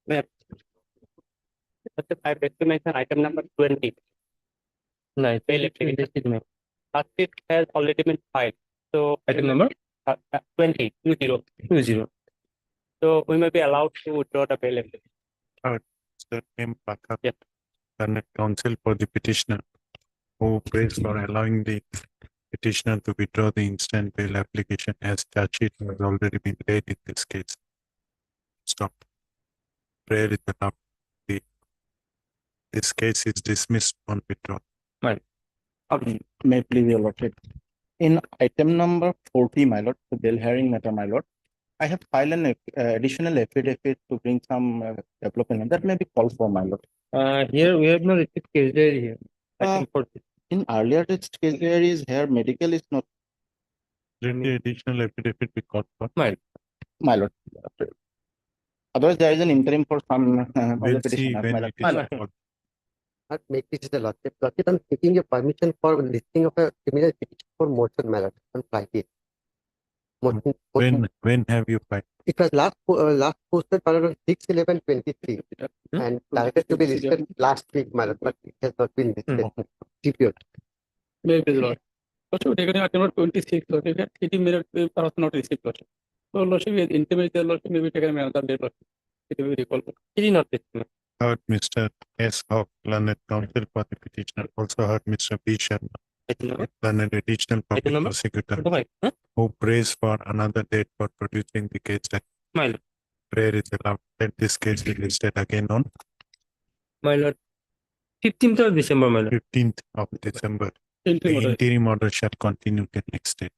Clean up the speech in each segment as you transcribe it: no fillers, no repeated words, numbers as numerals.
Ma'am, I beg to mention item number 20. Nice. Bail application. First, it has already been filed. So item number 20. So we may be allowed to withdraw the bail application. Mr. M. Pathak, Yep. Learned Counsel for the petitioner, who prays for allowing the petitioner to withdraw the instant bail application as charge sheet has already been laid in this case. Stop. Prayer is allowed. This case is dismissed on withdrawal. May please your lordship. In item number 40, my lord, the bail hearing matter, my lord, I have filed an additional affidavit to bring some development that may be called for, my lord. Here we have no received case diary here. Item 40. In earlier case diaries, here medical is not, Let the additional affidavit be called for. my lord. Otherwise, there is an interim for some of We'll the see petitioner, when my lord. it is called. Not make this is the lordship. Lordship, I'm taking your permission for listing of a criminal petition for motion mallet on Friday. When have you filed? It was last posted on 6/11/23 and targeted to be listed last week, mallet, but it has not been listed. TPO. Maybe the Lord. Also, taken item number 26, Lordship, 80 minutes are not received, Lordship. So, Lordship, we intimate the Lordship, maybe taken another day, Lordship. It will be recalled. It is not received. Heard Mr. S. Hawk, Learned Counsel for the petitioner. Also heard Mr. B. Sharma, Item number. Learned Additional Public number? Prosecutor, Huh? who prays for another date for producing the case. My lord. Prayer is allowed. Let this case be listed again on My lord. 15th of December, my lord. 15th of December. Interim The order. interim order shall continue till next day.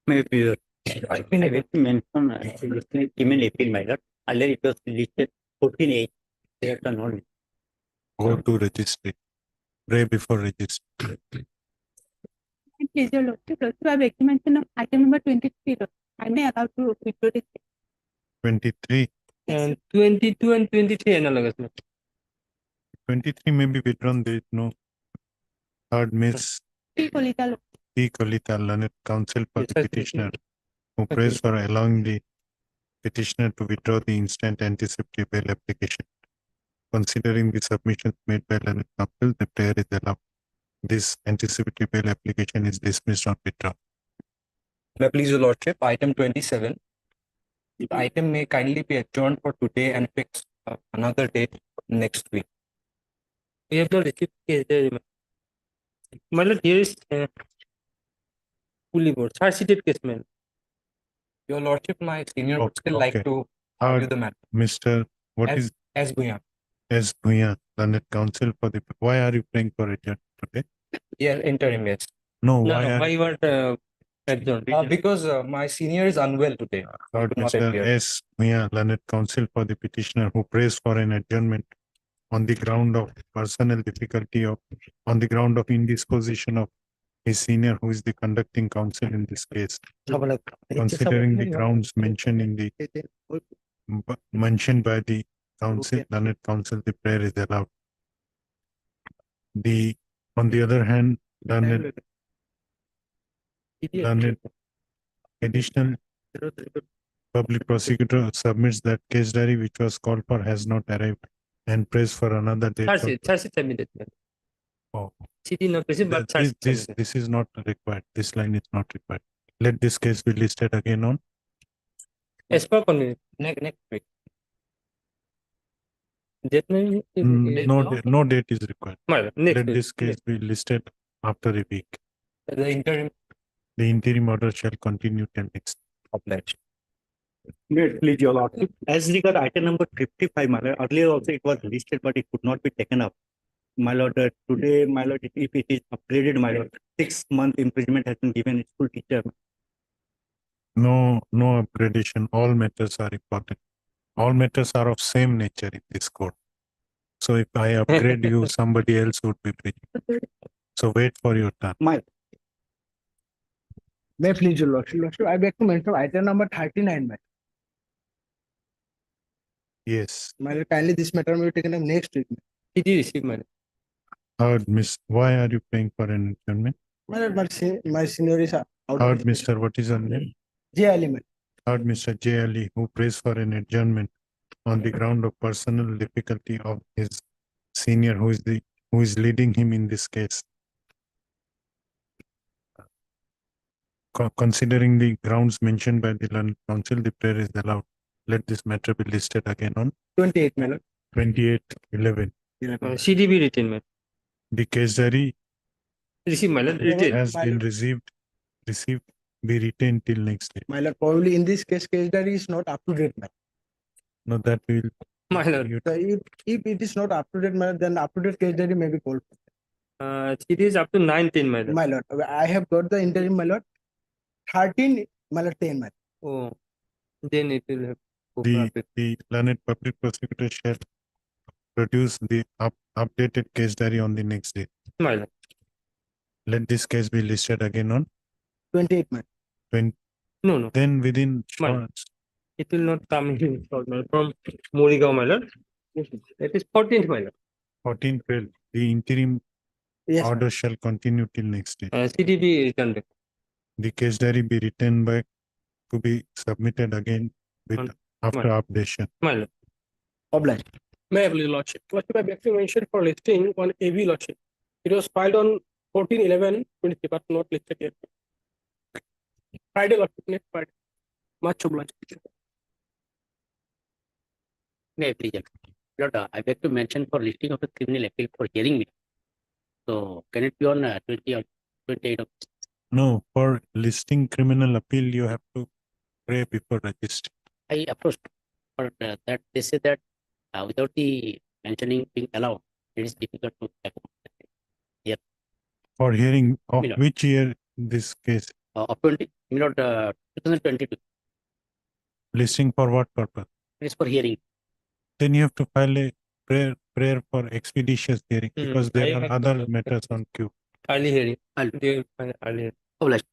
Maybe. I think I will mention email appeal, my lord. Earlier it was listed 14A. They have done only. Go to registry. Pray before registry. Please, your lordship, I have mention of item number 23. I may allow to withdraw this. 23. And 22 and 23 analogous. 23 may be withdrawn. There is no. Heard Miss P. Kolita, P. Kolita, Learned Counsel for Yes, the sir. petitioner, who prays for allowing the petitioner to withdraw the instant anticipatory bail application. Considering the submissions made by Learned Counsel, the prayer is allowed. This anticipatory bail application is dismissed on withdrawal. May please your lordship, item 27. The item may kindly be adjourned for today and fix another date next week. We have not received case diary. My lord, here is fully board. Charge sheeted case, man. Your lordship, my senior would still Okay. like to argue the matter. Mr. What As- is As Bhuyan. S. Bhuyan, Learned Counsel for the. Why are you praying for it today? Yeah, interim, yes. No, No, why no, are why you want adjourned? Because my senior is unwell today. Heard could not Mr. appear. S. Bhuyan, Learned Counsel for the petitioner, who prays for an adjournment on the ground of personal difficulty on the ground of indisposition of his senior, who is the conducting counsel in this case. Considering the grounds mentioned in the mentioned by the council, Learned Counsel, the prayer is allowed. On the other hand, Learned Additional Public Prosecutor submits that case diary which was called for has not arrived and prays for another date. Charge sheet submitted. Oh. CD not received, but charge sheet submitted. This is not required. This line is not required. Let this case be listed again on. As per convenience. Next week. Date may be- No date is required. My lord, next Let week. this case be listed after a week. The interim The interim order shall continue till next. obliged. May it please your lordship. As regard item number 55, my lord, earlier also it was listed, but it could not be taken up. My lord, today, my lord, if it is upgraded, my lord, 6-month imprisonment has been given school teacher. No upgradation. All matters are important. All matters are of same nature in this court. So if I upgrade you, somebody else would be bringing. So wait for your turn. May please, your lordship, I beg to mention item number 39, my. Yes. My lord, kindly this matter may be taken up next week. CD received, my lord. Heard, Miss. Why are you paying for an adjournment? My lord, my senior is out. Heard, Mr. What is your name? J. Element. Heard, Mr. J. Ali, who prays for an adjournment on the ground of personal difficulty of his senior who is leading him in this case. Considering the grounds mentioned by the learned counsel, the prayer is allowed. Let this matter be listed again on 28, my lord. 28/11. CDB written, my The case diary receive, my lord, written. has My been lord. received, be retained till next day. My lord, probably in this case diary is not up to date, my Now that will. My lord. you- lord. So if it is not up to date, my lord, then up to date case diary may be called. It is up to 19, my lord. My lord, I have got the interim, my lord. 13, my lord, 10, my lord. Oh, then it will have. The learned public prosecutor shall produce the updated case diary on the next day. My lord. Let this case be listed again on 28, my lord. No, then within My- short- it will not come in short, my lord, from Morigaon, my lord. It is 14th, my lord. 14/12, the interim Yes, my order shall continue till next day. CDB returned back. The case diary be written back to be submitted again with On- after updation. My lord. Obliged. May I please, lordship? Lordship, I beg to mention for listing on AV lordship. It was filed on 14/11/23, but not listed yet. Friday, lordship, next Friday. Much obliged. May I please? Lord, I beg to mention for listing of the criminal appeal for hearing meeting. So can it be on 20 or 28 of? No, for listing criminal appeal, you have to pray before registering. I approached, but that they say that without the mentioning being allowed, it is difficult to accommodate. For hearing of Milord. which year this case, Of 2022, listing for what purpose? it is for hearing. Then you have to file a prayer for expeditious hearing because I there are have other to- matters on queue. Early hearing. I'll- They will find early hearing. Obliged.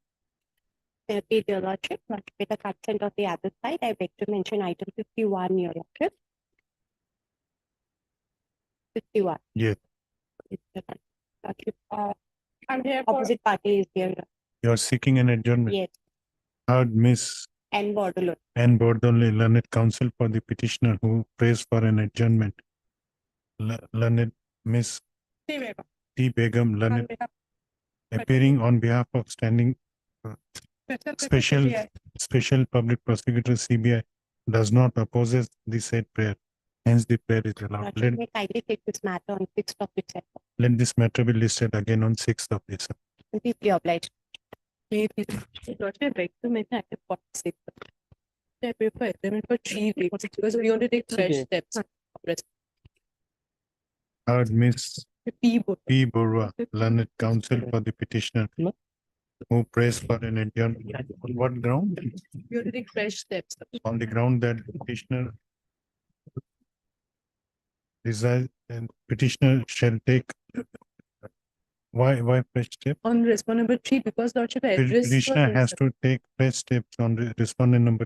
Please, your lordship, lordship, with the consent of the other side, I beg to mention item 51, your lordship. 51. Yes. It's the lordship, I'm here for opposite party is here. You are seeking an adjournment. Yes, Heard Miss and Bordalo. Anne Bordole, learned counsel for the petitioner who prays for an adjournment. Learned Miss T. Begum, learned appearing on behalf of standing Special Public Prosecutor CBI does not opposes the said prayer. Hence the prayer is allowed. Lordship, may kindly take this matter on 6th of December. Let this matter be listed again on 6th of December. Deeply obliged. Lordship, I beg to mention item 46. I pay for agreement for 3 weeks because we want to take fresh Okay. steps. Heard Miss P. Bordalo. P. Borua, learned counsel for the petitioner who prays for an adjournment. On what ground? We want to take fresh steps. On the ground that petitioner desires and petitioner shall take. Why fresh step? On respondent number 3, because Lordship address. Petitioner has to take fresh steps on respondent number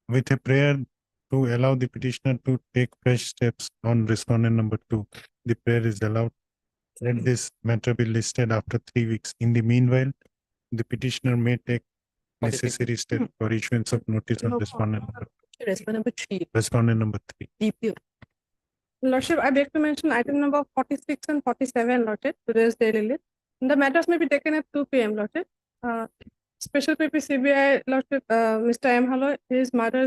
with a prayer to allow the petitioner to take fresh steps on respondent number 2. The prayer is allowed. Let this matter be listed after 3 weeks. In the meanwhile, the petitioner may take necessary steps for issuance of notice on Respondent number 3. respondent number 3. DPO. Lordship, I beg to mention item number 46 and 47, Lordship, today's daily list. The matters may be taken at 2 p.m., Lordship. Special PP CBI, Lordship, Mr. M. Halloy, his mother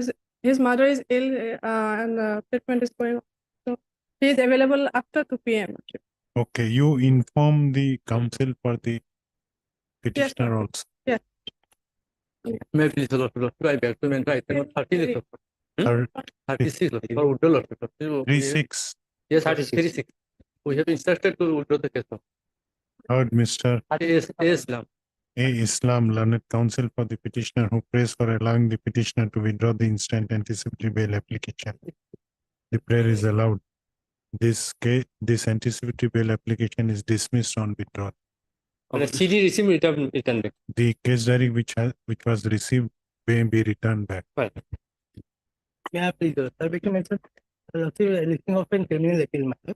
is ill and treatment is going on. So he is available after 2 p.m. Lordship. Okay, you inform the counsel for the petitioner sir. also. May I please, lordship, I beg to mention item number 30. Third, 36, lordship, for withdraw, lordship. 3/6, Yes, 36. We have instructed to withdraw the case now. heard Mr. Islam. A. Islam, learned counsel for the petitioner who prays for allowing the petitioner to withdraw the instant anticipatory bail application. The prayer is allowed. This anticipatory bail application is dismissed on withdrawal. CD receive return back. The case diary which was received may be returned back. May I please, I beg to mention, listing of a criminal appeal matter.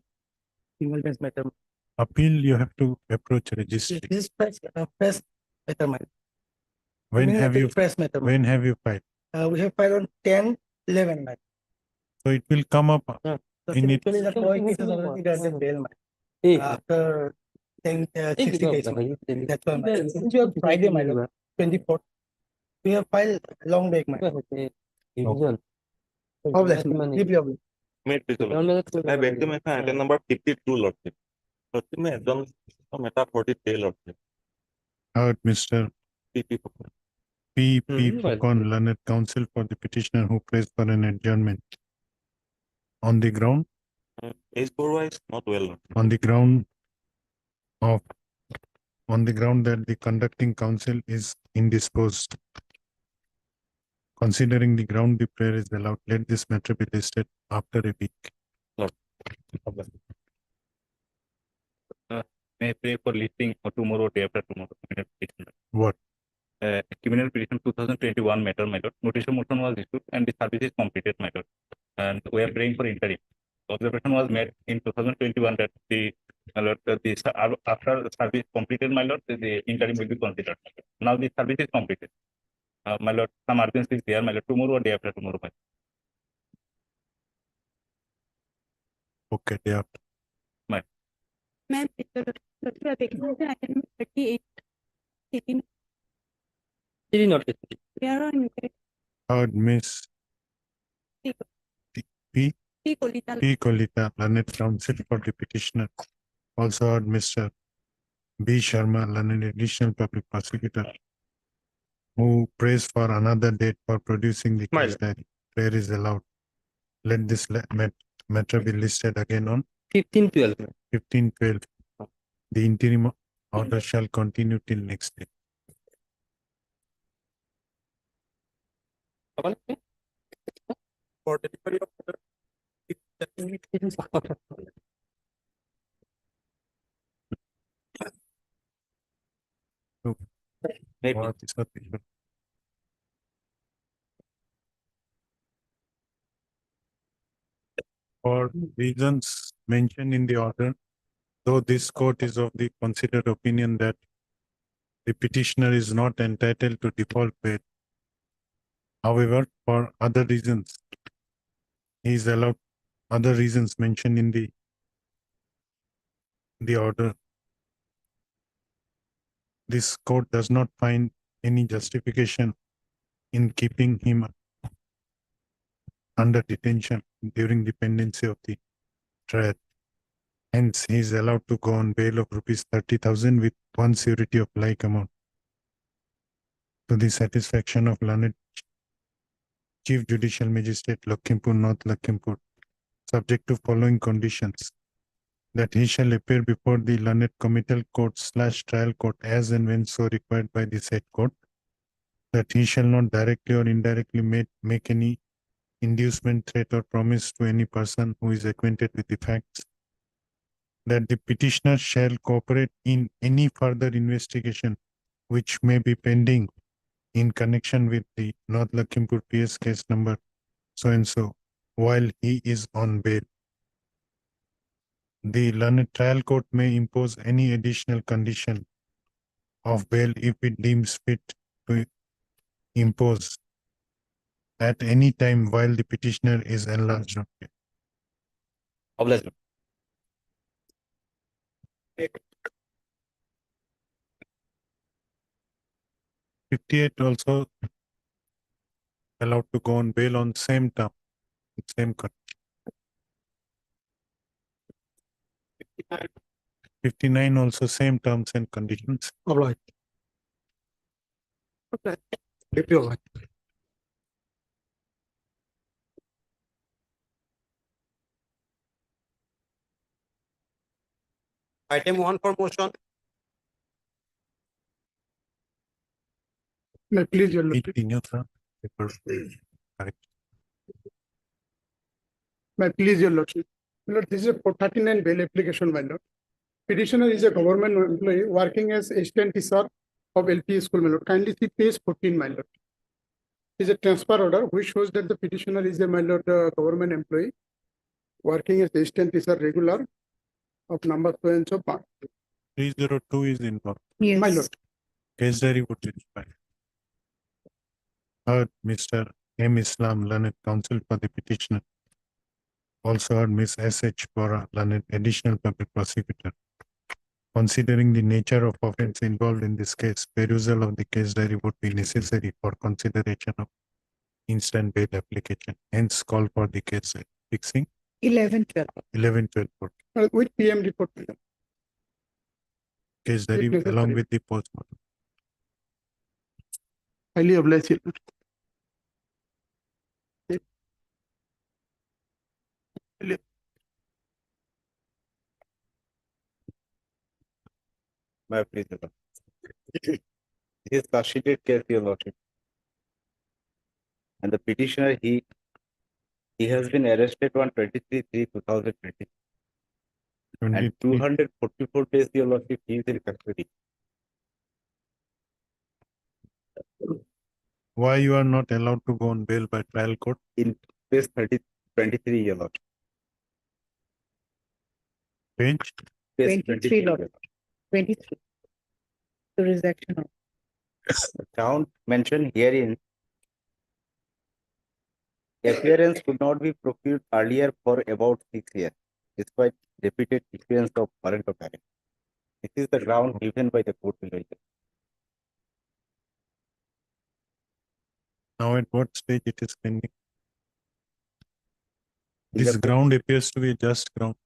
Single bench matter. Appeal, you have to approach registry. This is fresh matter, my. When have you Fresh matter. filed? We have filed on 10/11, my. So it will come up in it. After 60 days. That's why since you have Friday, my lord, 24th, we have filed long back, my lord. Deeply obliged. Made visible. I beg to mention item number 52, Lordship. Lordship, may adjourn matter 43, Lordship. Heard Mr. PP. P. well, Fukon, learned counsel for the petitioner who prays for an adjournment. On the ground, A4 wise, not well, Lordship. on the ground of, on the ground that the conducting council is indisposed. Considering the ground the prayer is allowed, let this matter be listed after a week. May I pray for listing for tomorrow, day after tomorrow. Criminal petition. What? Criminal petition 2021 matter, my lord. Notice of motion was issued and the service is completed, my lord. And we are praying for interim. Observation was made in 2021 that the, my lord, after the service completed, my lord, the interim will be considered. Now the service is completed. My lord, some urgency is there, my lord, tomorrow or day after tomorrow, my lord. Okay, day after. Ma'am, item 38, 18, Did not get we are on Heard Miss P. Kolita. P. Kolita, learned counsel for the petitioner. Also heard Mr. B. Sharma, learned additional public prosecutor, who prays for another date for producing the My case diary. Prayer is allowed. Let this matter be listed again on 15-12. 15/12. The interim order shall continue till next day. For delivery of order, Maybe. What is the issue? For reasons mentioned in the order, though this court is of the considered opinion that the petitioner is not entitled to default bail. However, for other reasons, he is allowed other reasons mentioned in the order. This court does not find any justification in keeping him under detention during the pendency of the trial. Hence, he is allowed to go on bail of rupees 30,000 with one surety of like amount, to the satisfaction of learned Chief Judicial Magistrate, Lakhimpur, North Lakhimpur, subject to following conditions: that he shall appear before the learned committal court / trial court as and when so required by the said court, that he shall not directly or indirectly make any inducement, threat, or promise to any person who is acquainted with the facts, that the petitioner shall cooperate in any further investigation which may be pending in connection with the North Lakhimpur PS case number so and so while he is on bail. The learned trial court may impose any additional condition of bail if it deems fit to impose at any time while the petitioner is enlarged on bail. Obliged. 58 also allowed to go on bail on same term, same condition. 59 also same terms and conditions. Obliged. Deeply obliged. item 1 for motion. May I please your lordship, Meeting, sir. Paper. Correct. may I please your lordship. My lord, this is a 439 bail application, my lord. Petitioner is a government employee working as assistant teacher of LP school, my lord. Kindly see page 14, my lord. Is a transfer order which shows that the petitioner is a, my lord, government employee working as assistant teacher regular of number so and so part. 302 is involved. Yes. My lord, Case diary would be expired. Heard Mr. M. Islam, learned counsel for the petitioner. Also heard Miss S H Bora, learned additional public prosecutor. Considering the nature of offence involved in this case, perusal of the case diary would be necessary for consideration of instant bail application. Hence, call for the case diary. Fixing 11-12. 11-12 for With PM report, madam. case diary necessary. along with the postmortem. Highly obliged. Your Lordship. My please, Your Lordship. This is constituted case, Your Lordship. And the petitioner, he has been arrested on 23/3/2020. And 23. 244 days, Your Lordship, he is in custody. Why you are not allowed to go on bail by trial court? In case 23, Your Lordship. Bench. Case 23, Lord. Your Lordship. 23. The rejection of. The count mentioned herein, appearance could not be procured earlier for about 6 years, despite repeated experience of warrant of arrest. This is the ground given by the court below. Now at what stage it is pending? Is This a- ground appears to be a just ground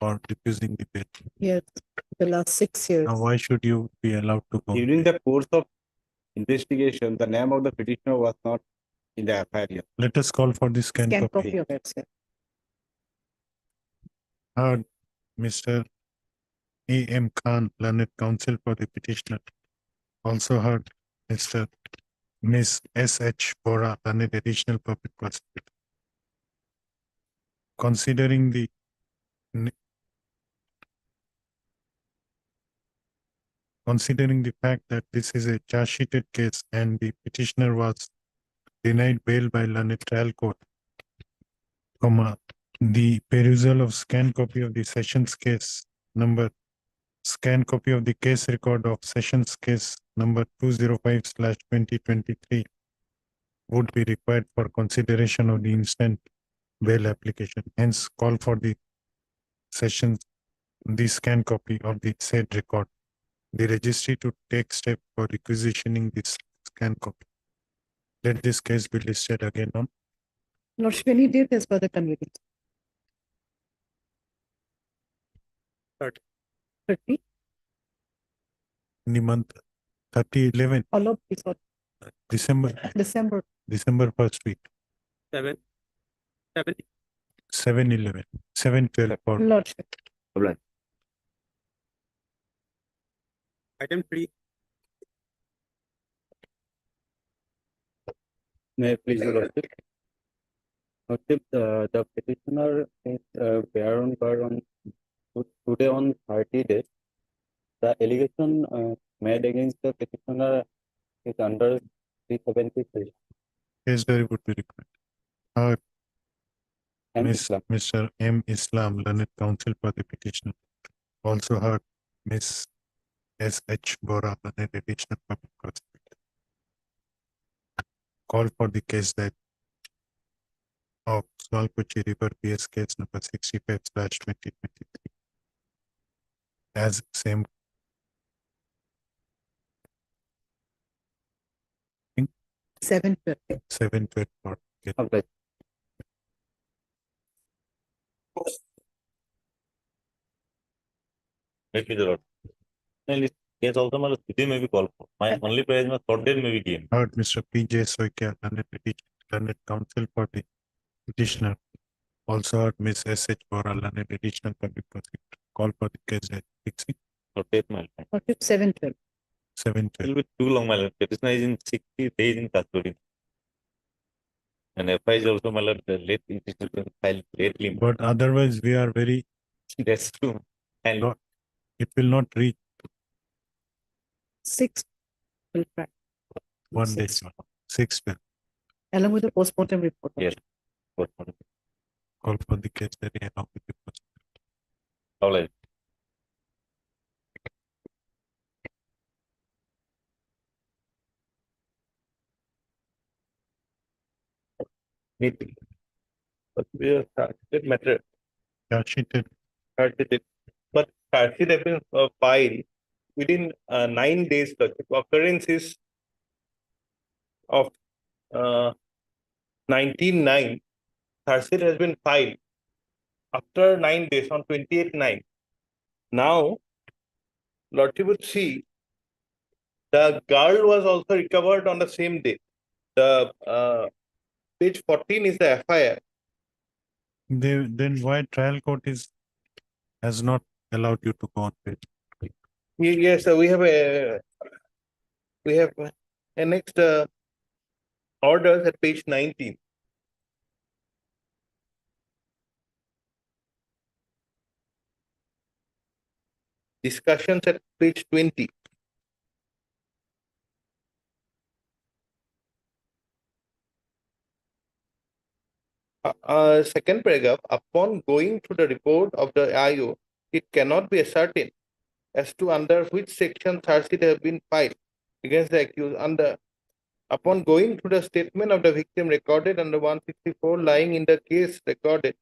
for refusing the bail. Yes, the last 6 years. Now why should you be allowed to go? on During bail? the course of investigation, the name of the petitioner was not in the FIR. Let us call for the scan Scan copy. copy of it, sir. Heard Mr. A. M. Khan, learned counsel for the petitioner. Also heard Mr. Miss S. H. Bora, learned additional public prosecutor. Considering the considering the fact that this is a charge sheeted case and the petitioner was denied bail by learned trial court, the perusal of scan copy of the sessions case number, scan copy of the case record of sessions case number 205/2023 would be required for consideration of the instant bail application. Hence, call for the sessions, the scan copy of the said record, the registry to take step for requisitioning this scan copy. Let this case be listed again on Lordship, any date as per the convenience. 30. in the month 30/11, All of this or December, December. December first week, 7. 7. 7/11, 7/12 for Lordship. Item 3. May I please, Your Lordship? Lordship, the petitioner is bear on bar on today on 30 days. The allegation made against the petitioner is under 373. case diary would be required. And Miss Islam. Mr. M. Islam, learned counsel for the petitioner. Also heard Miss S. H. Bora, learned additional public prosecutor. Call for the case that of Swalkuchi River PS case number 65/2023. As same 7/12. 7/12 for case. Obliged. Let me the Lord. Case also my today may be called for. My only prize my third day may be game. Heard Mr. P. J. Soikia, learned counsel for the petitioner. Also heard Miss S. H. Bora, learned additional public prosecutor. Call for the case that fixing So take my time. Lordship, 7/12. 7/12. It will be too long, my lord. Petitioner is in 60 days in custody. And FI is also my lord, the late institution filed lately. But otherwise, we are very, That's true. And No. it will not reach 6. Will try. 1 day. 6/12. Along with the postmortem report. Yes. Call for the case that along with the prosecutor. all right. But we are charge matter. Charge sheeted. But charge sheet has been filed within 9 days. The occurrence is of 19/9. Charge sheet has been filed after 9 days on 28/9. Now, Lordship would see the girl was also recovered on the same day. The page 14 is the FIR. Then why trial court has not allowed you to go on page? Yes, we have annexed orders at page 19. Discussions at page 20. Second paragraph, upon going through the report of the IO, it cannot be ascertained as to under which section charge sheet have been filed against the accused upon going through the statement of the victim recorded under 164 lying in the case recorded,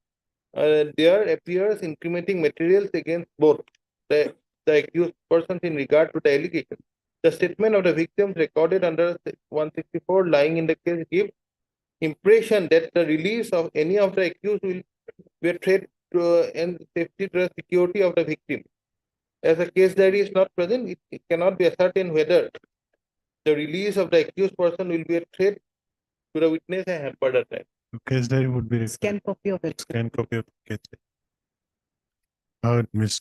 there appears incriminating materials against both the accused persons in regard to the allegation. The statement of the victims recorded under 164 lying in the case gives impression that the release of any of the accused will be a threat to and safety to the security of the victim. As a case diary is not present, it cannot be ascertained whether the release of the accused person will be a threat to the witness and hamper the trial. Case diary would be required. Scan copy of it. Scan copy of the case diary. Miss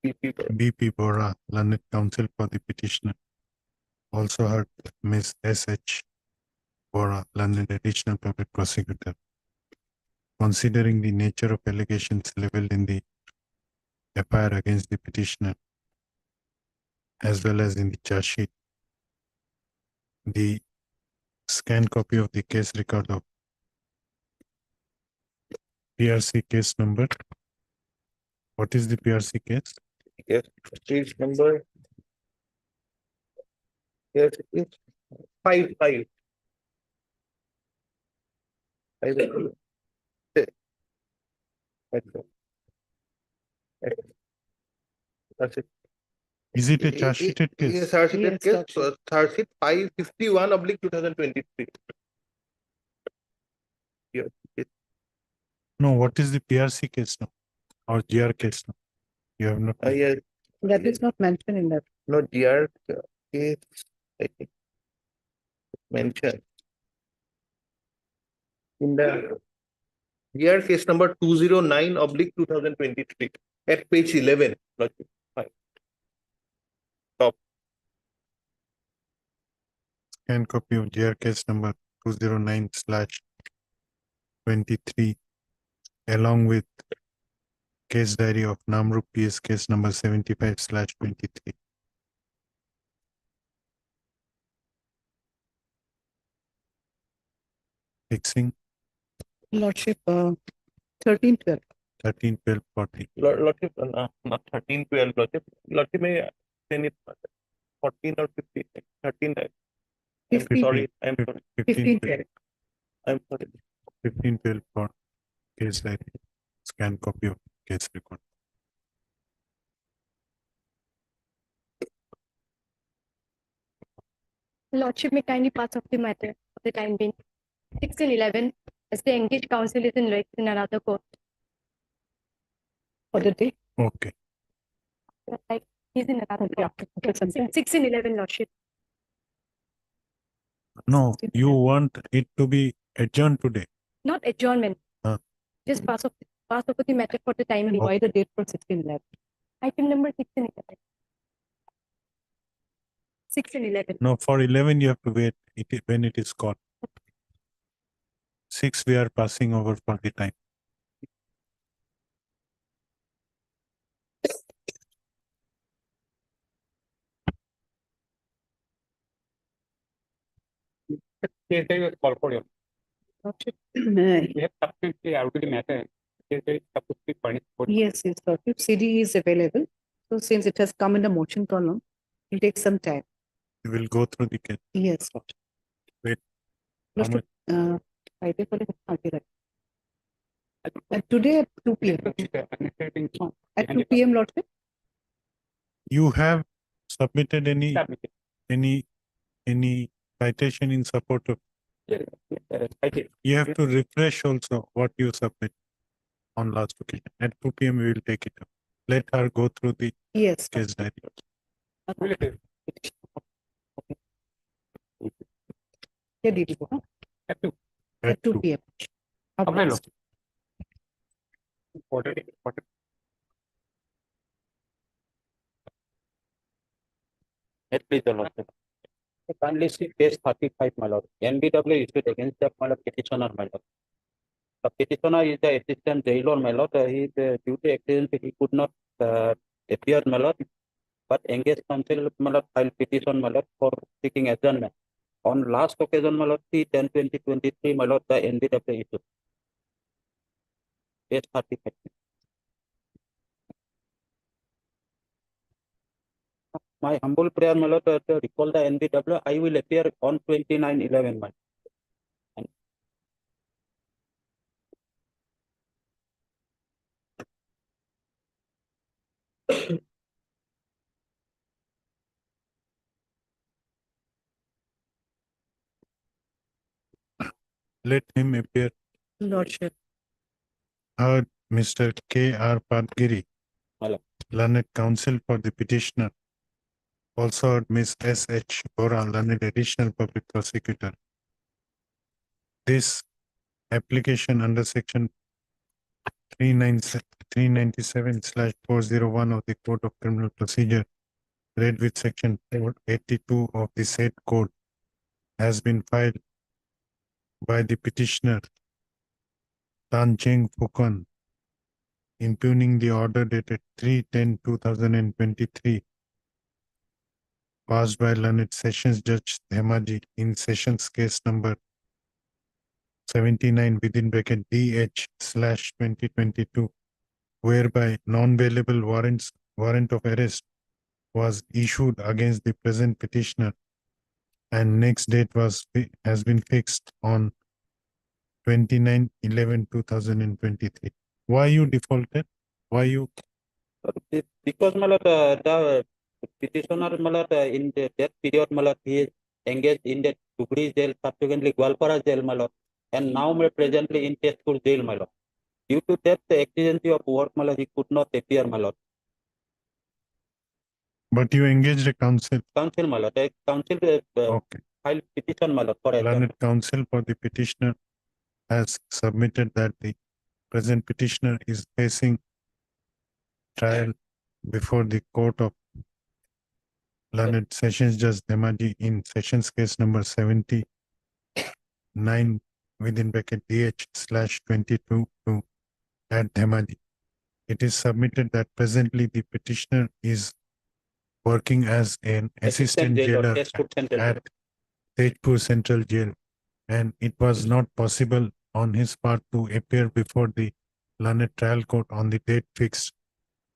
BP Bora, learned counsel for the petitioner. Also heard Miss SH Bora, learned additional public prosecutor. Considering the nature of allegations leveled in the FIR against the petitioner, as well as in the charge sheet, the scanned copy of the case record of PRC case number. What is the PRC case? Yes, case number. Yes, it's 5. That's it. Is it a charge sheeted case? Yes, charge sheeted Yes, case, charge sheet. charge sheet 551/2023. Yes, No, what is the PRC case now? Or GR case now? You have not. yes, That is not mentioned in that. no, GR case, I think, mentioned. In the GR case number 209/2023 at page 11. Fine. Top. Scan copy of GR case number 209/23 along with case diary of Namrup PS case number 75/23. Fixing Lordship, 1312. 13/12/40. Lordship, not 13/12, Lordship may send it 14 or 15, 13. I'm 15. sorry, I'm sorry, 1512. I'm sorry. 15/12 for case diary. Scan copy of case record. Lordship may kindly pass off the matter for the time being. 6 and 11, as the engaged counsel is in another court. For the day. Okay. Like he's in another court. Okay, something. 6 and 11, Lordship. No, you want it to be adjourned today. Not adjournment. Huh. Just pass over the matter for the time being. Why the date for 1611? Item number 6 and 11. 6 and 11. No, for 11 you have to wait when it is called. 6 we are passing over for the time. Case diary was called for you. Lordship. We have subsequently out to the matter. Case diary is supposed to be furnished for you. Yes, Lordship. CD is available. So since it has come in the motion column, it will take some time. We will go through the case. Yes, Lordship. Wait, how Lordship, Friday for the and today at 2 p.m. At 2 p.m. Lordship. You have submitted Submitted. any citation in support of, I did. you have to refresh also what you submit on last occasion. At 2 p.m. we will take it up. Let her go through the Yes. case diary. Yeah, did you go? At 2 p.m. Of Okay, last- Yes, please, Your Lordship. Kindly see case 35, my lord. NBW issued against the my lord, petitioner, my lord. The petitioner is the assistant jailer, my lord. He is due to accident, he could not appear, my lord. But engaged counsel, my lord, filed petition, my lord, for seeking adjournment. On last occasion, my lord, 3/10/2023, my lord, the NBW issued. Case 35. My humble prayer, my lord, to recall the NBW, I will appear on 29/11, my. Let him appear. Lordship. Heard Mr. K.R. Padgiri, Hello. learned counsel for the petitioner. Also heard Ms. S.H. Bora, learned additional public prosecutor. This application under section 397/401 of the Code of Criminal Procedure, read with section 482 of the said code, has been filed by the petitioner Tan Cheng Phukan, impugning the order dated 3/10/2023 passed by learned Sessions Judge Dhemaji in Sessions case number 79 within bracket DH/2022, whereby non-bailable warrant of arrest was issued against the present petitioner, and next date has been fixed on 29/11/2023. Why you defaulted? Why you? Because my lord, the petitioner, my lord, in that period, my lord, he is engaged in the Dhubri jail, subsequently Gwalpara jail, my lord, and now presently in Tezpur jail, my lord. Due to that, the exigency of work, my lord, he could not appear, my lord. But you engaged a counsel. Counsel, my lord, counsel Okay. filed petition, my lord, for adjournment. Learned counsel for the petitioner has submitted that the present petitioner is facing trial before the court of learned Sessions Judge Dhemaji in Sessions case number 79 within bracket DH/22 at Dhemaji. It is submitted that presently the petitioner is working as an assistant jailer Tezpur Central. at Tezpur Central Jail, and it was not possible on his part to appear before the learned trial court on the date fixed,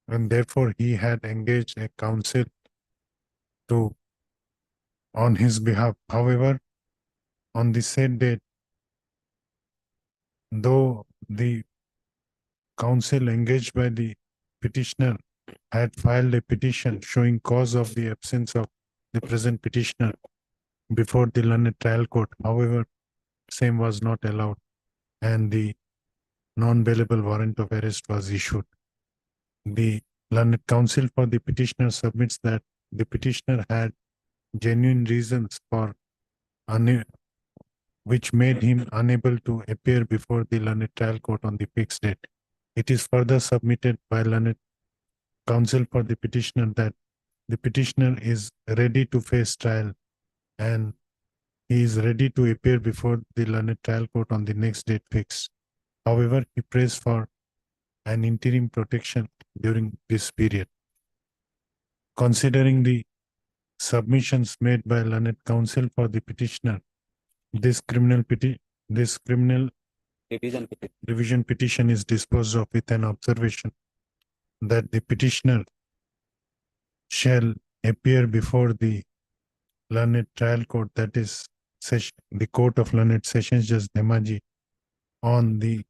and therefore he had engaged a counsel on his behalf. However, on the said date, though the counsel engaged by the petitioner had filed a petition showing cause of the absence of the present petitioner before the learned trial court, however, same was not allowed, and the non-bailable warrant of arrest was issued. The learned counsel for the petitioner submits that the petitioner had genuine reasons for which made him unable to appear before the learned trial court on the fixed date. It is further submitted by learned counsel for the petitioner that the petitioner is ready to face trial and he is ready to appear before the learned trial court on the next date fixed. However, he prays for an interim protection during this period. Considering the submissions made by learned counsel for the petitioner, this criminal revision petition is disposed of with an observation that the petitioner shall appear before the learned trial court, that is the court of learned Sessions Judge Dhemaji, on the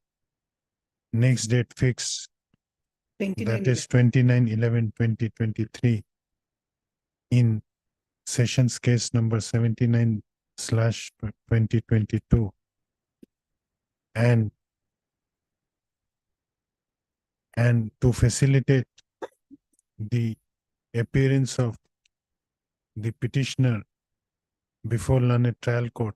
next date fixed, that is 29/11/2023 in sessions case number 79/2022 and to facilitate the appearance of the petitioner before learned trial court,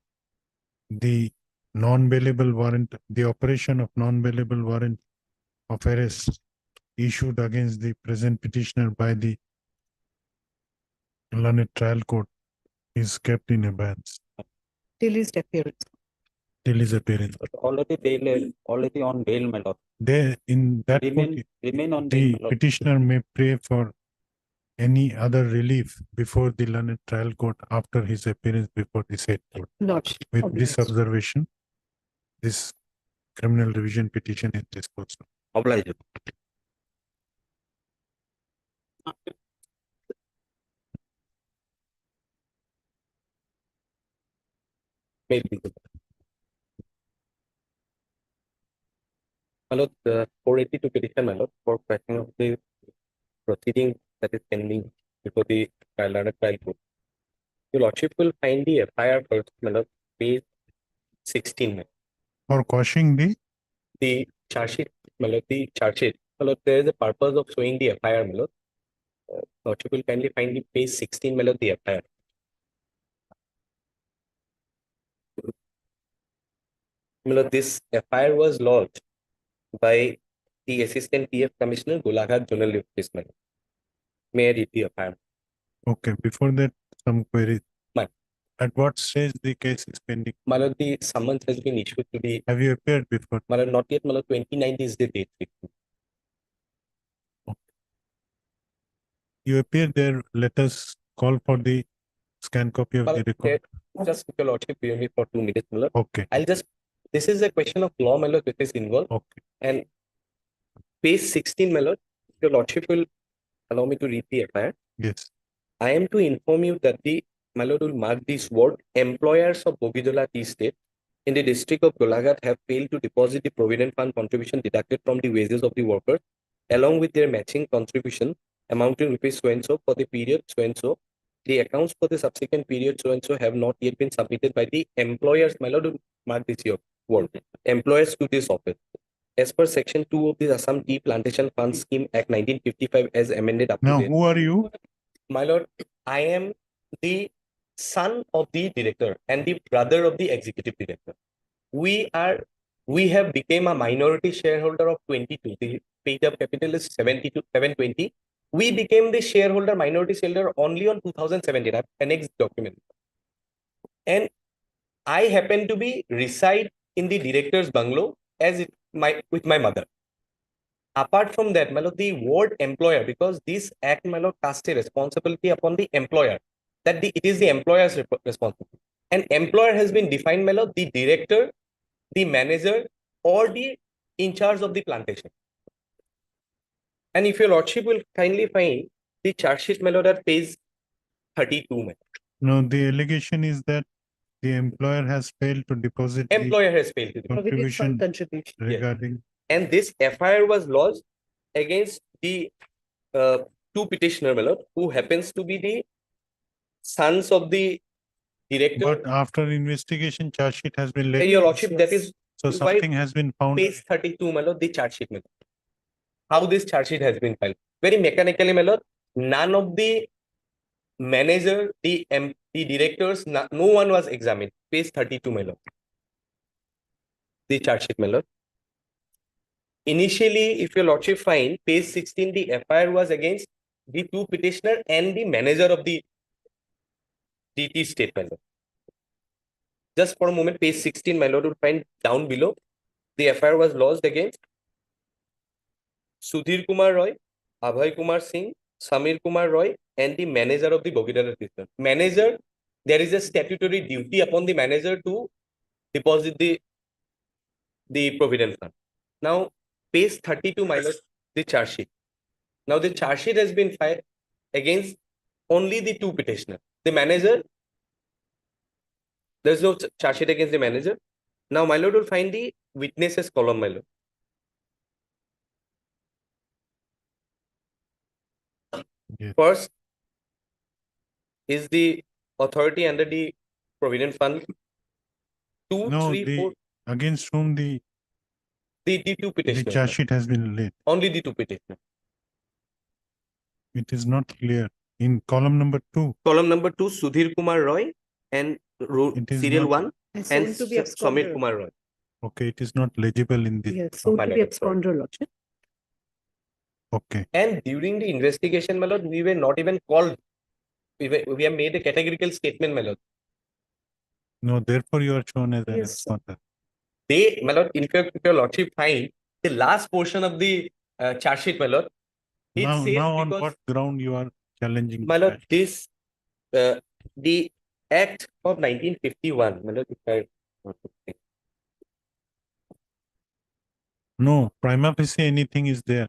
the non-bailable warrant, the operation of non-bailable warrant of arrest issued against the present petitioner by the learned trial court is kept in abeyance Till his appearance. till his appearance. But already bail, already on bail, my lord. There, in that court, Remain on bail, the my lord. petitioner may pray for any other relief before the learned trial court after his appearance before the said court. Lordship. With this observation, this criminal revision petition is disposed of. Obliged. Maybe. My lord, 482 petition, my lord, for question of the proceeding that is pending before the learned trial court. Your lordship will find the FIR first, my lord, page 16, my lord. For quashing the charge sheet, my lord, the charge sheet. My lord, there is a purpose of showing the FIR, my lord. Lordship will kindly find the page 16, my lord, the FIR. My lord, this FIR was lodged by the Assistant PF Commissioner, Golaghat Zonal Office, my lord. May I read the FIR? okay, before that, some queries. Ma'am. At what stage the case is pending? My lord, the summons has been issued to the, Have you appeared before? my lord, not yet, my lord, 29th is the date. You appear there, let us call for the scan copy of My the lord, record. just your lordship, bear me for 2 minutes, my lord. Okay, I'll just, this is a question of law, my lord, which is involved. okay. And page 16, my lord, your lordship will allow me to read the FIR. Yes. I am to inform you that the, my lord, will mark this word, employers of Bogidola Tea Estate in the district of Golaghat have failed to deposit the provident fund contribution deducted from the wages of the workers, along with their matching contribution amounting rupees so and so for the period so and so. The accounts for the subsequent period so and so have not yet been submitted by the employers, my lord, will mark this here word, employers to this office. As per section 2 of the Assam Tea Plantation Fund Scheme Act 1955 as amended up to Now, date. who are you? My lord, I am the son of the director and the brother of the executive director. We have become a minority shareholder of 22. The paid up capital is 720. We became the shareholder, minority shareholder only on 2017. I have annexed document. And I happen to be reside in the director's bungalow with my mother. Apart from that, my lord, the word employer, because this act, my lord, casts a responsibility upon the employer, that it is the employer's responsibility. An employer has been defined, my lord, the director, the manager, or the in charge of the plantation. And if your lordship will kindly find the charge sheet, my lord, at page 32, my lord. No, the allegation is that the employer has failed to deposit the Employer has failed to deposit. contribution Contribution. regarding. And this FIR was lodged against the two petitioner, my lord, who happens to be the sons of the director. But after investigation, charge sheet has been laid. Your lordship, that is So why something has been found. page 32, my lord, the charge sheet, my lord. How this charge sheet has been filed. Very mechanically, my lord. None of the manager, the directors, no one was examined. Page 32, my lord. The charge sheet, my lord. Initially, if your lordship find, page 16, the FIR was against the two petitioner and the manager of the DT state, my lord. Just for a moment, page 16, my lord, would find down below, the FIR was lodged against Sudhir Kumar Roy, Abhay Kumar Singh, Samir Kumar Roy, and the manager of the Bogidola Tea Estate. Manager, there is a statutory duty upon the manager to deposit the provident fund. Now, page 32, my lord, the charge sheet. Now, the charge sheet has been filed against only the two petitioners. The manager, there is no charge sheet against the manager. Now, my lord will find the witnesses column, my lord. Yes. First is the authority under the Provident Fund. Two, No, three, the, four, against whom the two the petitioners. charge sheet has been laid. Only the two petitioners. It is not clear. In column number 2, Column number 2, Sudhir Kumar Roy and it is serial not, 1 And and soon to be Samir absconded. Kumar Roy. okay, it is not legible in this. Yes, soon My to lord, be I'm sorry. absconded, Lordship. Okay, And during the investigation, my lord, we were not even called. We have made a categorical statement, my lord. no, therefore you are shown as an Yes, sir. absconder. They, my lord, in fact, if your lordship find the last portion of the charge sheet, my lord, it Now, says now on because, what ground you are challenging? my the lord, charge? this, the Act of 1951, my lord, if I, No, prima facie anything is there.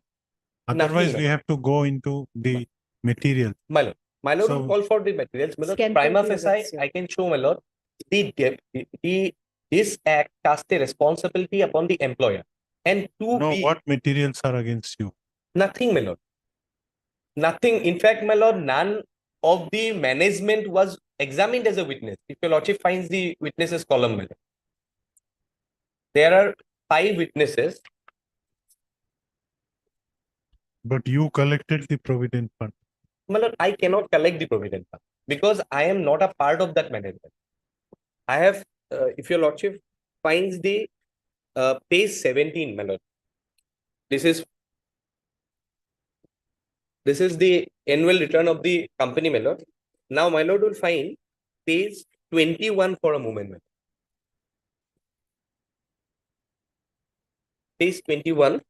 Otherwise, Nothing, we have to go into the material. my lord. My lord will So- call for the materials, my lord. Scan Prima copy of facie, it, sir. I can show, my lord, this act casts a responsibility upon the employer. And to No, be what materials are against you? nothing, my lord. Nothing. In fact, my lord, none of the management was examined as a witness. If your lordship finds the witnesses column, my lord. There are 5 witnesses. But you collected the provident fund. My lord, I cannot collect the provident fund because I am not a part of that management. I have, if your lordship finds the page 17, my lord. This is the annual return of the company, my lord. Now, my lord will find page 21 for a moment, my lord. Page 21.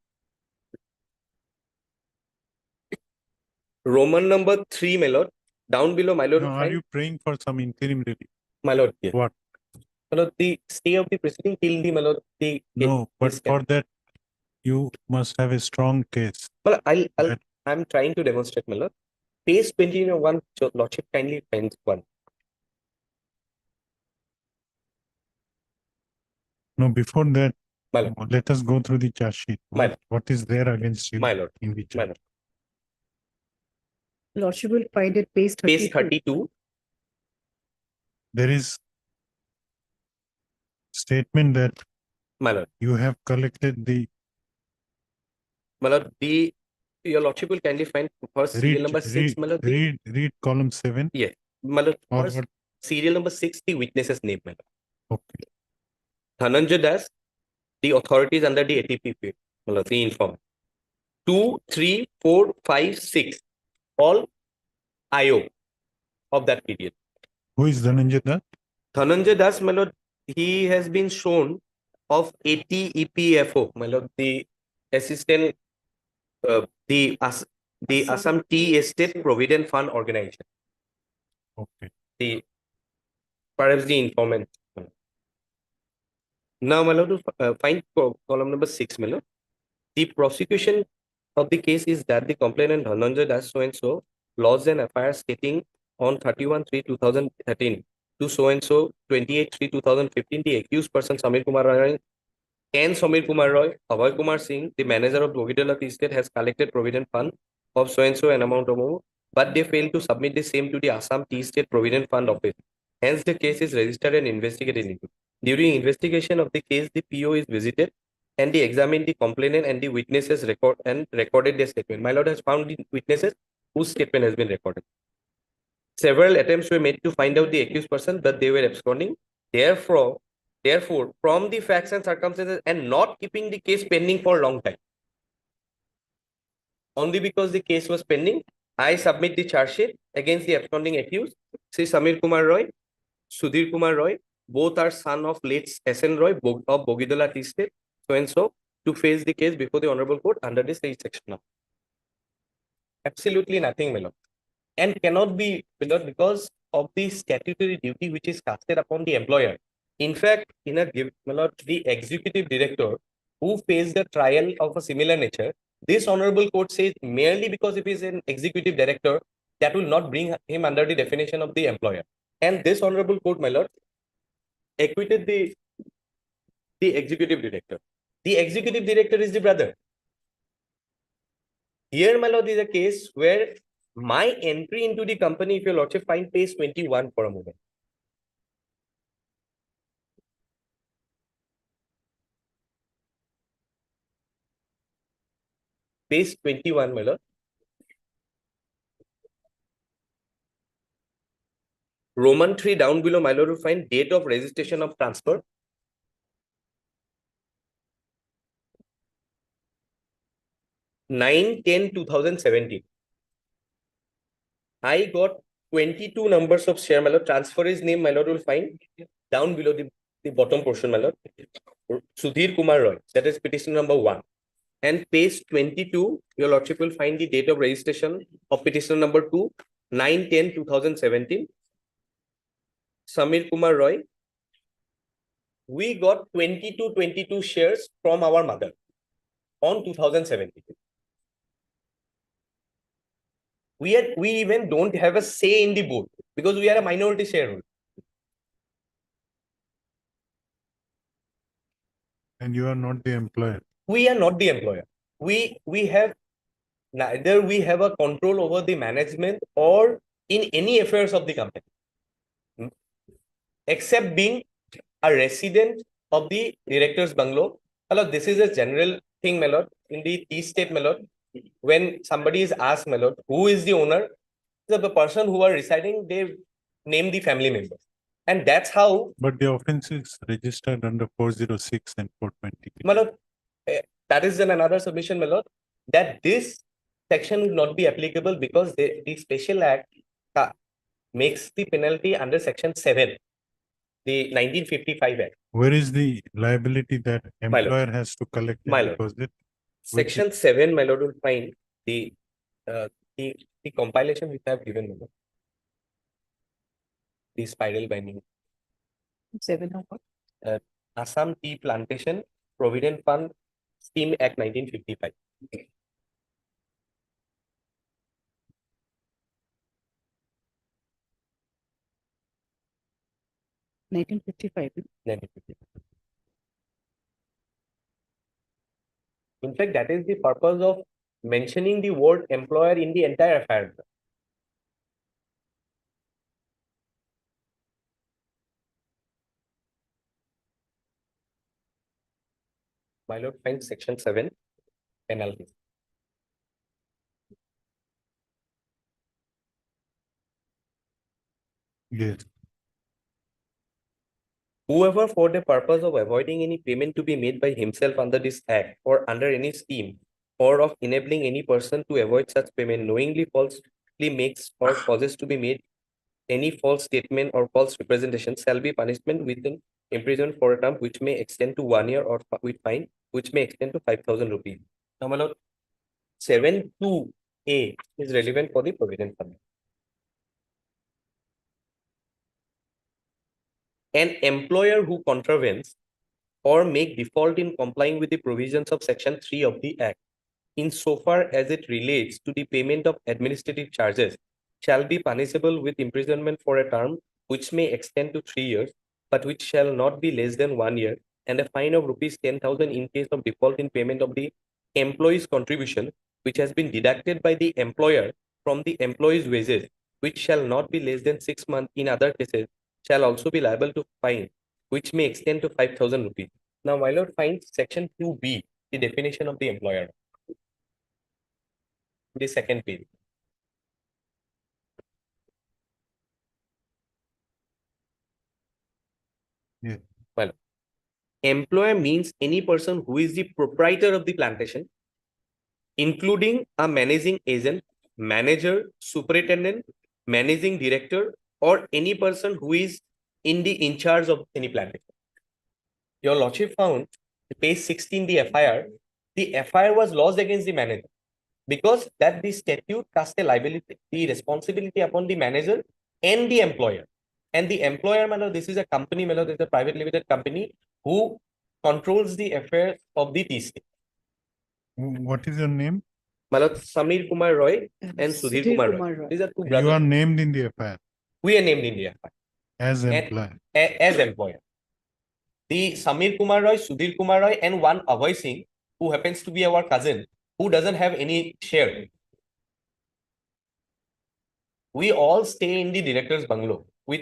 Roman number 3, my lord. Down below, my lord, No, will are find, you praying for some interim relief? my lord, yes. What? My lord, the stay of the proceeding till the, my lord, the No, but case for that, you must have a strong case. well, that- I'm trying to demonstrate, my lord. Page 21, your lordship kindly finds one. No, before that, My lord, let us go through the charge sheet. My lord. What is there against you my lord, in the my charge? lord. Lordship will find it page 32. Page 32, There is statement that my lord. you have collected the My lord, your lordship will kindly find first serial number 6, my lord. read column 7. Yes, my lord, Or first what? serial number 6, the witness's name, my lord. Okay. Dhananjay Das, the authorities under the ATP field, my lord, the informed. 2, 3, 4, 5, 6, all IO of that period. Who is Dhananjay Das? Dhananjay Das, my lord, he has been shown of ATEPFO, my lord, the assistant, the Assam Tea Estate Provident Fund Organization, Okay. the perhaps the informant. Now, my lord, to find column number 6, my lord, the prosecution of the case is that the complainant Dhananjay Das so and so lodged an FIR stating on 31/3/2013 to so and so 28/3/2015 the accused person Samir Kumar Roy and Samir Kumar Roy, Abhay Kumar Singh, the manager of Bogidala Tea Estate, has collected provident fund of so and so an amount of more, but they failed to submit the same to the Assam Tea Estate Provident Fund Office. Hence, the case is registered and investigated. During investigation of the case, the PO is visited and they examined the complainant and the witnesses recorded their statement. My lord has found the witnesses whose statement has been recorded. Several attempts were made to find out the accused person, but they were absconding. Therefore, from the facts and circumstances and not keeping the case pending for a long time, only because the case was pending, I submit the charge sheet against the absconding accused, Sri Samir Kumar Roy, Sudhir Kumar Roy. Both are son of late SN Roy of Bogidala Tea Estate, so and so, to face the case before the Honorable Court under this section now. Absolutely nothing, my lord. And cannot be, my lord, because of the statutory duty which is casted upon the employer. In fact, in a my lord, the executive director who faced the trial of a similar nature, this Honorable Court says merely because if he is an executive director, that will not bring him under the definition of the employer. And this Honorable Court, my lord, acquitted the the executive director. The executive director is the brother. Here, my lord, is a case where my entry into the company, if your lordship find page 21 for a moment. Page 21, my lord. Roman 3 down below, my lord, will find date of registration of transfer. Nine 10/2017. I got 22 numbers of share, my lord. Transfer is name, my lord, will find down below the bottom portion, my lord. Sudhir Kumar Roy, that is petition number 1. And page 22, your lordship will find the date of registration of petition number 2, 9/10/2017. Samir Kumar Roy. We got 22 shares from our mother on 2017. We even don't have a say in the board because we are a minority shareholder. And you are not the employer. We are not the employer. We have neither we have a control over the management or in any affairs of the company, except being a resident of the director's bungalow. Hello, this is a general thing, my lord. In the tea state, my lord, when somebody is asked, my lord, who is the owner, the person who are residing, they name the family members. And that's how. But the offense is registered under 406 and 420. My lord, that is then another submission, my lord, that this section will not be applicable because the special act makes the penalty under section 7, the 1955 act. Where is the liability that employer has to collect the My lord. deposit? Section 7, my lord, will find the compilation which I have given, my lord. The spiral binding. 7 of what? Assam Tea Plantation Provident Fund Scheme Act 1955. 1955. 1955. In fact, that is the purpose of mentioning the word employer in the entire affair. My lord, find section 7 penalty. Yes. Whoever, for the purpose of avoiding any payment to be made by himself under this act or under any scheme, or of enabling any person to avoid such payment, knowingly falsely makes or causes to be made any false statement or false representation, shall be punishment within imprisonment for a term which may extend to 1 year or with fine which may extend to 5,000 rupees. Now, my lord, 7(2)(a) is relevant for the provident fund. An employer who contravenes or make default in complying with the provisions of section 3 of the act, insofar as it relates to the payment of administrative charges, shall be punishable with imprisonment for a term which may extend to 3 years, but which shall not be less than 1 year, and a fine of rupees 10,000 in case of default in payment of the employee's contribution, which has been deducted by the employer from the employee's wages, which shall not be less than 6 months in other cases, shall also be liable to fine, which may extend to 5,000 rupees. Now, my lord, find section 2B, the definition of the employer. The second page. Yeah. Well, employer means any person who is the proprietor of the plantation, including a managing agent, manager, superintendent, managing director, or any person who is in charge of any plantation. Your lordship found page 16, the FIR was lodged against the manager because that the statute cast a liability, the responsibility upon the manager and the employer. And the employer, this is a company, this is a private limited company who controls the affairs of the tea state. What is your name? Samir Kumar Roy and Sudhir Kumar Roy. These are two brothers. You are named in the FIR. We are named in the FIR. As employer. As employer. the Samir Kumar Roy, Sudhir Kumar Roy, and one Abhay Singh, who happens to be our cousin, who doesn't have any share. We all stay in the director's bungalow with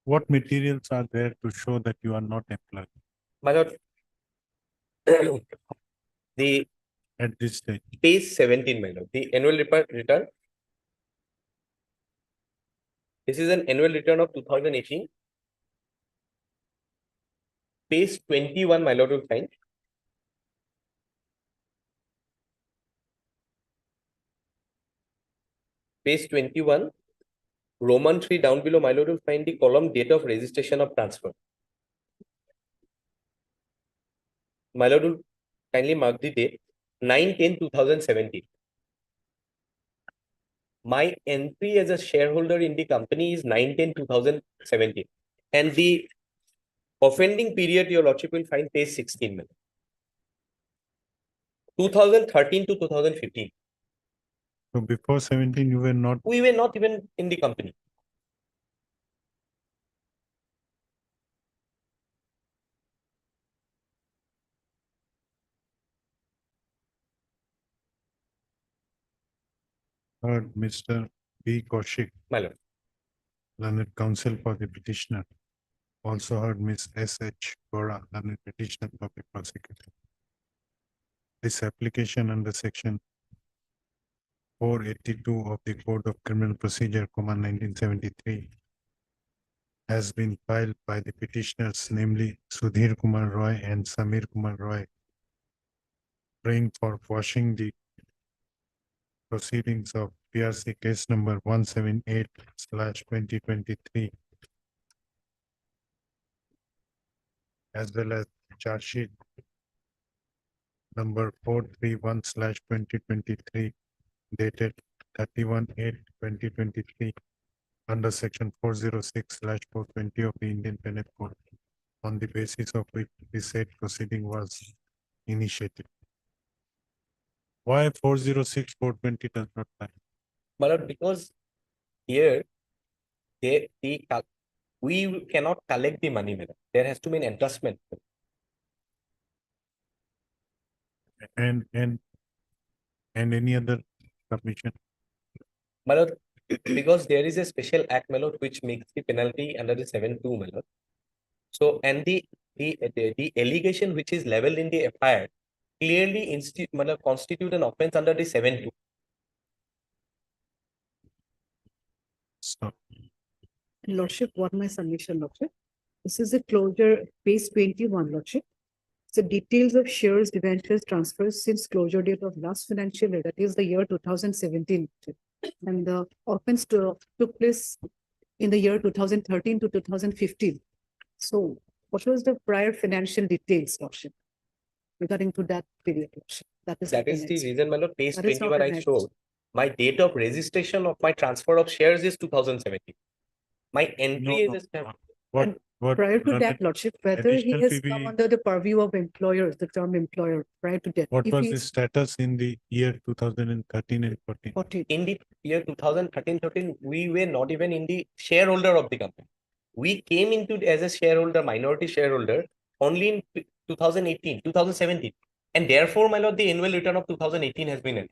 What materials are there to show that you are not employed my lord. The at this stage? page 17, my lord. The annual return. This is an annual return of 2018. Page 21, my lord, will find. Page 21, Roman 3 down below, my lord, will find the column date of registration of transfer. My lord will kindly mark the date 9/10/2017. My entry as a shareholder in the company is 9/10/2017. And the offending period, your lordship will find page 16, my lord. 2013 to 2015. So before 17, you were not. We were not even in the company. Heard Mr. B. Kaushik, My lord. learned counsel for the petitioner. Also heard Ms. S. H. Gora, learned petitioner for the prosecutor. This application under section 482 of the Code of Criminal Procedure, 1973, has been filed by the petitioners, namely Sudhir Kumar Roy and Samir Kumar Roy, praying for quashing the proceedings of PRC case number 178/2023, as well as charge sheet number 431/2023, dated 31/8/2023, under section 406/420 of the Indian Penal Code, on the basis of which the said proceeding was initiated. Why 406/420 does not apply? My lord, because here we cannot collect the money, madam. There has to be an entrustment. And any other submission? My lord, because there is a special act, my lord, which makes the penalty under the 7(2), my lord. So, and the allegation which is leveled in the FIR clearly constitute an offense under the 7(2). Stop. Lordship, what my submission, Lordship? This is a closure, page 21, Lordship. So details of shares, debentures, transfers since closure date of last financial year, that is the year 2017. And the offense took place in the year 2013 to 2015. So what was the prior financial details, Lordship, regarding to that period, Lordship? That is the reason, my lord, page That is not 21 I annexed. showed. My date of registration of my transfer of shares is 2017. My entry No, is a What Prior to that, Lordship, whether he additional has PB come under the purview of employers, the term employer, prior to that. what if was he's the status in the year 2013 and 14? 14. in the year 2013-13, we were not even in the shareholder of the company. We came into it as a shareholder, minority shareholder, only in 2017. And therefore, my lord, the annual return of 2018 has been entered.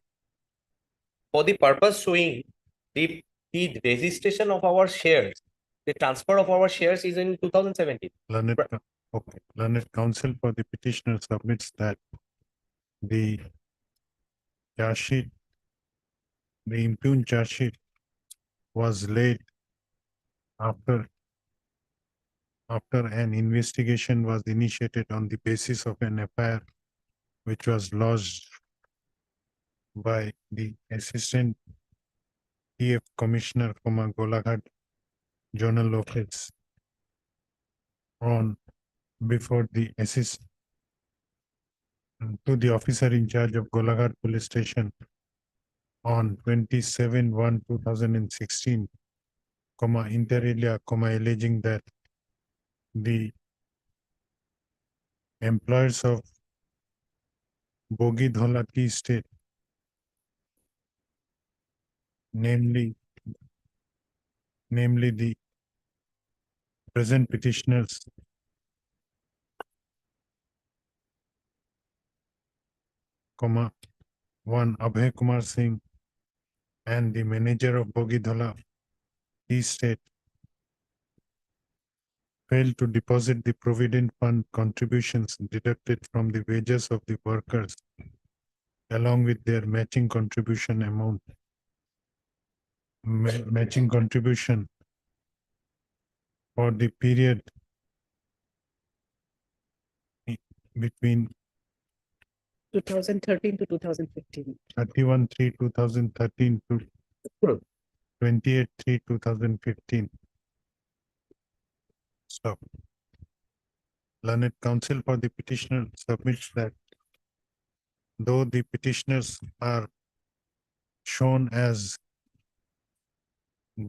For the purpose showing the registration of our shares, the transfer of our shares is in 2017. Learned counsel for the petitioner submits that the charge sheet, the impugned charge sheet was laid after an investigation was initiated on the basis of an FIR which was lodged by the Assistant TF Commissioner from Golaghat Journal Office on before the to the officer in charge of Golaghat Police Station on 27/1/2016, inter alia, alleging that the employers of Bogi Dhola Tea Estate, namely the present petitioners comma, one Abhay Kumar Singh and the manager of Bogidhala Tea Estate failed to deposit the provident fund contributions deducted from the wages of the workers along with their matching contribution amount. Matching contribution for the period between 2013 to 2015. 31/3/2013 to 28/3/2015. Stop. Learned counsel for the petitioner submits that though the petitioners are shown as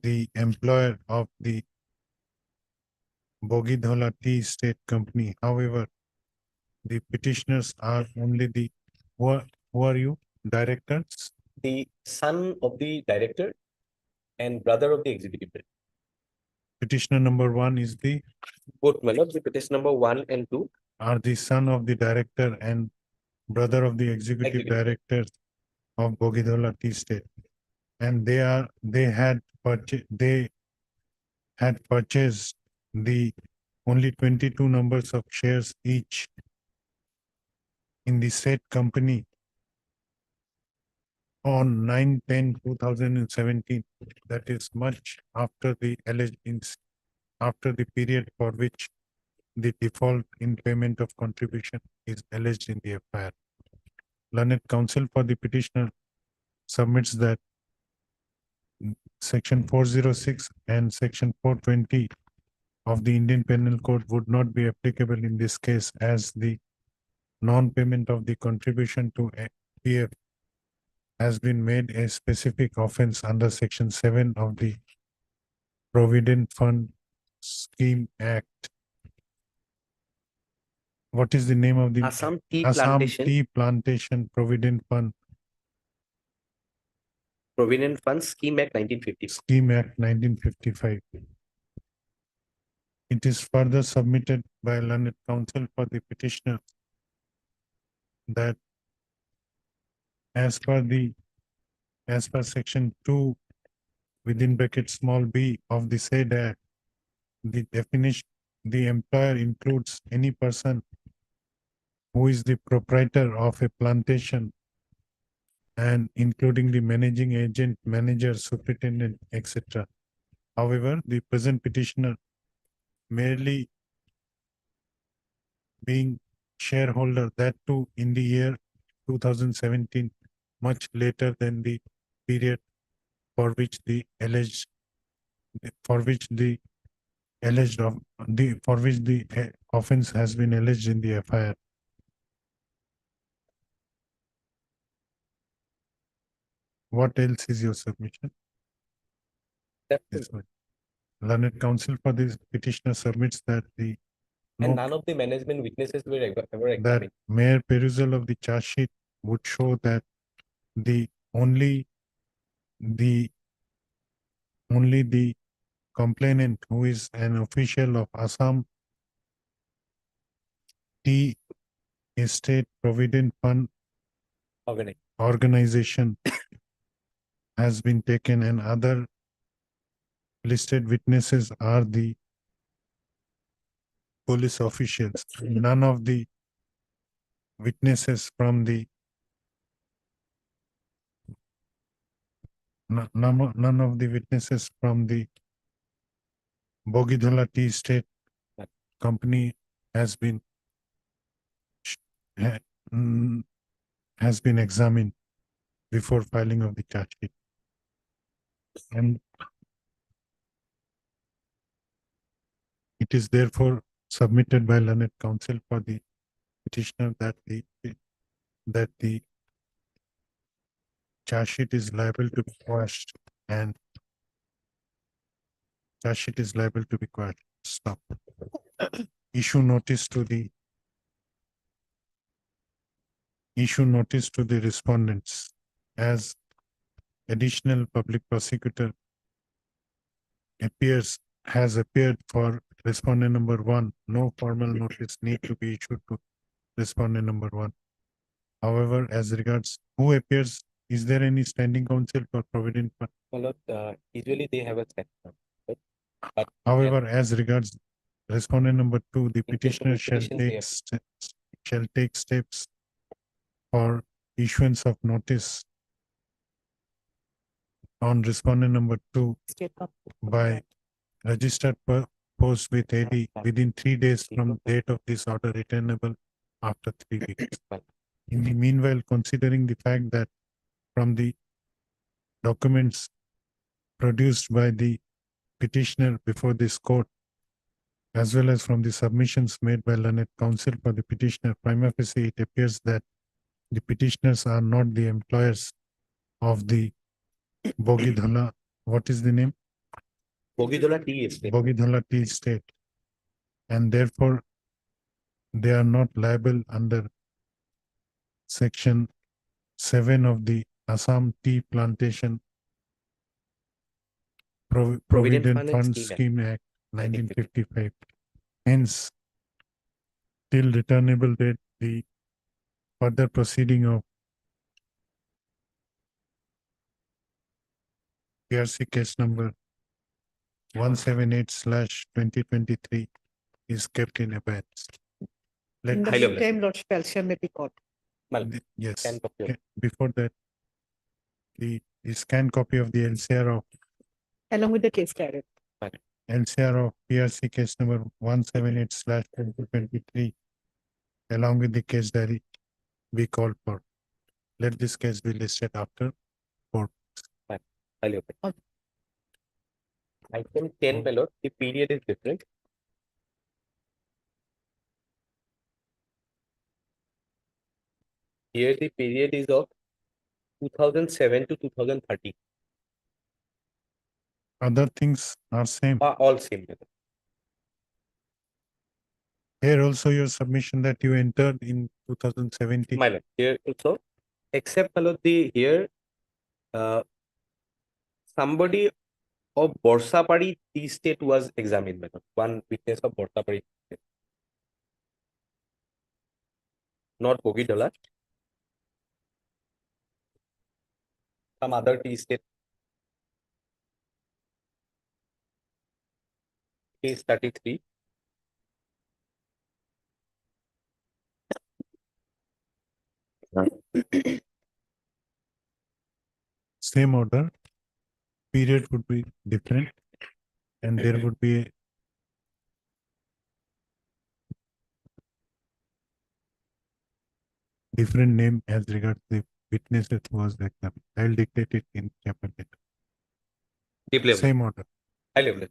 the employer of the Bogidhala Tea Estate Company, however, the petitioners are only the, who are you, directors? The son of the director and brother of the executive director. Petitioner number one is the, Both, my lord, the petition number 1 and 2 are the son of the director and brother of the executive Executive. director of Bogidhala Tea Estate. And they had purchased the only 22 numbers of shares each in the said company on 9/10/2017. That is much after the after the period for which the default in payment of contribution is alleged in the FIR. Learned counsel for the petitioner submits that Section 406 and Section 420 of the Indian Penal Code would not be applicable in this case, as the non-payment of the contribution to PF has been made a specific offense under Section 7 of the Provident Fund Scheme Act. What is the name of the Assam Tea Assam Plantation Tea Plantation Provident Fund Provident Fund Scheme Act 1950. Scheme Act 1955. It is further submitted by learned counsel for the petitioner that as per section 2 within bracket small b of the said act, the definition, the employer includes any person who is the proprietor of a plantation and including the managing agent, manager, superintendent, etc. However, the present petitioner merely being shareholder, that too in the year 2017, much later than the period for which the alleged offense has been alleged in the FIR. What else is your submission? This one. Learned counsel for this petitioner submits that the And none of the management witnesses were ever that examined. mere perusal of the charge sheet would show that only the complainant, who is an official of Assam Tea Estate Provident Fund organization has been taken, and other listed witnesses are the police officials. None of the witnesses from the none of the witnesses from the Bogidhala Tea Estate Company has been examined before filing of the charge sheet. And it is therefore submitted by learned counsel for the petitioner that the charge sheet is liable to be quashed, and charge sheet is liable to be quashed. Stop. Issue notice to the respondents as additional public prosecutor has appeared for respondent number one, no formal notice need to be issued to respondent number one. However, as regards who appears, is there any standing counsel for Provident Fund? My lord, usually they have a set. But However, as regards respondent number two, the In case of petitioner shall petitions, they take have- shall take steps for issuance of notice on respondent number two State of- by registered post with AD within 3 days from date of this order returnable after 3 weeks. In the meanwhile, considering the fact that from the documents produced by the petitioner before this court, as well as from the submissions made by learned counsel for the petitioner, prima facie, it appears that the petitioners are not the employers of the Bogidhala. What is the name? Bogidola Tea Estate. Bogidhala Tea Estate. And therefore, they are not liable under Section 7 of the Assam Tea Plantation Provident Fund Scheme Act 1955. Hence, till returnable date, the further proceeding of PRC case number 178/2023 is kept in abeyance. In the Highly meantime, Lordship Elsham may be called. Yes, Scan copy of- before that, the scanned copy of the LCR of Along with the case diary. LCR of PRC case number 178/2023 along with the case diary be called for. Let this case be listed after court. Highly open. Item 10, my lord, the period is different. Here the period is of 2007 to 2030. Other things are same. All same. my lord. Here also your submission that you entered in 2017. My lord, here also, except my lord, the here, somebody of Borsapari Tea State was examined, my lord. One witness of Borsapari Tea State. Not Bogidola. Some other tea state. Case 33. Same order, period would be different, and there would be a different name as regards the witness that was examined. I'll dictate it in chapter later. Deep level. Same order. High level.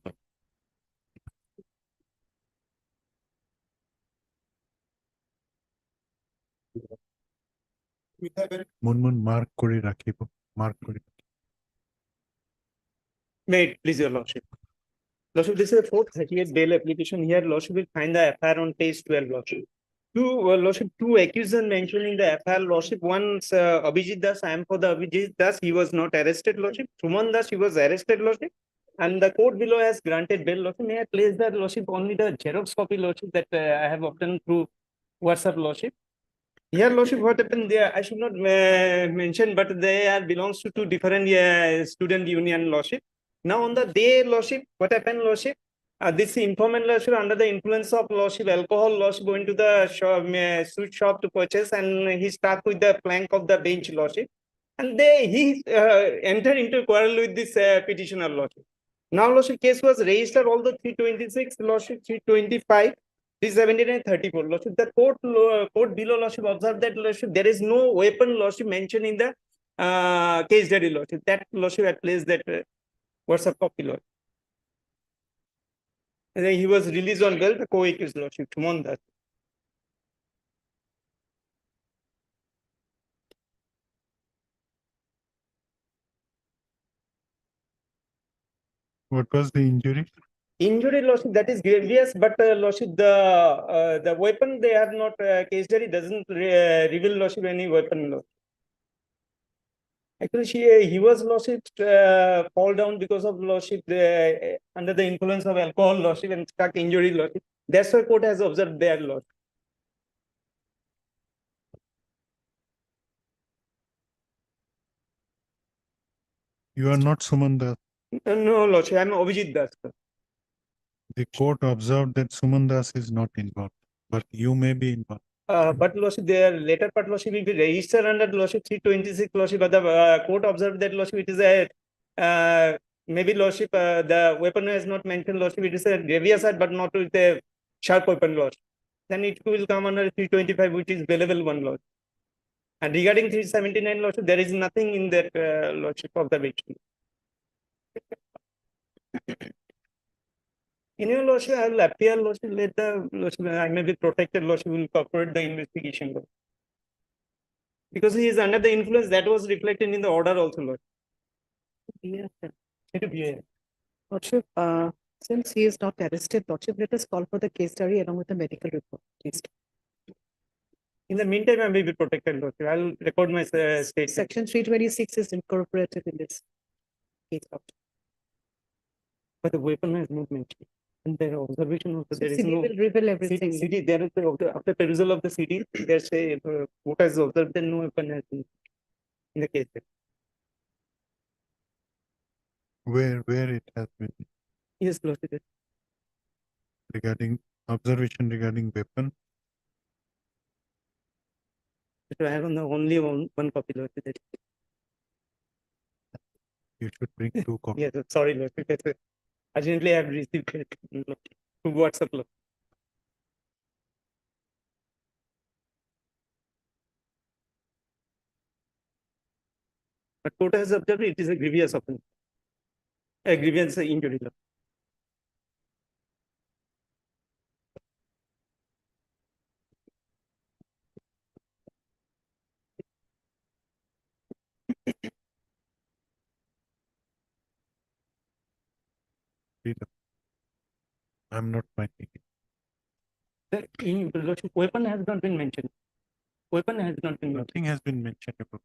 Munmun mark kore rakhibo, mark kore. May it please your lordship. Lordship, this is a 438 bail application. Here, lordship will find the FIR on page 12, lordship. Two accusers mentioned in the FIR, lordship. One, Abhijit Das. I am for the Abhijit Das. He was not arrested, lordship. Suman Das, he was arrested, lordship. And the court below has granted bail, lordship. May I place that, lordship, only the Xerox copy, lordship, that I have obtained through WhatsApp, lordship. Here, lordship, what happened there? I should not mention, but they are belongs to two different student union, lordship. Now on the day, lordship, what happened, lordship? This informant, lordship, under the influence of lordship, alcohol, lordship, going to the shop, sweet shop to purchase, and he stuck with the plank of the bench, lordship. And he entered into quarrel with this petitioner, lordship. Now, lordship, case was registered, all the 326, lordship, 325. 317 and 34, lordship. The court below, lordship, observed that, lordship, there is no weapon, lordship, mentioned in the case diary, lordship. That, lordship, had placed that WhatsApp copy, lord. And then he was released on bail, the co-accused, lordship, Suman Das. What was the injury? Injury, lordship, that is grievous, but lordship, the weapon they have not, case diary doesn't reveal, lordship, any weapon, lordship. Actually, he was lordship fall down because of lordship under the influence of alcohol lordship and struck injury lordship. That's why court has observed their lord. You are not Suman Das. No, lordship, I'm Abhijit Das. Sir. The court observed that Suman Das is not involved, but you may be involved. But lordship, their later part lordship will be registered under lordship 326 lordship, but the court observed that lordship it is a maybe lordship the weapon has not mentioned lordship, it is a grievous act but not with a sharp weapon lordship. Then it will come under 325, which is bailable one lordship. And regarding 379 lordship, there is nothing in that lordship observation. In your lordship, I will appear lordship, let the lordship, I may be protected lordship will cooperate the investigation. Lordship. Because he is under the influence that was reflected in the order also, Lord. Yes, sir. It will be Lordship, since he is not arrested, Lordship, let us call for the case diary along with the medical report, please. in the meantime, I may be protected, Lordship. I'll record my statement. Section 326 is incorporated in this case. Lordship. But the weapon is not mentioned. And the observation also, there is CD no will reveal everything. CD, there is after perusal of the CD, there's a what has observed, then no weapon has been in the case. Where it has been Yes, Lordship. regarding observation regarding weapon. I have only one copy, Lordship. You should bring 2 copies. Yes, sorry, Lordship. Urgently, I have received it through WhatsApp. Lord. But court has observed it is a grievous offense. A grievous injury. Lord. I'm not finding it. The Lordship, weapon has not been mentioned. Weapon has not been mentioned. Nothing has been mentioned about.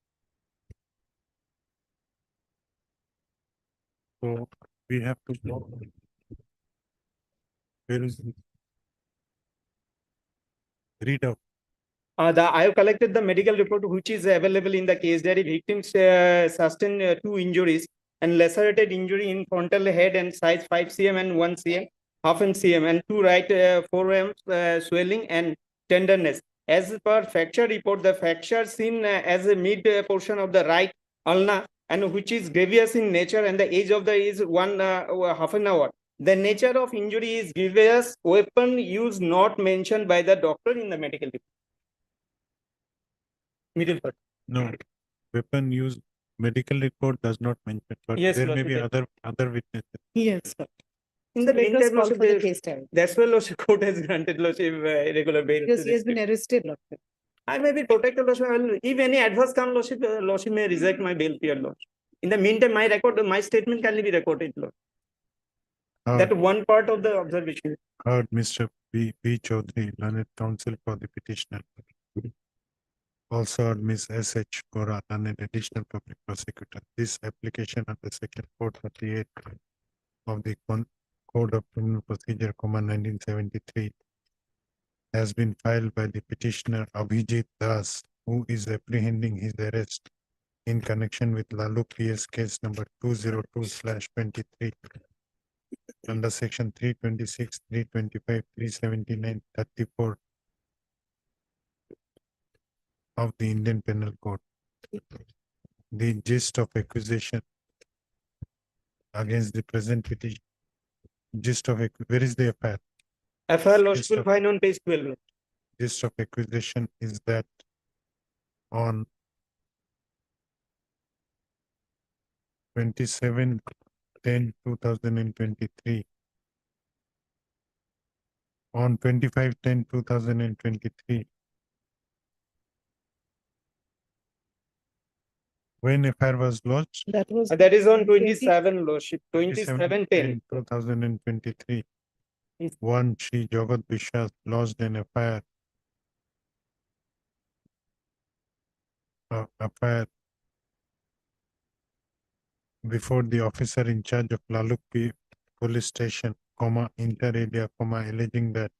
So we have to block. Where is it? Read out. I have collected the medical report which is available in the case diary. Victims sustained 2 injuries and lacerated injury in frontal head and size 5 cm and 1 cm, half an cm, and 2 right forearms swelling and tenderness. As per fracture report, the fracture seen as a mid portion of the right ulna and which is grievous in nature, and the age of the is half an hour. The nature of injury is grievous. Weapon used not mentioned by the doctor in the medical report. Middle part. No, weapon used medical report does not mention, but Yes, there may Lordship, be yes. other witnesses. Yes, sir. In the Let us meantime, call Lordship, for the there- case diary. that's why Lordship court has granted Lordship regular bail. Because to he has been this arrested, Lordship. I may be protected, Lordship. If any adverse come, Lordship may reject my bail period, Lordship. In the meantime, my statement can be recorded, Lord. That one part of the observation. Heard Mr. B. Chaudhary, learned counsel for the petitioner. Also heard Ms. S.H. Gora, learned additional public prosecutor. This application under section 438 of the Code of Criminal Procedure, 1973, has been filed by the petitioner Abhijit Das, who is apprehending his arrest in connection with Lalu PS case number 202/23 under section 326, 325, 379, 34 of the Indian Penal Code. The gist of accusation against the present petition. Where is the FIR? FIR, Lordship will find on page 12. Lord. Gist of accusation is that on 27/10/2023, on 25/10/2023, when FIR was lodged? That is on 27, Lordship. 27/10. 2023. One Shri Jagat Vishwas lodged an FIR. FIR before the officer in charge of Lalukpi Police Station, inter area, alleging that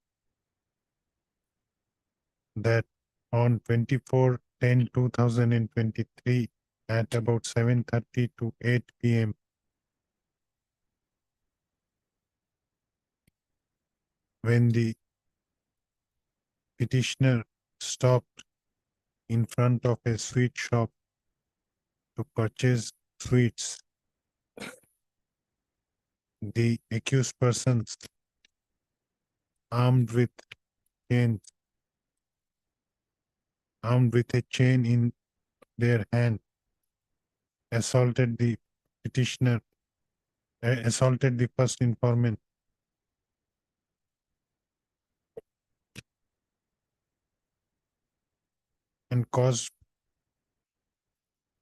on 24/10/2023 at about 7:30 to 8 p.m. when the petitioner stopped in front of a sweet shop to purchase sweets, the accused persons armed with a chain in their hand assaulted the petitioner, assaulted the first informant and caused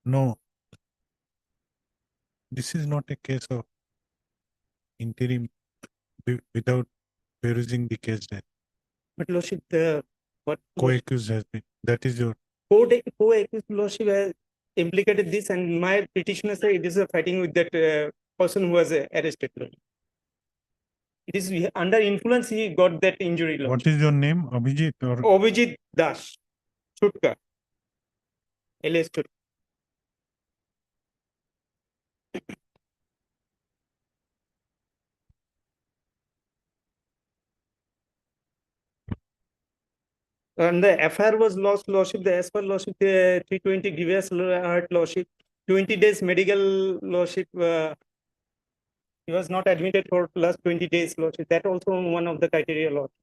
no, this is not a case of interim without perusing the case then. But Lordship, the what Co-accused has been, that is your, co-accused Lordship has implicated this, and my petitioner say it is a fighting with that person who was arrested. Lordship. It is under influence he got that injury. Lordship. what is your name, Abhijit or? Abhijit Das, Chutka, alias Chutka. And the FIR was lost, Lordship. The as per Lordship, the 320 grievous hurt, Lordship. 20 days medical, Lordship. He was not admitted for plus 20 days, Lordship. That also one of the criteria, Lordship.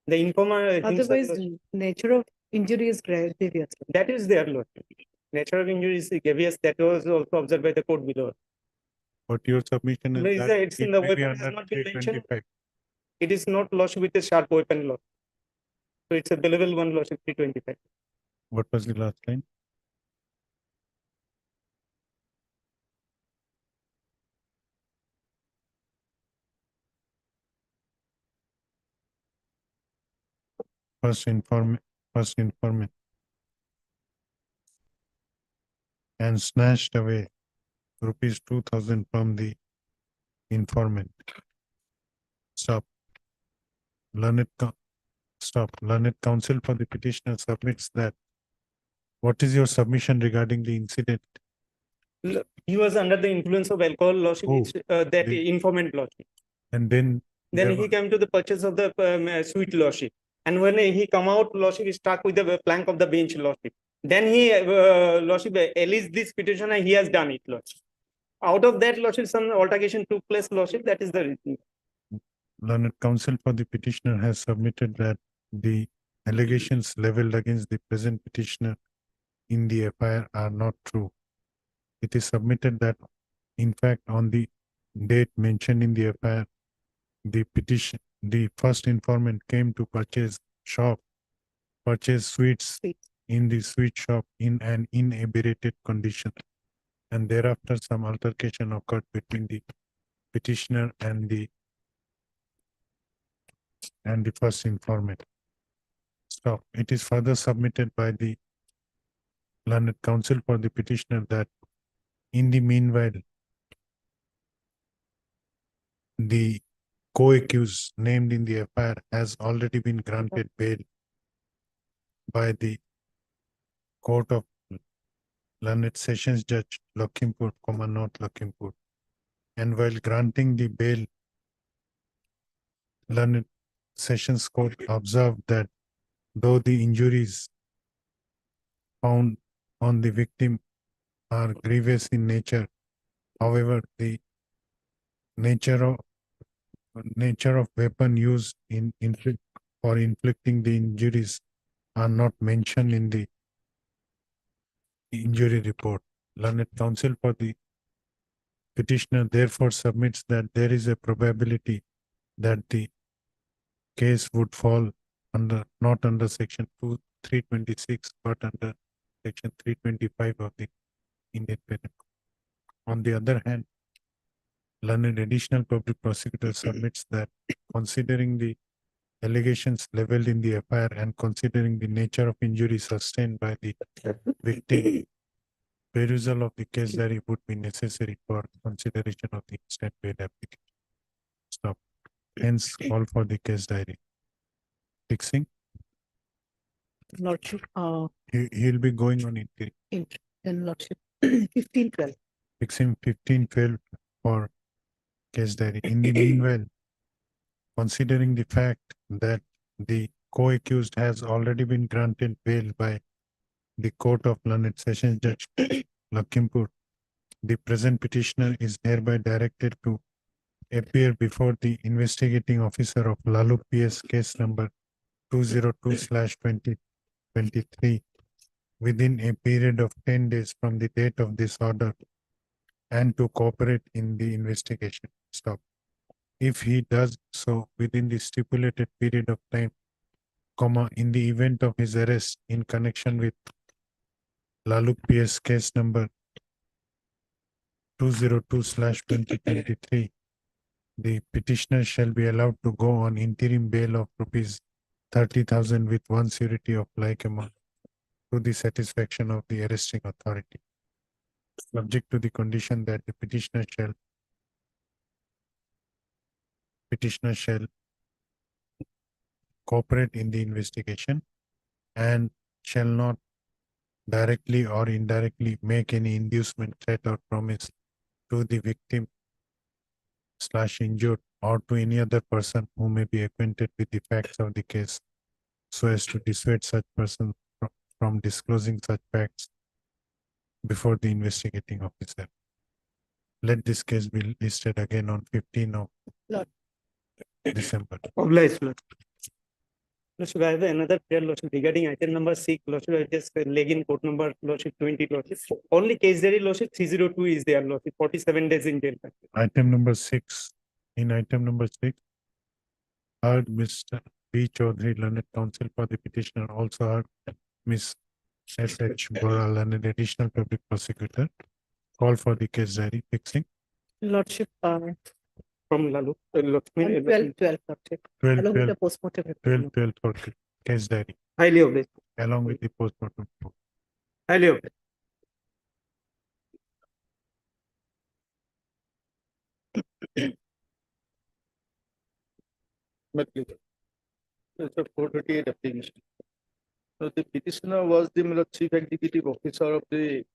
The informer. Otherwise, nature of injury is grievous. That is there, Lordship. Nature of injury is grievous. That was also observed by the court below. But your submission is No, that it's in it the may be weapon has under not been mentioned. 325. It is not Lordship with a sharp weapon, Lordship. So it's a billable one, Lordship, 325. What was the last line? First informant and snatched away rupees 2,000 from the informant. Stop. Learned counsel for the petitioner submits that. What is your submission regarding the incident? He was under the influence of alcohol, Lordship, Oh, that informant, Lordship. And then Then there he was- came to the purchase of the sweet, Lordship. And when he come out, Lordship, he stuck with the plank of the bench, Lordship. Then he, Lordship, alleged this petition and he has done it, Lordship. Out of that, Lordship, some altercation took place, Lordship. That is the reason. learned counsel for the petitioner has submitted that the allegations leveled against the present petitioner in the FIR are not true. It is submitted that, in fact, on the date mentioned in the FIR, the first informant came to purchase sweets in the sweet shop in an inebriated condition. And thereafter, some altercation occurred between the petitioner and the first informant. Stop. It is further submitted by the learned counsel for the petitioner that in the meanwhile, the co-accused named in the FIR has already been granted bail by the Court of Learned Sessions Judge Lakhimpur, North Lakhimpur. And while granting the bail, Learned Sessions Court observed that though the injuries found on the victim are grievous in nature, however, the nature of weapon used for inflicting the injuries are not mentioned in the injury report. Learned counsel for the petitioner therefore submits that there is a probability that the case would fall not under section 326 but under section 325 of the Indian Penal Code. On the other hand, learned additional public prosecutor submits that considering the allegations leveled in the FIR and considering the nature of injury sustained by the victim, perusal of the case diary would be necessary for consideration of the instant bail application. Stop. Hence, call for the case diary. Fixing. Lordship, He'll be going on interim. then Lordship, 1512. Fixing 15-12 for case diary. In the meanwhile, considering the fact that the co-accused has already been granted bail by the Court of Learned Sessions Judge Lakhimpur, the present petitioner is hereby directed to appear before the investigating officer of Lalu PS case number 202/2023 within a period of 10 days from the date of this order and to cooperate in the investigation. Stop. If he does so within the stipulated period of time, comma, in the event of his arrest in connection with Lalu PS case number 202/2023, the petitioner shall be allowed to go on interim bail of rupees 30,000 with one surety of like amount to the satisfaction of the arresting authority, subject to the condition that the petitioner shall cooperate in the investigation and shall not directly or indirectly make any inducement, threat, or promise to the victim / injured or to any other person who may be acquainted with the facts of the case so as to dissuade such person from disclosing such facts before the investigating officer. Let this case be listed again on 15 of Lord. December. Obliged, Lord. Lordship, I have another prayer, Lordship, regarding item number 6, Lordship, I just leg in court number, Lordship, 20, Lordship. Only case diary, Lordship, 302 is there, Lordship, 47 days in jail. Item number 6. In item number 6, heard Mr. B. Chaudhary, Learned Counsel for the petitioner, also heard Ms. S.H. Bora, Learned Additional Public Prosecutor. Call for the case diary. Fixing. Lordship, From Lalu, on 1212, Lordship. 12, Along with 12, the postmortem. 12, report. 12 for case diary, highly obliged, along with the postmortem report. highly obliged. It's a 438 application. So the petitioner was the chief executive officer of the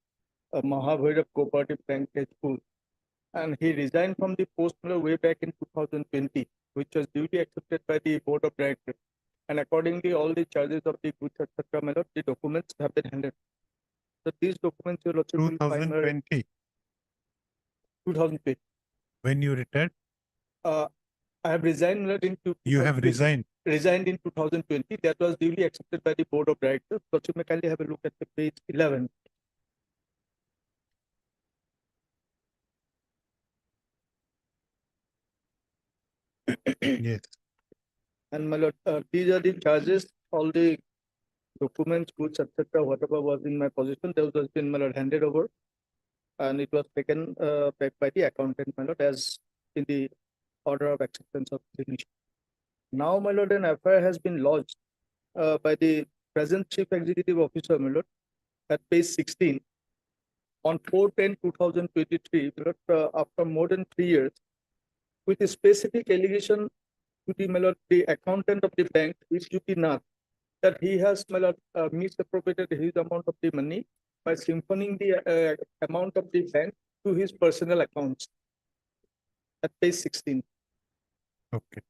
Mahabhairav Cooperative Bank School, and he resigned from the post way back in 2020, which was duly accepted by the board of directors. And accordingly, all the charges of the goods, etc., the documents have been handed. So these documents will also be 2020, 2020. when you retired, I have resigned in you have resigned. Resigned in 2020. That was duly accepted by the board of directors. So you may kindly have a look at the page 11. Yes. And my lord, these are the charges, all the documents, goods, etc., whatever was in my possession, those has been, my lord, handed over. And it was taken back by the accountant, my lord, as in the order of acceptance of signature. Now, my lord, an FIR has been lodged by the present chief executive officer, my lord, at page 16 on 4/10/2023, my lord, after more than 3 years, with a specific allegation to the, my lord, the accountant of the bank, Vishnuti Nath, that he has, my lord, misappropriated his amount of the money by siphoning the amount of the bank to his personal accounts. At page 16. Okay.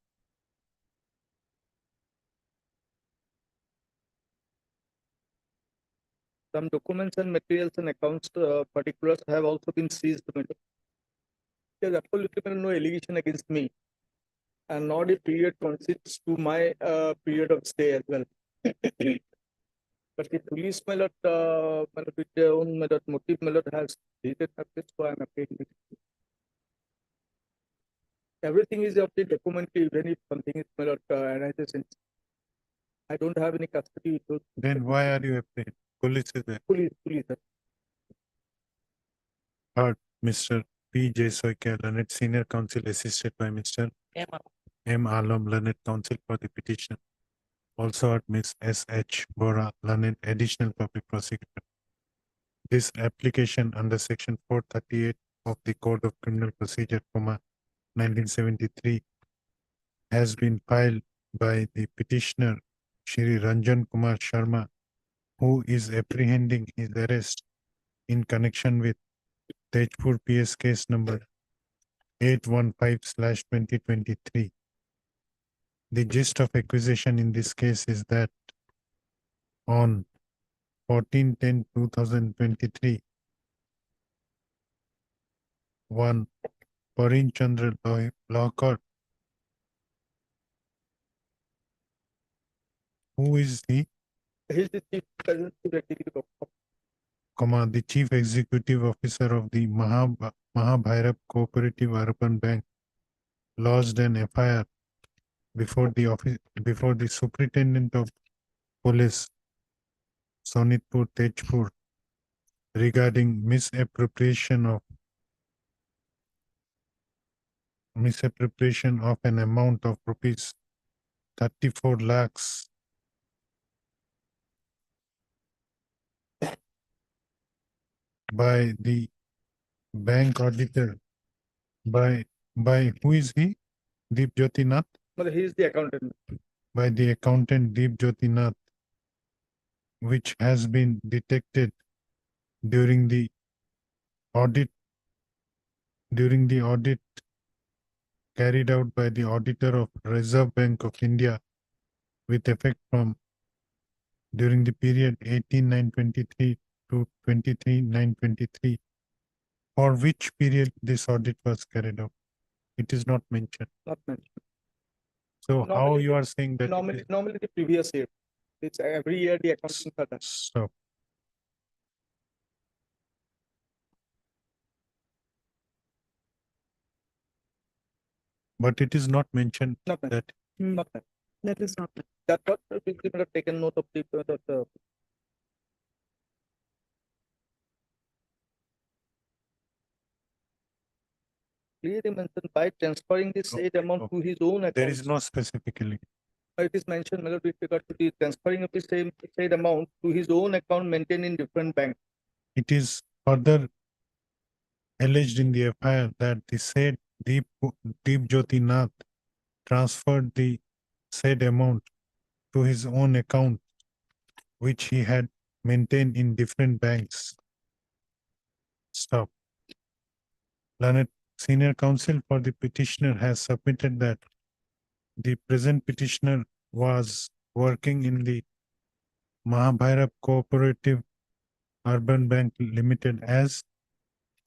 Some documents and materials and accounts particulars have also been seized. There is absolutely no allegation against me, and not a period consists to my period of stay as well. But the police, my lord, with their own, my lord, motive, my lord, has stated that, so I am appealing it. Everything is of the documentary, even if something is, my lord, arises in. I don't have any custody with those. Then why are you afraid? Police is there. Police, sir. Heard Mr. P. J. Soikia, Learned Senior Counsel, assisted by Mr. M. Alam, learned counsel for the petitioner. Also at Ms. S. H. Bora, learned additional public prosecutor. This application under section 438 of the Code of Criminal Procedure, 1973, has been filed by the petitioner, Shri Ranjan Kumar Sharma, who is apprehending his arrest in connection with Tejpur PS case number 815/2023. The gist of accusation in this case is that on 14/10/2023, one Parin Chandra Law Court, who is he? He's the chief present executive of The Chief Executive Officer of the Mahabhairab Cooperative Urban Bank, lodged an FIR before the Superintendent of Police, Sonitpur, Tejpur, regarding misappropriation of an amount of rupees 34 lakhs by the bank auditor, by who is he? Deep Jyoti Nath? But he is the accountant. By the accountant Deep Jyoti Nath, which has been detected during the audit carried out by the auditor of Reserve Bank of India with effect from during the period 18/9/23 to 23/9/23. For which period this audit was carried out? It is not mentioned. Not mentioned. So how Normally- you are saying that? Normally the previous year. It's every year the accountants are done. So but it is not mentioned Not mentioned. that Not mentioned. That is not. That what we should have taken note of the clearly mentioned by transferring the said amount to his own account. there is no specifically. It is mentioned, my lord, with regard to the transferring of the same said amount to his own account maintained in different bank. It is further alleged in the FIR that the said Deep Jyoti Nath transferred the said amount to his own account, which he had maintained in different banks. Stop. Learned Senior Counsel for the petitioner has submitted that the present petitioner was working in the Mahabhairab Cooperative Urban Bank Limited as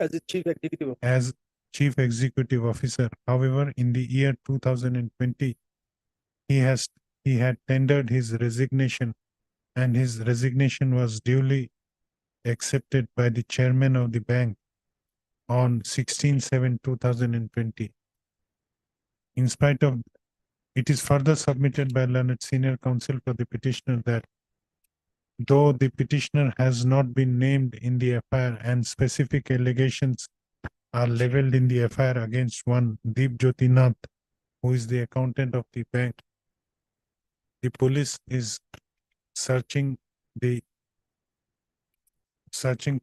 As a chief executive officer. as Chief Executive Officer. However, in the year 2020, he had tendered his resignation, and his resignation was duly accepted by the chairman of the bank on 16/7/2020. In spite of it is further submitted by learned Senior Counsel for the petitioner that though the petitioner has not been named in the FIR and specific allegations are leveled in the FIR against one Deep Jyoti Nath, who is the accountant of the bank, the police is searching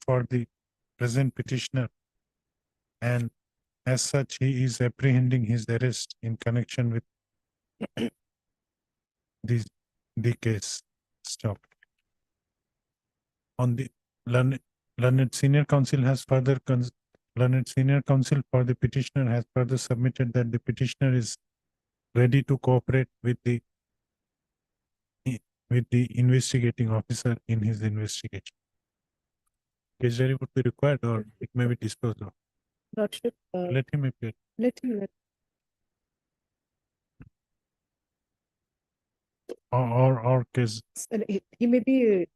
for the present petitioner, and as such he is apprehending his arrest in connection with the case. Stop. On the learned Senior Counsel has further learned Senior Counsel for the petitioner has further submitted that the petitioner is ready to cooperate with the investigating officer in his investigation. Case diary would be required, or it may be disposed of. Lordship, Let him appear. let him, Or case he may be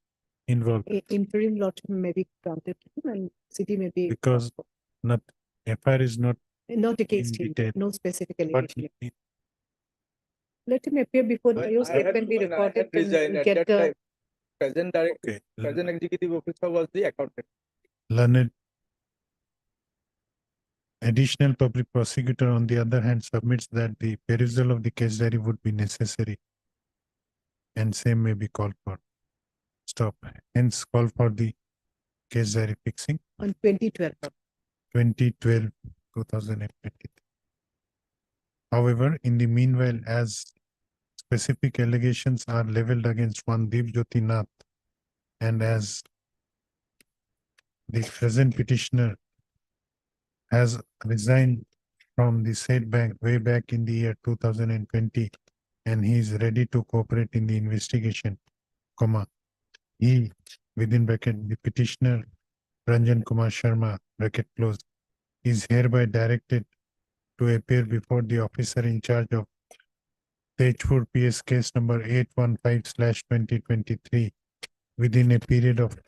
involved interim lordship may be granted to him and city may be. because not FIR is not Not against in him, detail. no specific but allegation. Let him appear before the IO, I it had can be when I had recorded resigned and at get that the. time. Present director, okay. present executive officer was the accountant. Learned Additional public prosecutor, on the other hand, submits that the perusal of the case diary would be necessary and same may be called for. Stop. Hence, call for the case diary fixing On 2012. 2012, 2023. However, in the meanwhile, as specific allegations are leveled against one Deep Jyoti Nath, and as the present petitioner has resigned from the said bank way back in the year 2020, and he is ready to cooperate in the investigation, he, within bracket, the petitioner Ranjan Kumar Sharma, bracket close, is hereby directed to appear before the officer in charge of Tejpur PS case number 815/2023 within a period of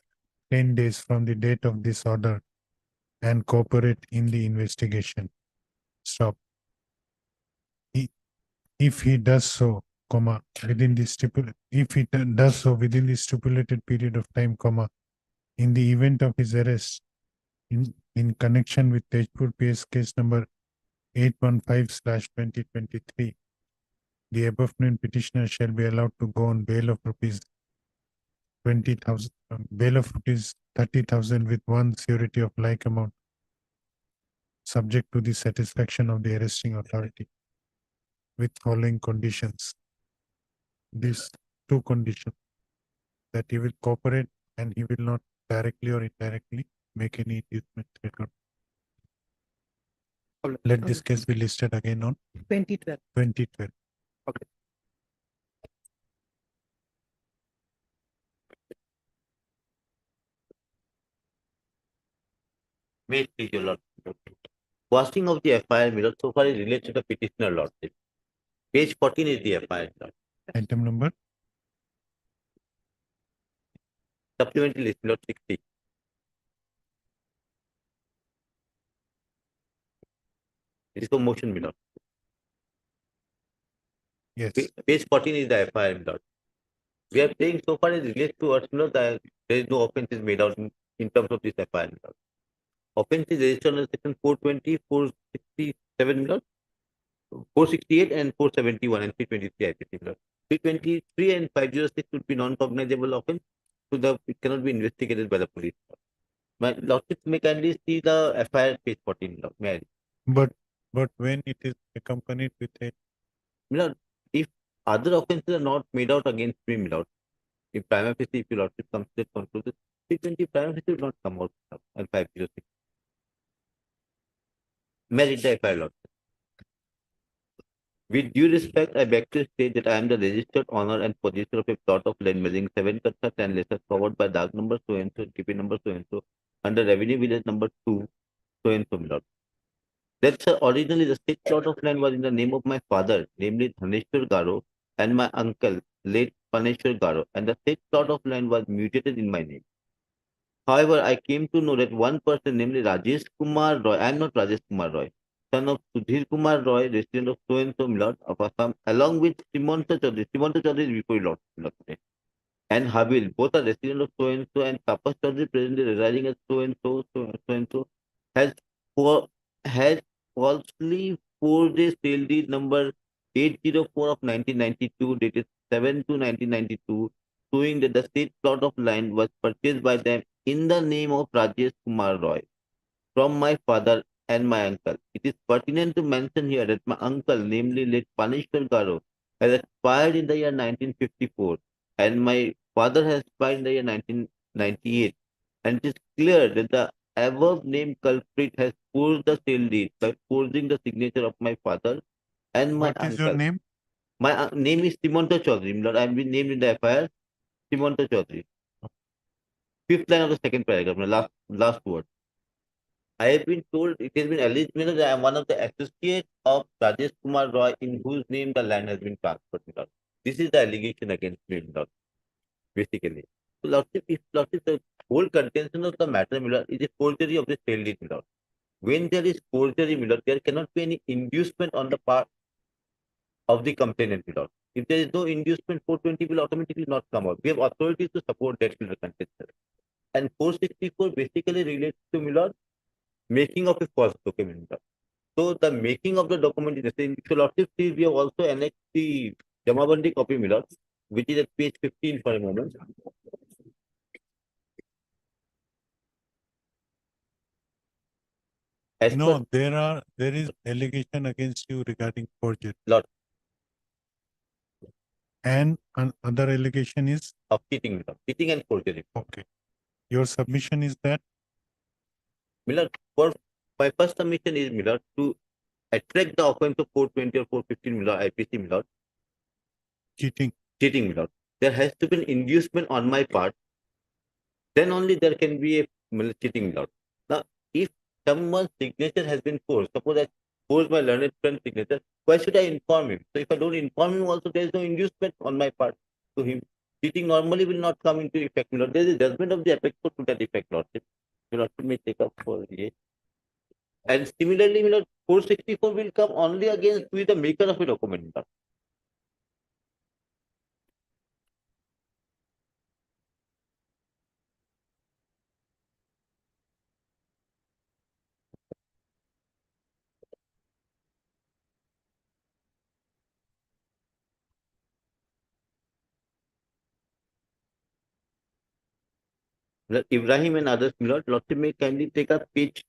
10 days from the date of this order and cooperate in the investigation. Stop. If he does so, within the stipulated period of time, in the event of his arrest in connection with Tejpur PS case number 815/2023, the above named petitioner shall be allowed to go on bail of rupees 20,000, bail of rupees 30,000 with one surety of like amount, subject to the satisfaction of the arresting authority, with following conditions. These two conditions: that he will cooperate and he will not directly or indirectly make any inducement. Let this case be listed again on 2012. 2012. Okay. May it please your lordship. Posting of the FIR, my lord, so far is related to the petitioner lordship. Page 14 is the FIR. Item number? Supplementary list, my lord, 60. It is for motion, my lord. Yes. Page 14 is the FIR, my lord. We are saying so far is related to us, my lord, that there is no offense is made out in terms of this FIR, my lord. Offense is registered under section 420, 467, my lord, 468 and 471 and 323 IPC, my lord. 323 and 506 would be non-cognizable offense, so it cannot be investigated by the police. My lordship may kindly see the FIR page 14, lord. May I? But when it is accompanied with a... My lord, if other offenses are not made out against me, my lord, if prima facie, if your lordship comes to the conclusion, 320 prima facie will not come out, and 506. May I read the FIR, lord? With due respect, I beg to state that I am the registered owner and possessor of a plot of land measuring 7 kathas and letters covered by dark number so and so, TP number so and so, under revenue village number 2, so and so, my lord. That, sir, originally the state plot of land was in the name of my father, namely Dhaneshwar Garo, and my uncle, late Paneshwar Garo, and the state plot of land was mutated in my name. However, I came to know that one person, namely Rajesh Kumar Roy, I am not Rajesh Kumar Roy, son of Sudhir Kumar Roy, resident of so and so, my lord, of Assam, along with Simanta Chaudhary. Simanta Chaudhary is before you, lord, and Habil, both are resident of so and so, and Tapas Chaudhary, presently residing as so and so, has falsely forged a sale deed number 804 of 1992, dated 7/2/1992, showing that the state plot of land was purchased by them in the name of Rajesh Kumar Roy from my father and my uncle. It is pertinent to mention here that my uncle, namely late Paneshwar Garo, has expired in the year 1954, and my father has expired in the year 1998, and it is clear that the above named culprit has forged the sale deed by forging the signature of my father and my uncle. What is your name? My name is Simanta Chaudhary, my lord. I have been named in the FIR Simanta Chaudhary. 5th line of the second paragraph, my last word. I have been told, it has been alleged that I am one of the associates of Rajesh Kumar Roy in whose name the land has been transferred, my lord. This is the allegation against me, my lord, basically. So, lordship, if lordship, the whole contention of the matter, my lord, is a forgery of the sale deed, my lord. When there is forgery, my lord, there cannot be any inducement on the part of the complainant, my lord. If there is no inducement, 420 will automatically not come out. We have authorities to support that, my lord, contention. And 464 basically relates to, my lord, making of a false document. So the making of the document is the same. If your lordship sees, we have also annexed the Jamabandi copy, my lord, which is at page 15 for a moment. As No, there is allegation against you regarding forgery. Lord. And another allegation is, Of cheating, my lord. Cheating and forgery. okay. Your submission is that Miller, for my first submission is, Miller, to attract the offense of 420 or 415, Miller, IPC, Miller. cheating. Cheating, Miller. There has to be an inducement on my part. Then only there can be a cheating, Miller. Now, if someone's signature has been forged, suppose I forge my learned friend's signature, why should I inform him? So if I don't inform him also, there is no inducement on my part to him. Cheating normally will not come into effect, Miller. There is a judgment of the apex court to that effect, Lordship. Lordship may take up for it. And similarly, Miller, 464 will come only against who is the maker of a document, Miller. Ibrahim and others, Milord, Lordship may kindly take up page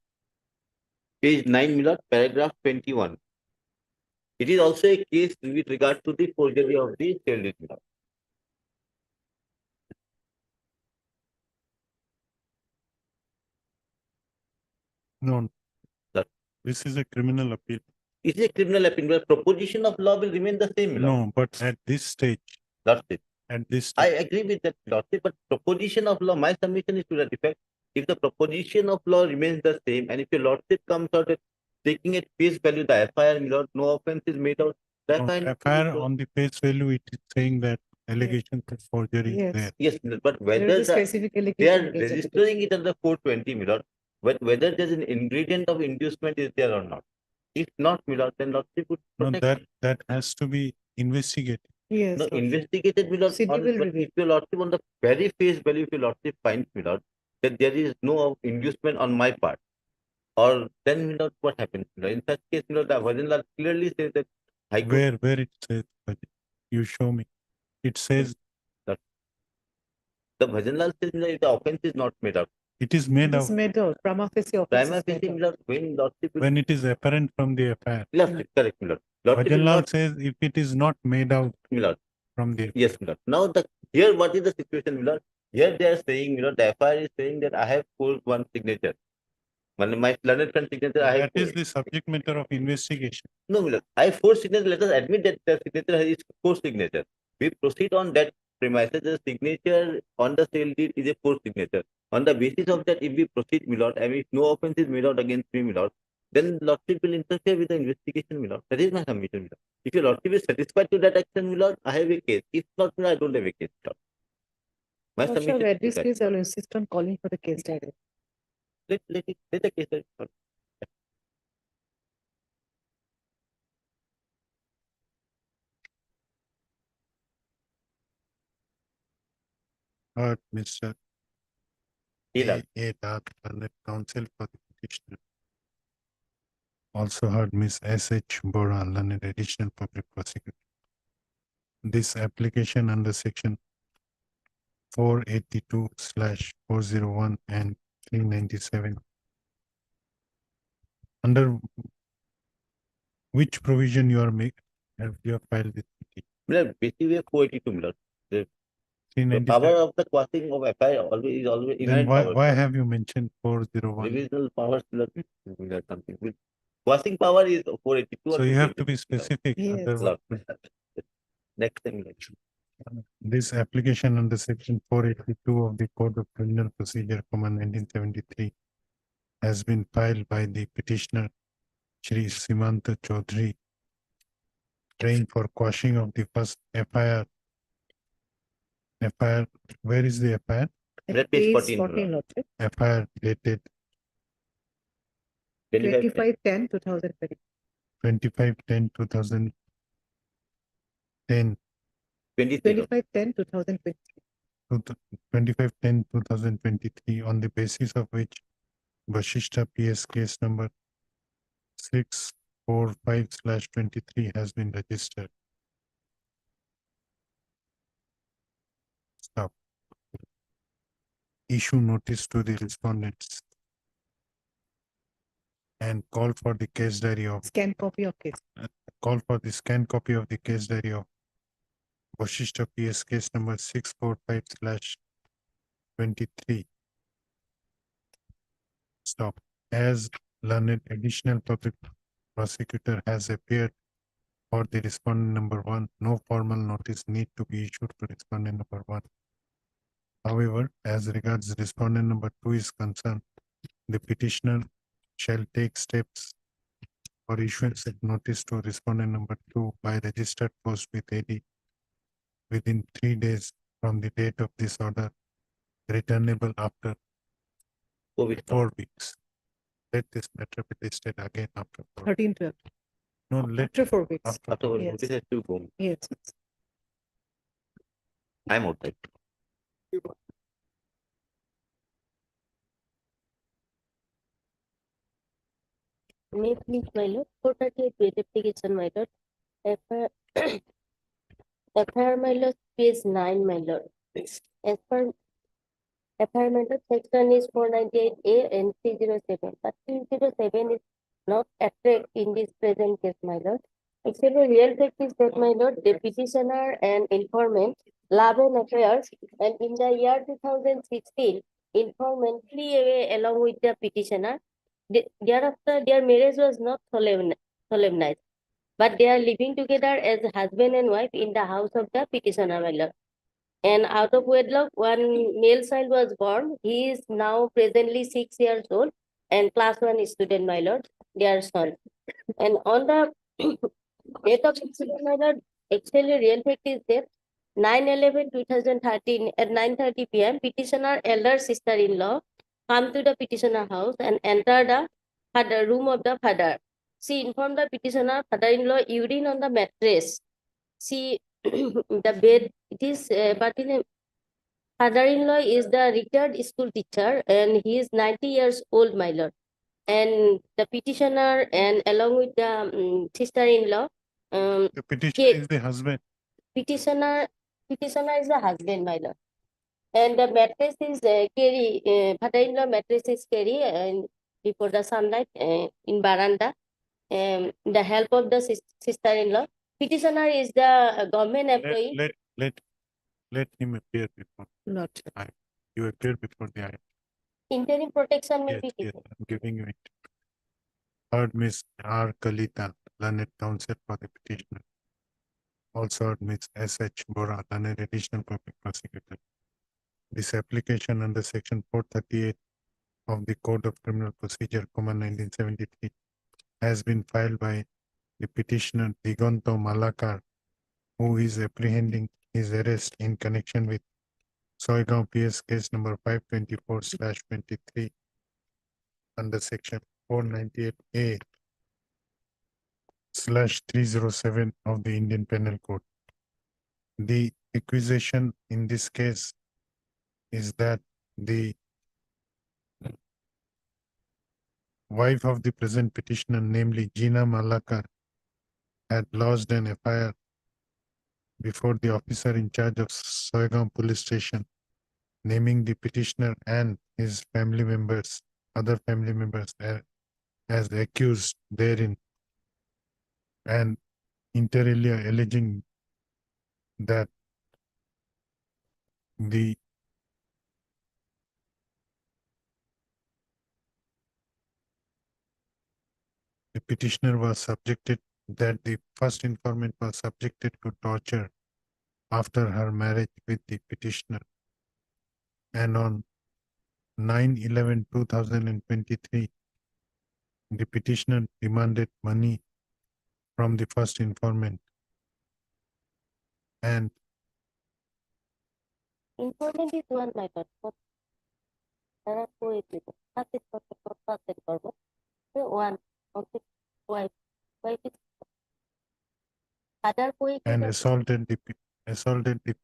9, Milord, paragraph 21. It is also a case with regard to the forgery of the sale deed, Milord. No, Sir. This is a criminal appeal. It is a criminal appeal, but proposition of law will remain the same, Milord. No, but at this stage, Lordship. at this I stage, agree with that, Lordship, but proposition of law, my submission is to that effect. If the proposition of law remains the same, and if your Lordship comes out at taking at face value the FIR, Milord, no offense is made out. The no, FIR FIR on the face value, it is saying that allegation of forgery is Yes. there. Yes, but There whether is a specific they allegation are against the registering it under 420, Milord, but whether there's an ingredient of inducement is there or not. If not, Milord, then Lordship would No, protect. that has to be investigated. Yes. No, Lordship. investigated, Milord, CD on, will but reveal. if your Lordship on the very face value, if your Lordship finds, Milord, that there is no inducement on my part, or then, Milord, what happens? Milord? In such case, Milord, the Bhajan Lal clearly says that High Court, Where it says, you show me. It says the Bhajan Lal says, Milord, if the offense is not made out. it is made It is out made out, prima facie offense Prima is made facie, out. Milord, when Lordship will when it is apparent from the FIR. Lordship, correct, Milord. Lordship will Bhajan Lal not, says if it is not made out Milord. from the Yes, Milord. Now here what is the situation, Milord? Here they are saying, Milord, the FIR is saying that I have forged one signature. My learned friend signature, I have that is forged. the subject matter of investigation. No, Milord. I have forged signature. Let us admit that the signature is forged signature. We proceed on that premises. The signature on the sale deed is a forged signature. On the basis of that, if we proceed, Milord, and if no offense is made out against me, Milord, then Lordship will interfere with the investigation, Milord. That is my submission, Milord. If your Lordship is satisfied to that action, Milord, I have a case. If not, Milord, I don't have a case, Milord. My Lordship, submission at is this that. case, I will insist on calling for the case diary. Let the case. Heard Mr. Elon. A. Datt, learned counsel for the petitioner. Also heard Ms. S.H. Bora, learned additional public prosecutor. This application under section 482/401 and 397. Under which provision you are have you filed this petition? Milord, basically 482, Milord. The 397. power of the quashing of FIR is always Then inherent power. why have you mentioned 401? Revisional powers, Milord, Milord, something. Quashing power is 482. So or you have to 222, be specific. Yes. Otherwise, Milord. Next time, Milord. this application under section 482 of the Code of Criminal Procedure, Command 1973, has been filed by the petitioner Shri Simanta Chaudhary, praying for quashing of the first FIR. FIR, where is the FIR? At page Page 14, 14, Lordship. FIR dated 25/10/2020. 25/10/2010, 23. 25/10/2020. 25/10/2023, on the basis of which Vashishta PS case number 645/23 has been registered. Stop. Issue notice to the respondents and call for the case diary of Scan copy of case. call for the scanned copy of the case diary of Vashishta PS case number 645/23. Stop. As learned additional public prosecutor has appeared for the respondent number 1, no formal notice need to be issued to respondent number 1. However, as regards respondent number 2 is concerned, the petitioner shall take steps for issuance of notice to respondent number 2 by registered post with AD within 3 days from the date of this order, returnable after 4 weeks. Let this matter be listed again after 4 weeks. 13th. No, let After 4 weeks. After Yes. notice has to go. Yes. I'm outside. May please, my lord, 438 wait application, my lord. FIR, my lord, page 9, my lord. As per FIR, my lord, section is 498A and 307, but 307 is not attract in this present case, my lord. Actually, real fact is that, my lord, the petitioner and informant love and affairs, and in the year 2016, informant flee away along with the petitioner. Thereafter, their marriage was not solemnized, but they are living together as husband and wife in the house of the petitioner, my lord. And out of wedlock, one male child was born. He is now presently 6 years old and class 1 student, my lord, their son. And on the date of incident, my lord, actually real fact is that 9/11/2013 at 9:30 p.m., petitioner elder sister-in-law come to the petitioner house and enter the room of the father. She informed the petitioner father-in-law urine on the mattress. She the bed it is but in father-in-law is the retired school teacher and he is 90 years old, my lord. And the petitioner and along with the sister-in-law, the petitioner is the husband. petitioner is the husband, my lord. And the mattress is father-in-law mattress is carry and before the sunlight in veranda. The help of the sister-in-law. Petitioner is the government employee. Let him appear before. Not. You appear before the eye. Interim protection may Yes, be yes, given. I'm giving you it. Heard Miss R. Kalita, learned counsel for the petitioner. Also heard Miss S.H. Bora, learned additional public prosecutor. This application under section 438 of the Code of Criminal Procedure, 1973, has been filed by the petitioner Digonto Malakar, who is apprehending his arrest in connection with Soigaon PS case number 524/23 under section 498A/307 of the Indian Penal Code. The accusation in this case is that the wife of the present petitioner, namely Gina Malakar, had lodged an FIR before the officer in charge of Soigaon Police Station, naming the petitioner and his family members, other family members, as accused therein, and inter alia alleging that the petitioner was subjected, that the first informant was subjected to torture after her marriage with the petitioner. And on 9/11/2023, the petitioner demanded money from the first informant. And Informant is one, my lord. There are two people. First is for the first informant. One of the wife. Wife is other and assaulted the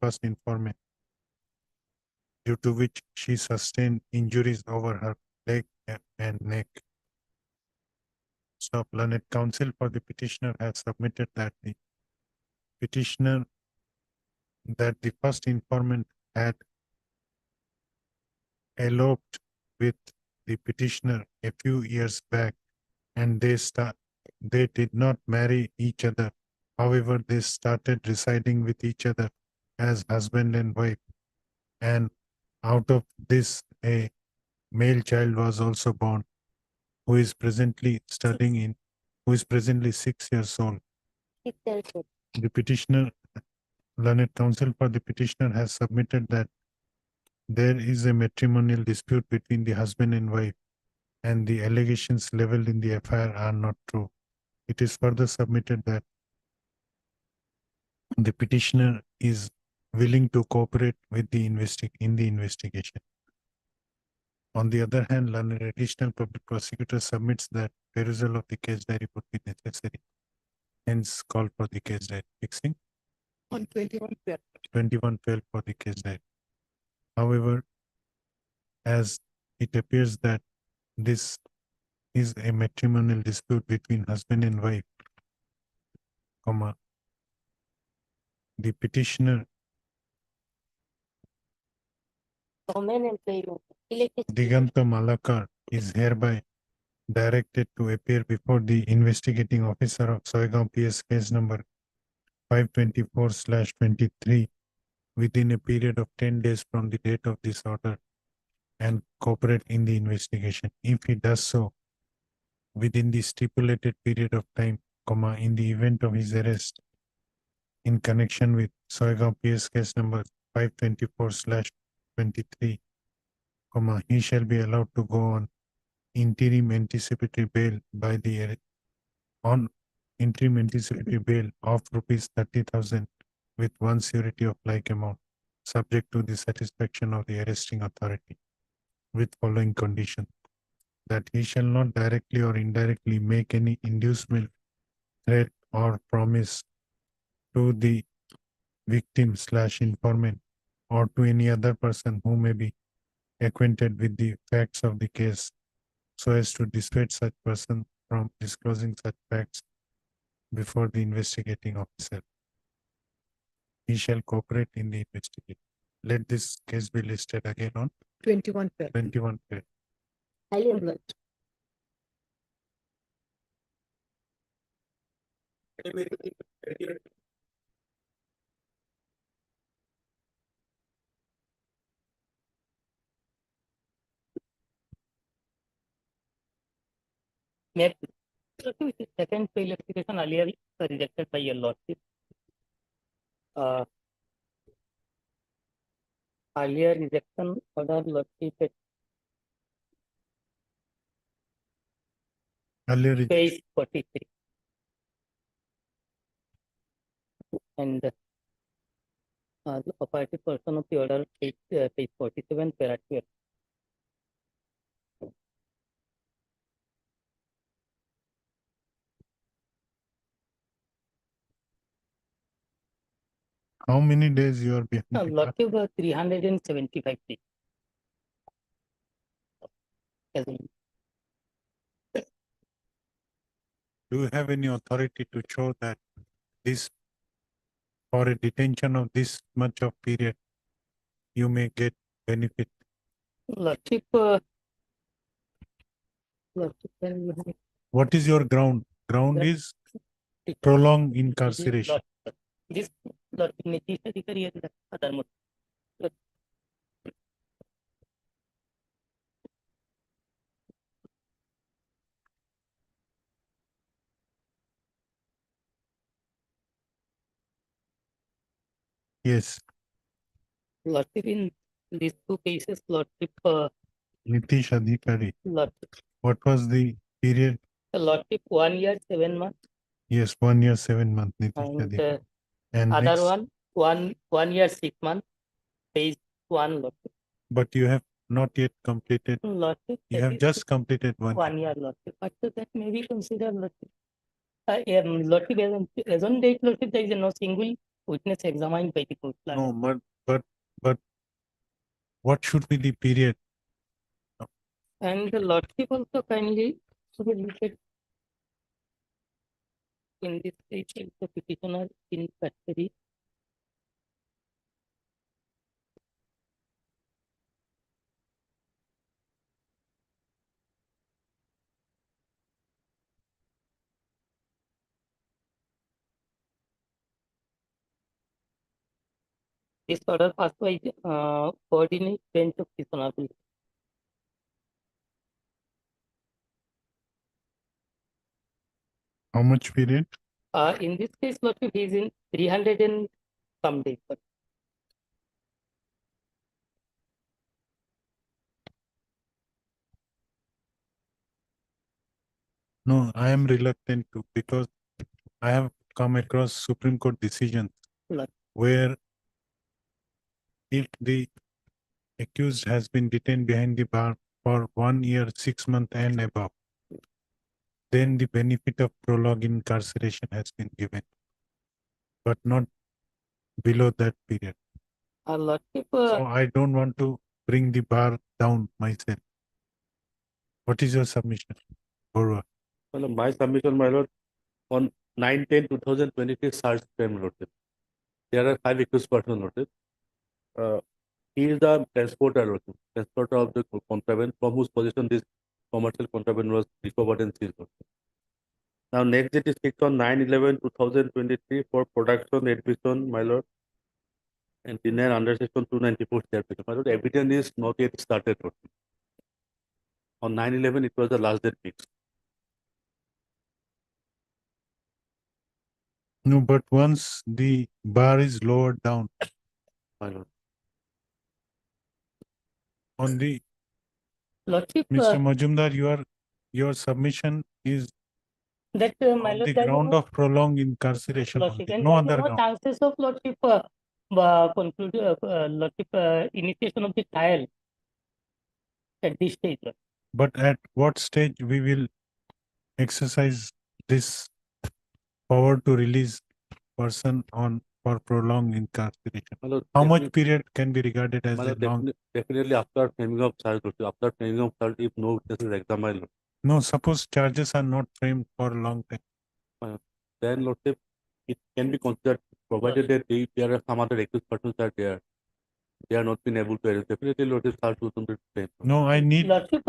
first informant, due to which she sustained injuries over her leg and neck. So learned counsel for the petitioner has submitted that the petitioner that the first informant had eloped with the petitioner a few years back and they did not marry each other. However, they started residing with each other as husband and wife. And out of this, a male child was also born, who is presently 6 years old. The petitioner, learned counsel for the petitioner has submitted that there is a matrimonial dispute between the husband and wife, and the allegations leveled in the FIR are not true. It is further submitted that the petitioner is willing to cooperate with the investigation. On the other hand, learned additional public prosecutor submits that perusal of the case diary would be necessary. Hence, call for the case diary fixing. On 21/12. 21/12 for the case diary. However, as it appears that this is a matrimonial dispute between husband and wife, the petitioner, Diganta Malakar, is hereby directed to appear before the investigating officer of Soigaon PS case number 524/23 within a period of 10 days from the date of this order and cooperate in the investigation. If he does so within the stipulated period of time, in the event of his arrest in connection with Soigaon PS case number 524/23, he shall be allowed to go on interim anticipatory bail of rupees 30,000 with one surety of like amount, subject to the satisfaction of the arresting authority, with following condition: that he shall not directly or indirectly make any inducement, threat, or promise to the victim/informant or to any other person who may be acquainted with the facts of the case, so as to dissuade such person from disclosing such facts before the investigating officer. He shall cooperate in the investigation. Let this case be listed again on 21/12. 21/12. Highly alert. Second fail application earlier rejected by your lordship. Earlier rejection order lordship page 43 and the operative person of the order page 47 para 12. How many days you are behind? Lordship 375 days. Do you have any authority to show that this, for a detention of this much of period, you may get benefit? Lordship, What is your ground? Ground is prolonged incarceration. This lordship necessary other mode. Yes. Lordship in these two cases, lordship, Nitish Adhikari. lordship, What was the period? lordship 1 year 7 months, Yes, 1 year, 7 months. Nitish and Adhikari. And other next, one year 6 months, phase 1 lordship. but you have not yet completed. Lordship, You have just completed 1 year. 1 year lordship. After that, may be considered lordship. Lordship, as on date, lordship, there is no single witness examined by the court. No, but what should be the period And the lordship also kindly submitted in this case if the petitioner in custody. This order passed by coordinate bench of this honorable. How much period? In this case, lordship is in 300 and some days. No, I am reluctant to because I have come across Supreme Court decisions Lord. where if the accused has been detained behind the bar for 1 year, 6 months and above, then the benefit of prolonged incarceration has been given, but not below that period. Lordship, So I don't want to bring the bar down myself. What is your submission, Borua? Well, my submission, my lord, on 9/10/2023 search frame notice. There are 5 accused persons notice. He is the transporter of the contraband from whose possession this commercial contraband was recovered and seized. Now, next date is fixed on 9/11/2023 for production, admission, my lord, and denial under section 294 CRPC. My lord, evidence is not yet started. On 9/11, it was the last date fixed. No, but once the bar is lowered down My lord. on the Lordship, Mr. Majumdar, your submission is that my on lord, the there ground no of prolonged incarceration lordship, only, and no there other no ground. chances of lordship conclude lordship initiation of the trial at this stage. Lord. But at what stage we will exercise this power to release person on for prolonged incarceration? My lord, How much definitely- period can be regarded as my a lord, long? definitely after framing of charge, after framing of charge, if no witness is examined, lord, No, suppose charges are not framed for a long time. then lordship, it can be considered provided that there are some other accused persons are there. They are not been able to arrest. Definitely, lordship, charge will be framed. No, I need Lordship,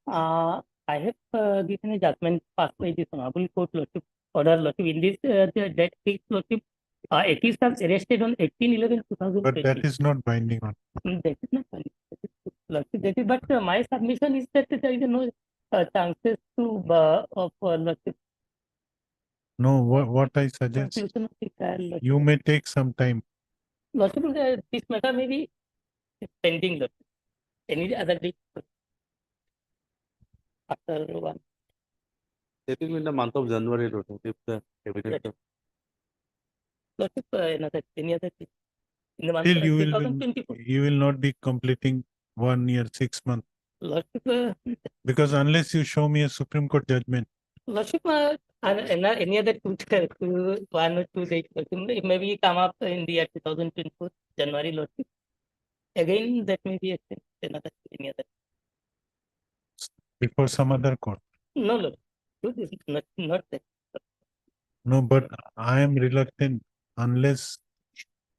I have given a judgment passed by this honorable court, Lordship, order, Lordship, in this that case, Lordship, accused was arrested on 18/11/2020. but that is not binding on. That is not valid. Lordship, that is, but my submission is that there is no chances to of Lordship. No, what I suggest, Conclusion of the trial, Lordship. you may take some time. Lordship, this matter may be pending, Lordship. Any other day after one. That is in the month of January, lordship, if the evidence. Right. Lordship, another any other day in the month Still, of 2024. you will not be completing 1 year, 6 months. Lordship, Because unless you show me a Supreme Court judgment, Lordship, any other 1 or 2 days, Lordship, it maybe come up in the year 2024, January, Lordship. Again, that may be another, any other. before some other court. No, Lord, this is not that. No, but I am reluctant unless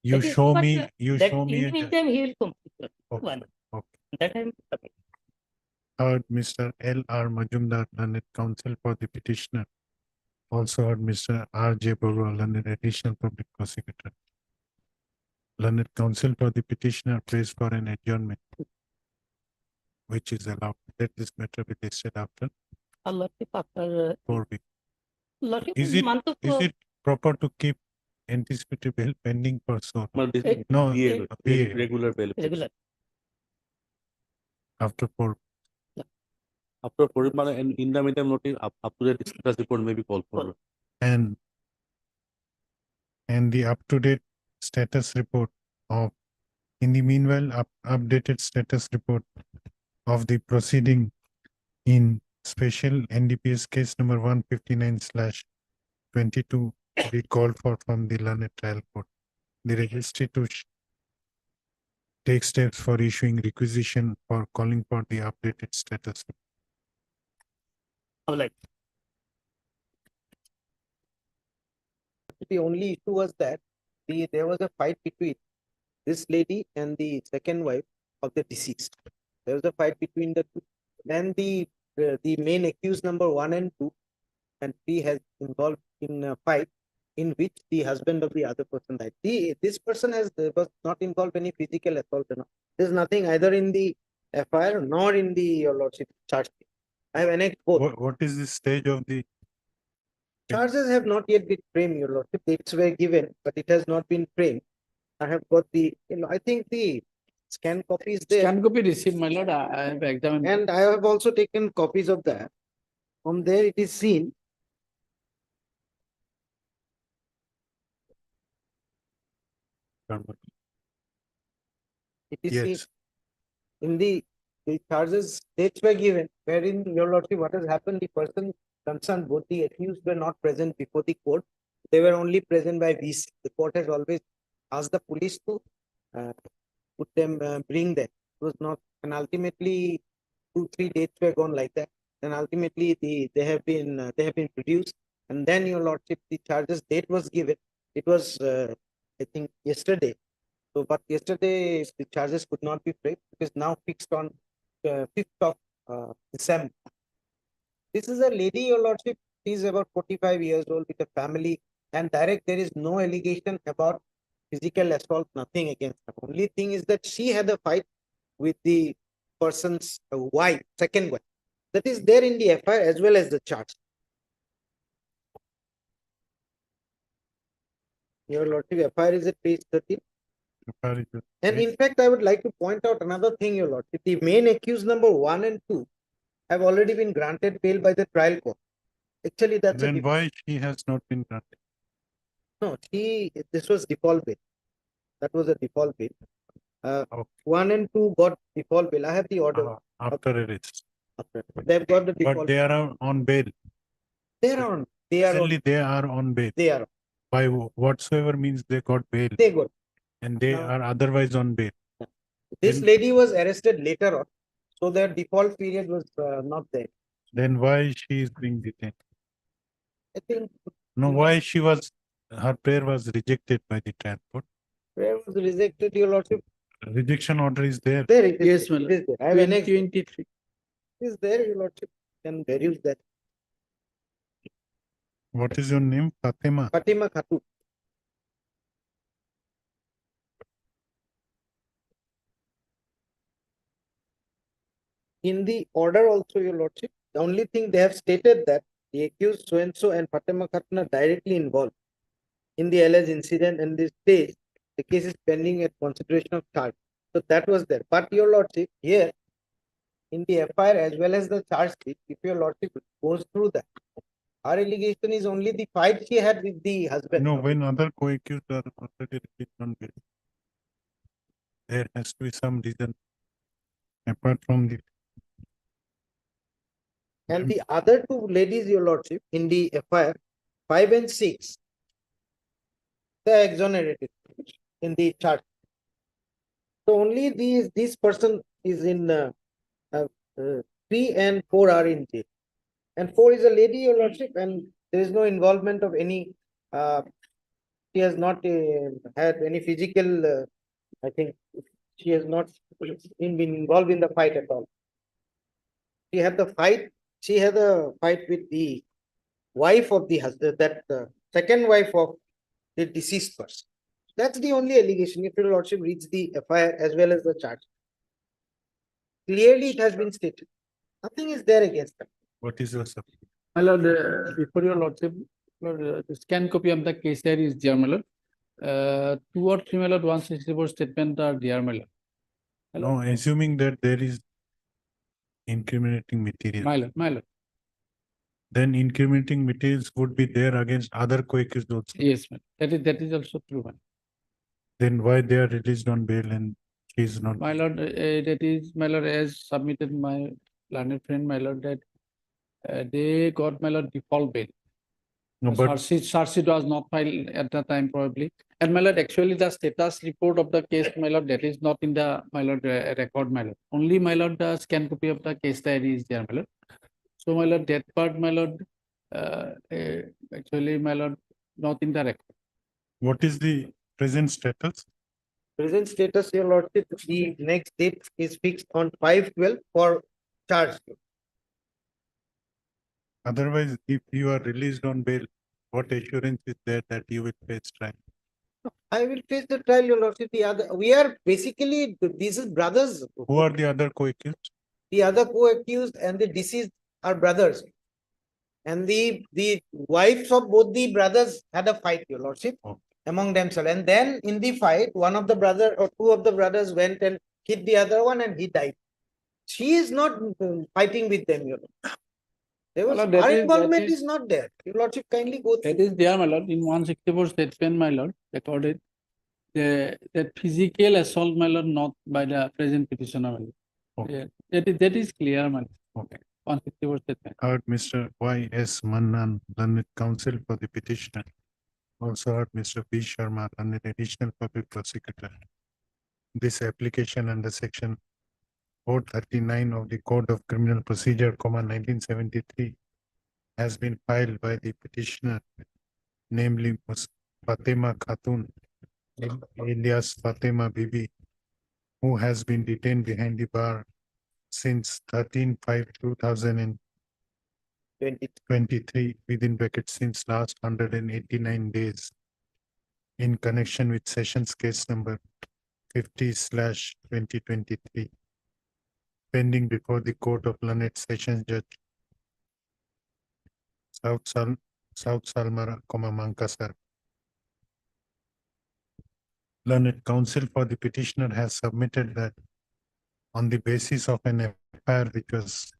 you That is- show but, me, that you in show me the a meantime, he will complete, Lordship, Okay. one. Okay. That time. Heard Mr. L.R. Majumdar, learned counsel for the petitioner. Also heard Mr. R.J. Barua, learned additional public prosecutor. Learned counsel for the petitioner prays for an adjournment, which is allowed. Let this matter be listed after Lordship, after 4 weeks. Lordship, Is in it, month of is it proper to keep anticipatory bail pending for so? Well, this is No, BA, BA. regular bail. regular? After 4. After 4 months, and in the meantime, notice up to date status report may be called for. And the up-to-date status report of, in the meanwhile, updated status report of the proceeding in special NDPS case number 159/22 be called for from the learned trial court. The registry to take steps for issuing requisition for calling for the updated status. Like The only issue was that there was a fight between this lady and the second wife of the deceased. There was a fight between the two. Then the main accused number 1 and 2 and 3 has involved in a fight in which the husband of the other person died. This person was not involved in any physical assault. There's nothing either in the FIR nor in the your lordship charge sheet. I have annexed both. What is the stage of the Charges have not yet been framed, your lordship. Dates were given, but it has not been framed. I have got I think the scan copy is there. Scan copy received, my lord. I have examined. And I have also taken copies of that. From there it is seen. It is seen Yes. in the charges, dates were given, wherein your lordship, what has happened, the person concerned, both the accused were not present before the court. They were only present by VC. The court has always asked the police to put them, bring them. It was not, and ultimately 2-3 dates were gone like that. And ultimately they have been produced. And then your lordship, the charges date was given. It was I think yesterday. So, but yesterday the charges could not be framed. It is now fixed on 5th of December. This is a lady, your lordship. She is about 45 years old with a family, and direct there is no allegation about physical assault, nothing against her. Only thing is that she had a fight with the person's wife, second wife. That is there in the FIR as well as the charge. Your lordship, FIR is at page 13. And in fact, I would like to point out another thing, your lordship. The main accused number 1 and 2 have already been granted bail by the trial court. Actually, that's Then why she has not been granted? No, this was default bail. That was a default bail. 1 and 2 got default bail. I have the order. After arrest. They've got the default. But they are on bail. They are on. They are Only on. they are on bail. They are. By whatsoever means they got bail. They got. And they are otherwise on bail. This lady was arrested later on, so their default period was not there. Then why she is being detained? I think No, why her prayer was rejected by the trial court? prayer was rejected, your lordship. Rejection order is there. There it is. Yes, my It is there. I have annexed. 23. It is there, your lordship. Can peruse that. What is your name? Fatima. Fatima Khatu. In the order also, your lordship, the only thing they have stated that the accused so-and-so and Fatima Khatun are directly involved in the alleged incident, and this stage, the case is pending at consideration of charge. So that was there. But your lordship, here in the FIR as well as the charge sheet, if your lordship goes through that, our allegation is only the fight she had with the husband. No, when other co-accused are already released on bail, there has to be some reason apart from the. And the other two ladies, your lordship, in the FIR, 5 and 6, they are exonerated in the charge. So only this person is in 3 and 4 are in jail. And 4 is a lady, your lordship, and there is no involvement of any, she has not had any physical, I think she has not been involved in the fight at all. She had a fight with the wife of the husband, that second wife of the deceased person. That's the only allegation. If your lordship reads the FIR as well as the charge, clearly it has been stated. Nothing is there against them. What is your subject? My lord, before your lordship, the scan copy of the case here is dear, my lord. 2 or 3, my lord, 164 statement are dear, my lord. No, assuming that there is incriminating material. My lord. Then incriminating materials would be there against other co-accused also. Yes, ma'am. That is also true, ma'am. Then why they are released on bail and she is not? My lord, that is, my lord, as submitted my learned friend, my lord, that they got, my lord, default bail. No, but Charge sheet was not filed at the time probably. And my lord, actually the status report of the case, my lord, that is not in the, my lord, record, my lord. Only, my lord, the scan copy of the case diary is there, my lord. So, my lord, that part, my lord, actually, my lord, not in the record. what is the present status? Present status, your lordship, the next date is fixed on 5/12 for charge. Otherwise, if you are released on bail, what assurance is there that you will face trial? I will face the trial, your lordship. The other, we are basically, these is brothers. Who are the other co-accused? The other co-accused and the deceased are brothers. And the wives of both the brothers had a fight, your lordship, among themselves. And then in the fight, one of the brother or two of the brothers went and hit the other one and he died. She is not fighting with them, your lord. There was, Well, that our is- involvement that is- is not there. Your lordship, kindly go through. That is there, my lord, in 164 statement, my lord, recorded. The physical assault, my lord, not by the present petitioner, my lord. Yeah, that is clear, my lord. Okay. 164 statement. Heard Mr. Y.S. Mannan, learned counsel for the petitioner. Also heard Mr. P. Sharma, learned additional public prosecutor. This application under section 439 of the Code of Criminal Procedure, 1973, has been filed by the petitioner, namely Ms. Fatima Khatun, alias Fatima Bibi, who has been detained behind the bar since 13/5/2023, within brackets since last 189 days, in connection with Sessions Case number 50/2023, pending before the Court of Learned Sessions Judge, South Salmara, Mankasar. Learned counsel for the petitioner has submitted that on the basis of an FIR which was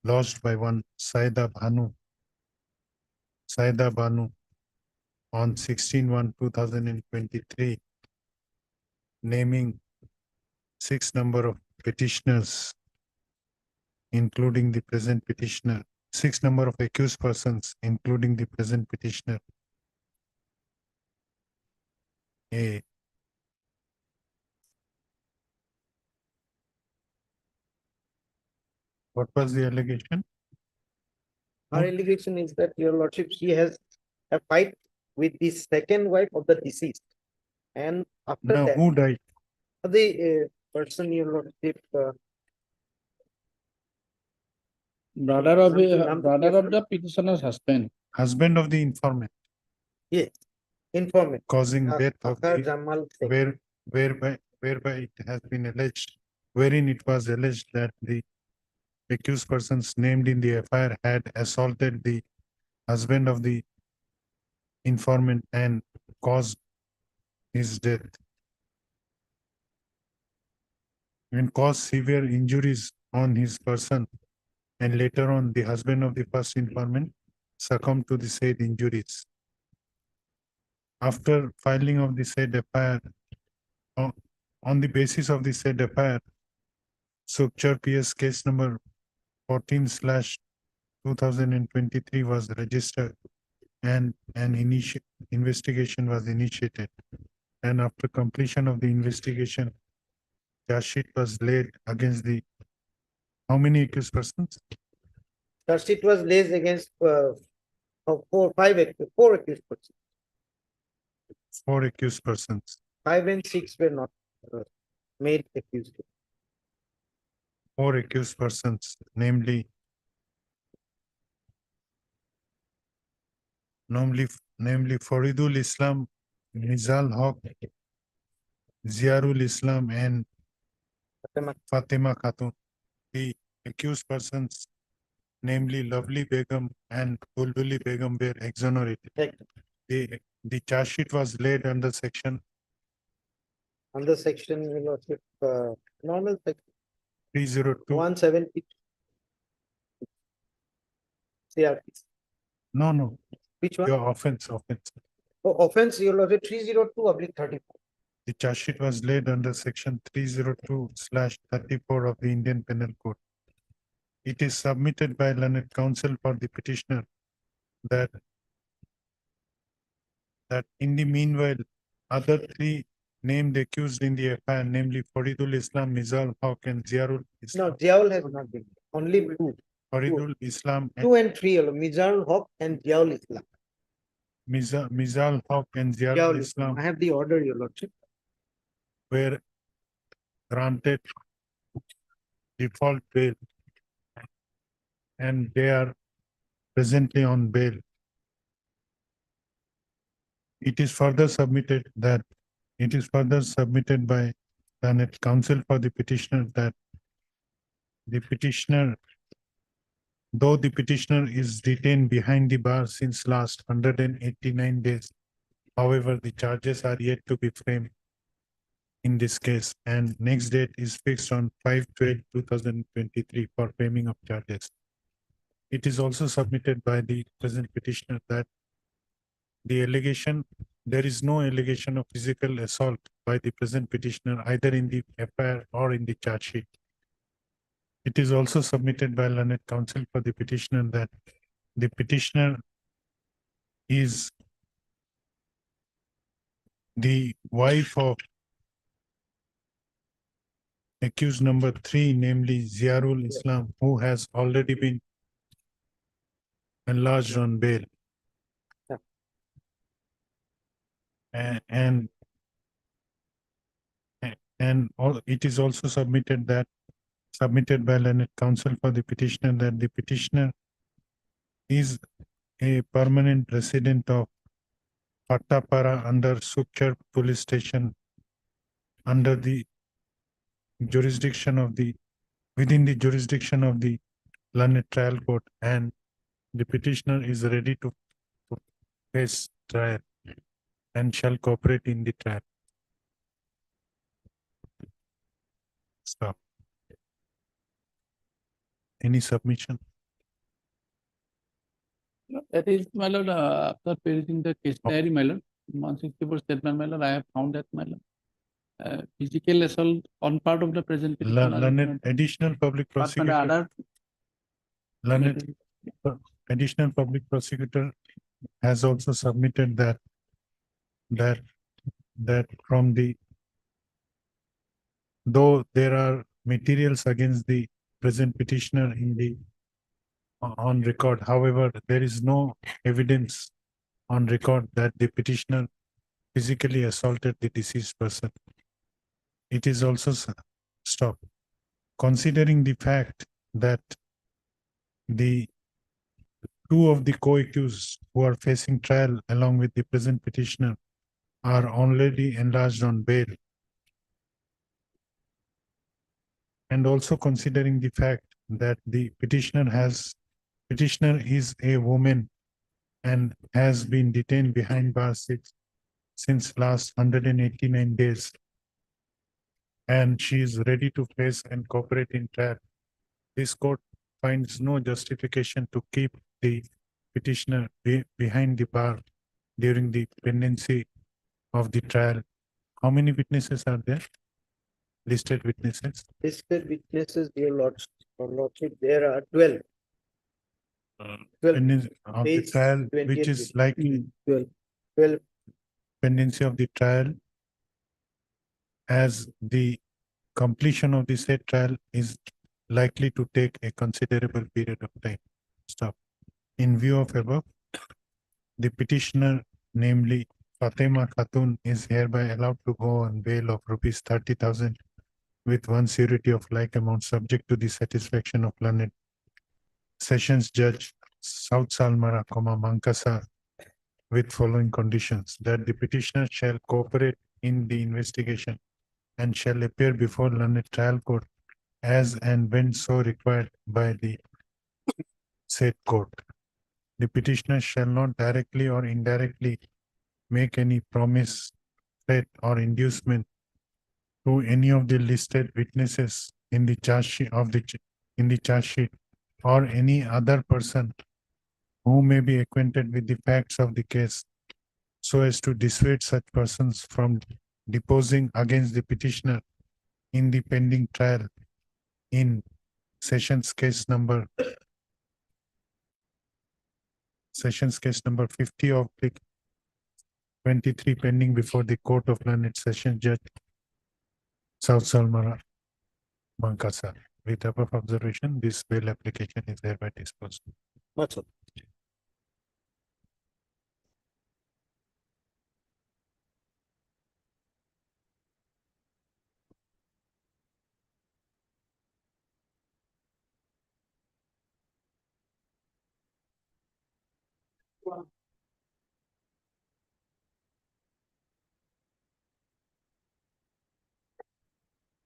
lodged by one Saida Banu on 16/1/2023, naming 6 number of petitioners, including the present petitioner, 6 number of accused persons, including the present petitioner. A. What was the allegation? Our allegation is that, your lordship, she has a fight with the second wife of the deceased. And after Now, that, who died? the person, your lordship, Brother of the petitioner's husband. Husband of the informant. yes, informant. Causing death of Akhar the, Jamal Sheikh. whereby it has been alleged, wherein it was alleged that the accused persons named in the FIR had assaulted the husband of the informant and caused his death and caused severe injuries on his person, and later on the husband of the first informant succumbed to the said injuries. After filing of the said FIR, on the basis of the said FIR, Sukchar PS case number 14/2023 was registered and an investigation was initiated. And after completion of the investigation, charge sheet was laid against the, how many accused persons? Charge sheet was laid against four accused persons. 4 accused persons. 5 and 6 were not made accused. 4 accused persons, namely Faridul Islam, Nizal Haq, Ziarul Islam, and Fatima Khatun. The accused persons, namely Lovely Begum and Bulbuli Begum, were exonerated. The charge sheet was laid under section Under section, your lordship, normal section 302. 170. CRPC. No. Which one? Your offense. Oh, offense, your lordship, 302/34. The charge sheet was laid under section 302/34 of the Indian Penal Code. It is submitted by learned counsel for the petitioner that in the meanwhile, other three named accused in the FIR, namely Faridul Islam, Mizal Haq, and Ziarul No, Islam. Ziaul has not been, only two, Faridul Islam, two and three, Mizarul Haq and Ziaul Islam. Mizal Haq, and Ziarul Ziaul Islam I have the order, your lordship. were granted default bail, and they are presently on bail. It is further submitted by Learned Counsel for the petitioner that the petitioner, though the petitioner is detained behind the bar since last 189 days, however, the charges are yet to be framed in this case, and next date is fixed on 5/12/2023 for framing of charges. It is also submitted by the present petitioner that there is no allegation of physical assault by the present petitioner either in the FIR or in the charge sheet. It is also submitted by Learned Counsel for the petitioner that the petitioner is the wife of accused number 3, namely Ziarul Islam, who has already been enlarged on bail. And it is also submitted by Learned Counsel for the petitioner that the petitioner is a permanent resident of Pattapara under Sukhchar police station under the jurisdiction of within the jurisdiction of the Learned Trial Court, and the petitioner is ready to face trial and shall cooperate in the trial. Stop. Any submission? That is, my lord, after perusing the case diary, my lord, 164 statement, my lord, I have found that, my lord, physical assault on part of the present petitioner. Learned additional public prosecutor. Learned additional public prosecutor has also submitted that from though there are materials against the present petitioner on record, however, there is no evidence on record that the petitioner physically assaulted the deceased person. It is also stopped. Considering the fact that the two of the co-accused who are facing trial along with the present petitioner are already enlarged on bail, and also considering the fact that the petitioner is a woman and has been detained behind bars since last 189 days, and she is ready to face and cooperate in trial. This court finds no justification to keep the petitioner behind the bar during the pendency of the trial. How many witnesses are there? Listed witnesses? Listed witnesses, your lordship, there are 12. 12. Pendency of the Page trial, which 28. is likely 12. pendency of the trial, as the completion of the said trial is likely to take a considerable period of time. Stop. In view of above, the petitioner, namely Fatima Khatun, is hereby allowed to go on bail of rupees 30,000 with one surety of like amount, subject to the satisfaction of Learned Sessions Judge South Salmara, Mankasa, with following conditions: that the petitioner shall cooperate in the investigation and shall appear before Learned Trial Court as and when so required by the said court. The petitioner shall not directly or indirectly make any promise, threat, or inducement to any of the listed witnesses in the charge sheet or any other person who may be acquainted with the facts of the case, so as to dissuade such persons from deposing against the petitioner in the pending trial in Sessions case number Sessions case number 50 of the 23 pending before the Court of Learned Sessions Judge South Salmara, Mankasa. With above observation, this bail application is hereby disposed. That's all.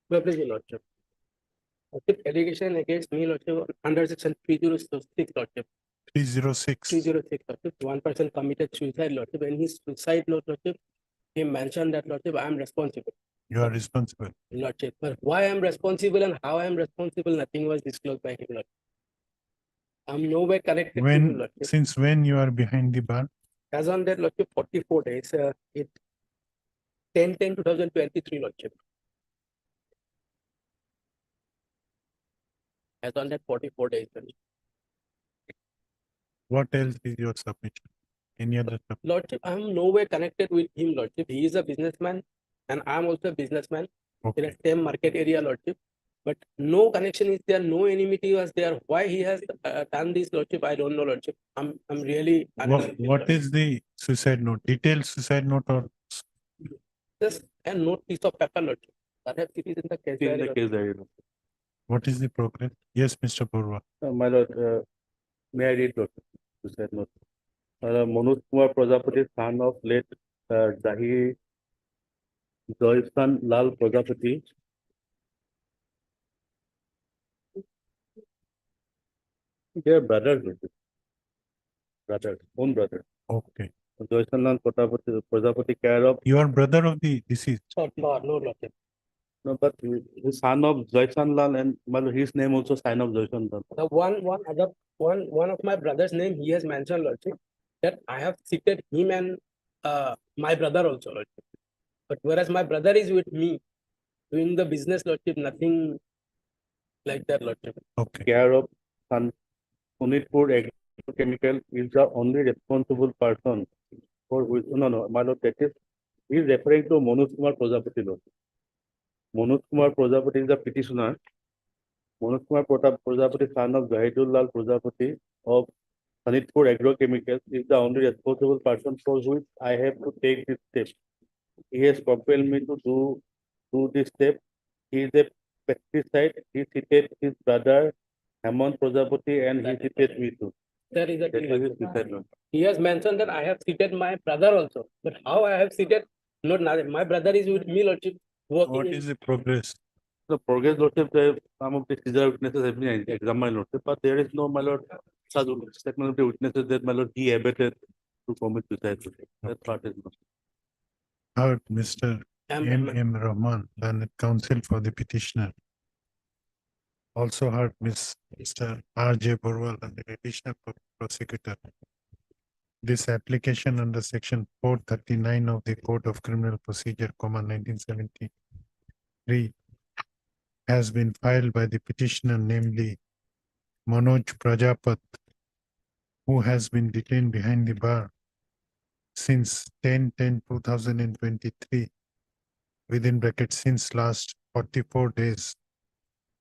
Please, Your Lordship. Lordship, allegation against me, Lordship, under section 306, Lordship. 306. 306, Lordship. One person committed suicide, Lordship. When he suicide, Lordship, he mentioned that, Lordship, I am responsible. You are responsible. Lordship, but why I am responsible and how I am responsible, nothing was disclosed by him, Lordship. I'm nowhere connected to him, When, Lordship. since when you are behind the bar? As on that, Lordship, 44 days, it 10/10/2023, Lordship. As on that 44 days, Lordship. What else is your submission? Any other submission? Lordship, I'm nowhere connected with him, Lordship. He is a businessman and I'm also a businessman in the same market area, Lordship. But no connection is there, no enmity was there. Why he has done this, Lordship, I don't know, Lordship. I'm really What is the suicide note? Detailed suicide note or? just a note piece of paper, Lordship. Perhaps it is in the case diary, Lordship. What is the progress? Yes, Mr. Purva. My lord, may I read Lordship? Suicide note. Manoj Kumar Prajapati, son of late Dahi Joysan Lal Prajapati. They are brothers, Lordship. Brothers, own brother. Okay. Joysan Lal Prajapati care of. You are brother of the deceased. No, Lordship. No, but his son of Joysan Lal and his name also sign of Joysan Lal. The one of my brother's name he has mentioned, Lordship, that I have seated him and my brother also, Lordship. But whereas my brother is with me doing the business, Lordship, nothing like that, Lordship. Okay. Care of son Punitpur Agrochemical is the only responsible person for which no, my lord, that is he is referring to Manoj Kumar Prajapati, Lord. Manoj Kumar Prajapati is the petitioner. Manoj Kumar Prajapati, son of Zahidul Lal Prajapati of Sanitpur Agrochemicals, is the only responsible person for which I have to take this step. He has compelled me to do this step. He is a pesticide. He cited his brother Hemant Prajapati and he cited me too. That is a That was his suicide note. He has mentioned that I have seated my brother also. But how I have seated, not my brother is with me, Lordship. What is the progress? The progress, Lordship, some of the Caesar witnesses have been examined, Lordship, but there is no, my lord, such statement of the witnesses that, my lord, he abated to commit suicide. That part is not. Heard Mr. M. Rahman, learned counsel for the petitioner. Also heard Mr. R.J. Burwal and the additional prosecutor. This application under section 439 of the Code of Criminal Procedure, 1973, has been filed by the petitioner, namely Manoj Prajapat, who has been detained behind the bar since 10/10/2023, within brackets since last 44 days,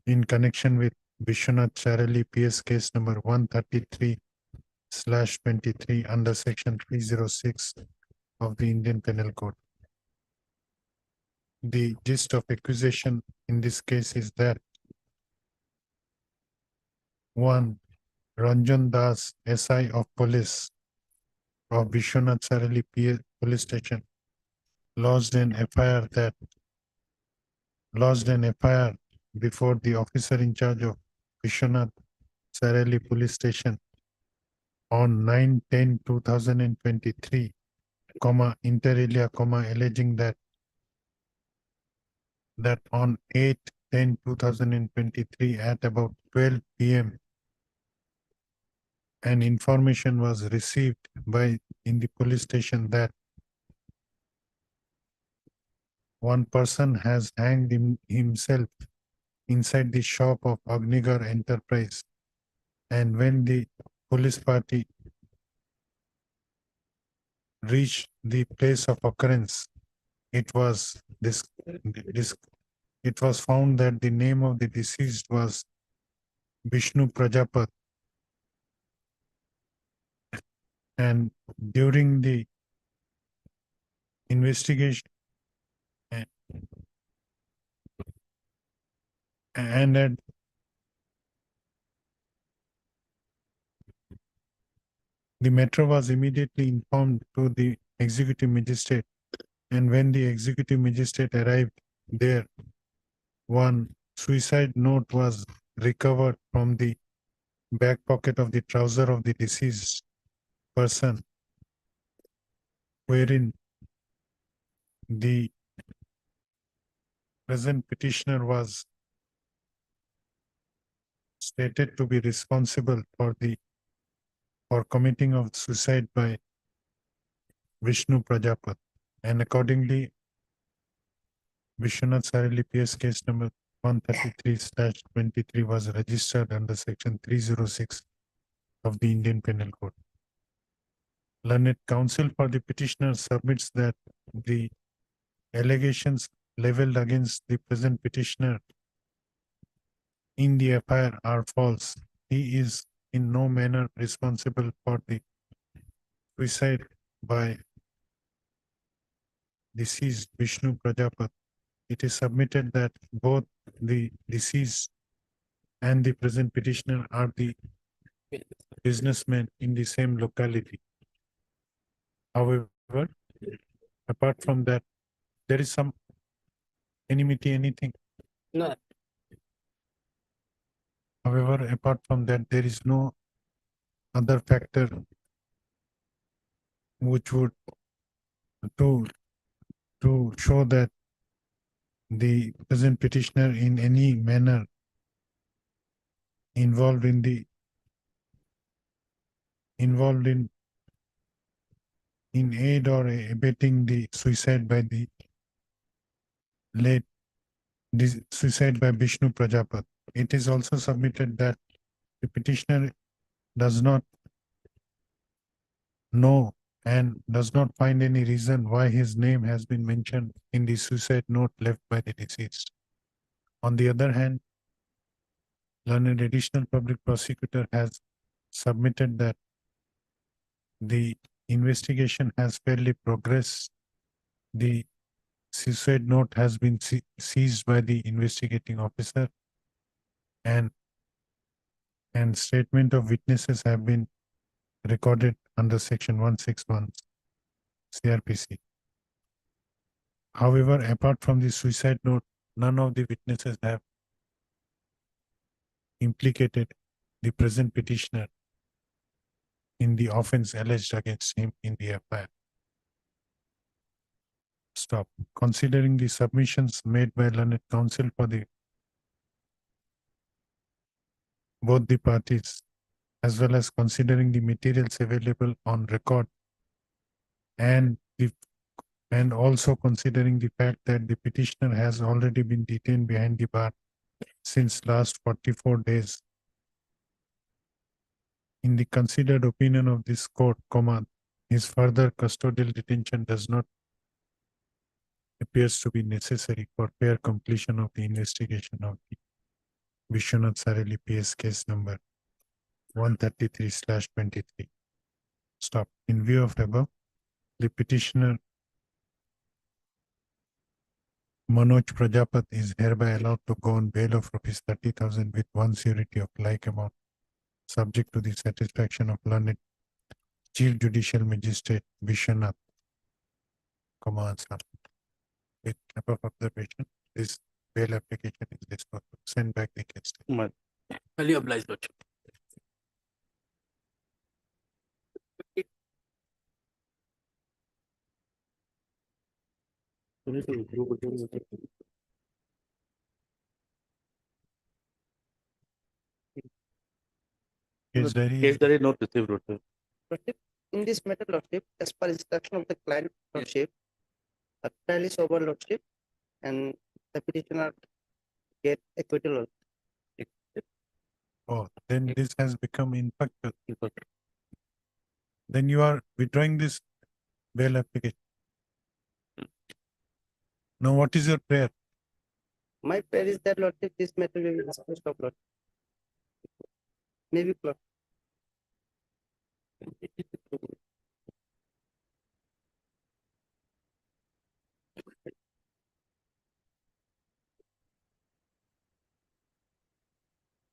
in connection with Vishwanath Charali PS case number 133/23 under section 306 of the Indian Penal Code. The gist of accusation in this case is that 1. Ranjan Das, SI of Police of Vishwanath Charali Police Station, lodged an FIR before the officer in charge of Vishwanath Charali Police Station on 9/10/2023, inter alia, alleging that on 8/10/2023 at about 12 p.m. an information was received in the police station that one person has hanged himself inside the shop of Agnigar Enterprise, and when the police party reached the place of occurrence, it was it was found that the name of the deceased was Vishnu Prajapat. And during the investigation and at the matter was immediately informed to the executive magistrate, and when the executive magistrate arrived there, one suicide note was recovered from the back pocket of the trouser of the deceased person, wherein the present petitioner was stated to be responsible for committing of suicide by Vishnu Prajapat, and accordingly Vishwanath Sarali PS case number 133/23 was registered under section 306 of the Indian Penal Code. Learned counsel for the petitioner submits that the allegations leveled against the present petitioner in the FIR are false. He is in no manner responsible for the suicide by deceased Vishnu Prajapat. It is submitted that both the deceased and the present petitioner are the businessmen in the same locality. However, apart from that, there is some enmity, anything. No. However, apart from that, there is no other factor which would to show that the present petitioner in any manner involved in aid or abetting the suicide by the suicide by Vishnu Prajapat. It is also submitted that the petitioner does not know and does not find any reason why his name has been mentioned in the suicide note left by the deceased. On the other hand, learned additional public prosecutor has submitted that the investigation has fairly progressed. The suicide note has been seized by the investigating officer, and statement of witnesses have been recorded under section 161 CRPC. However, apart from the suicide note, none of the witnesses have implicated the present petitioner in the offense alleged against him in the FIR. Stop. Considering the submissions made by learned counsel for both the parties, as well as considering the materials available on record, and also considering the fact that the petitioner has already been detained behind the bar since last 44 days. In the considered opinion of this court, his further custodial detention does not appears to be necessary for fair completion of the investigation of the Vishwanath Sarali PS case number 133/23. Stop. In view of above, the petitioner Manoj Prajapat is hereby allowed to go on bail of rupees 30,000 with one surety of like amount, subject to the satisfaction of learned Chief Judicial Magistrate Vishwanath Assam. With above observation, this bail application is disposed of. Send back the case. Highly obliged, Lordship. Case diary. Case diary not received, Lordship. Lordship, in this matter, Lordship, as per instruction of the client, Lordship, a trial is over, Lordship, and the petitioner get acquittal. Oh, then this has become infected. Then you are withdrawing this bail application. Now, what is your prayer? My prayer is that Lordship, this matter will be disposed of, Lord. Maybe close.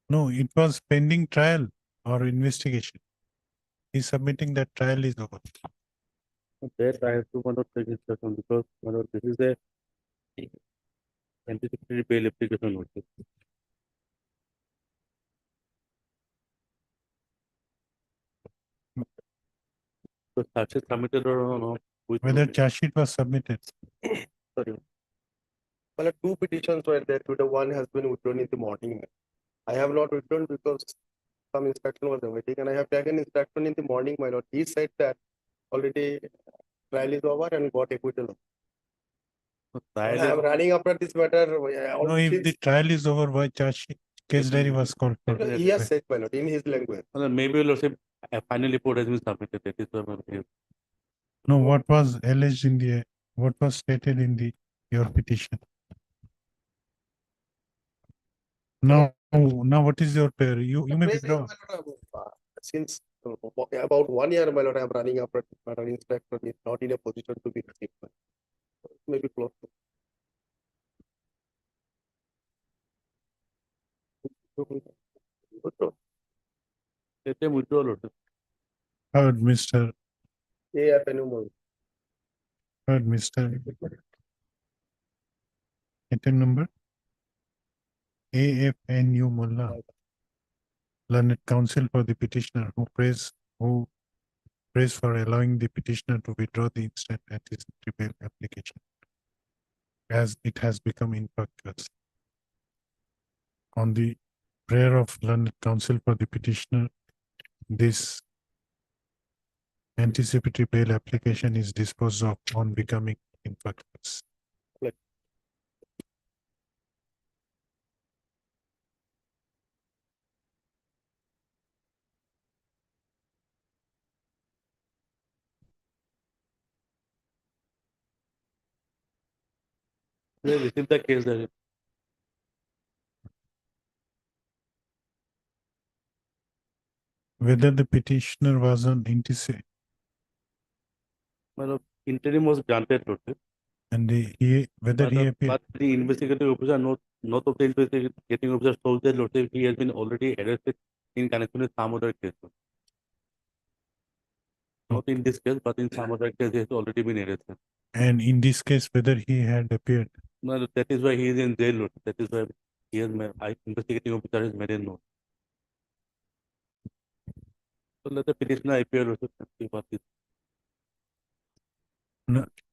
No, it was pending trial or investigation. He's submitting that trial is over. That I have to one of take instruction because one of this is a anticipatory bail application also. So charge is submitted or no? Whether charge sheet was submitted. Sorry. Well, two petitions were there. Today one has been withdrawn in the morning. I have not withdrawn because some instruction was awaiting, and I have taken instruction in the morning, my lord. He said that already trial is over and got acquittal. I am running after this matter. No, if the trial is over, why charge sheet? Case diary was called for. He has said, my lord, in his language. Maybe Lordship, a final report has been submitted. That is why I'm here. No, what was alleged in the, what was stated in your petition? Now, what is your prayer? You may withdraw. Since about 1 year, my lord, I am running after this matter. Inspector is not in a position to be received. Maybe close. Let them withdraw, Lordship. Heard, Mr. AFNU. Heard, Mr. Item number? AFNU Mullah. Learned counsel for the petitioner who prays for allowing the petitioner to withdraw the instant anticipatory bail application as it has become infructuous. On the prayer of learned counsel for the petitioner, this anticipatory bail application is disposed of on becoming infructuous. They received the case diary. Whether the petitioner was on interim Well, interim was granted, Lordship. and whether he appeared. But the investigative officer, not of the investigating officer, told that Lordship he has been already arrested in connection with some other case. Not in this case, but in some other case, he has already been arrested. And in this case, whether he had appeared. No, that is why he is in jail, Lordship. That is why he has investigating officer has made a note. So let the petitioner appear, Lordship, and see what is.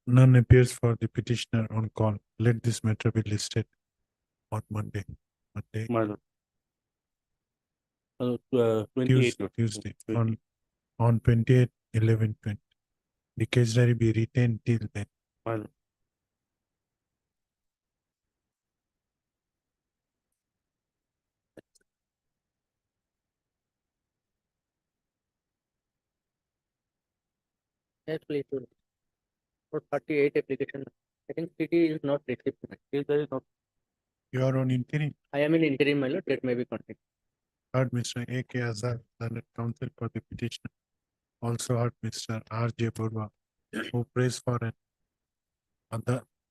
None appears for the petitioner on call. Let this matter be listed on Monday. My lord. 28. Tuesday. On 28/11/20. The case diary be retained till then. My lord. Yes, please. For 38 application, I think CD is not received. Case diary is not. You are on interim. I am in interim, my lord. That may be continued. Heard Mr. A.K. Azhar, learned counsel for the petitioner. Also heard Mr. R.J. Burwa, who prays for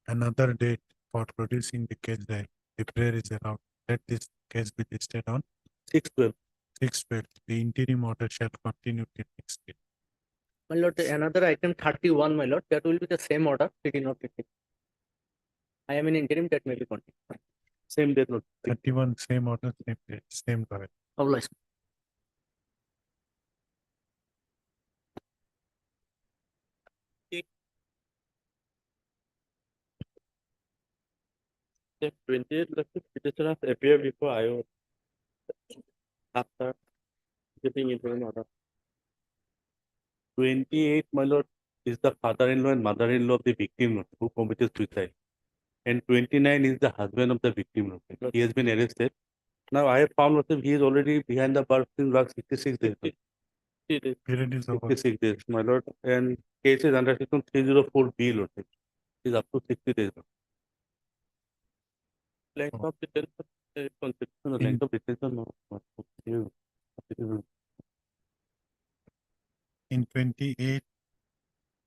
another date for producing the case diary. The prayer is allowed. Let this case be listed on 6/12. 6/12. The interim order shall continue till next day. My lord, another item 31, my lord. That will be the same order. CD not received. I am in interim. That may be continued. Same date, Lord. 31, same order, same date, same lawyer. Obliged. Step 28, Lordship, petitioner appear before IO after getting interim order. 28, my lord, is the father-in-law and mother-in-law of the victim, Lord, who committed suicide. And 29 is the husband of the victim, Lord. He has been arrested. Now I have found, Lordship, he is already behind the bar since last 66 days. Period is over. 66 days, my lord, and case is under section 304B, Lordship. Is up to 60 days. Length of detention, constitutional length of detention, no. In 28,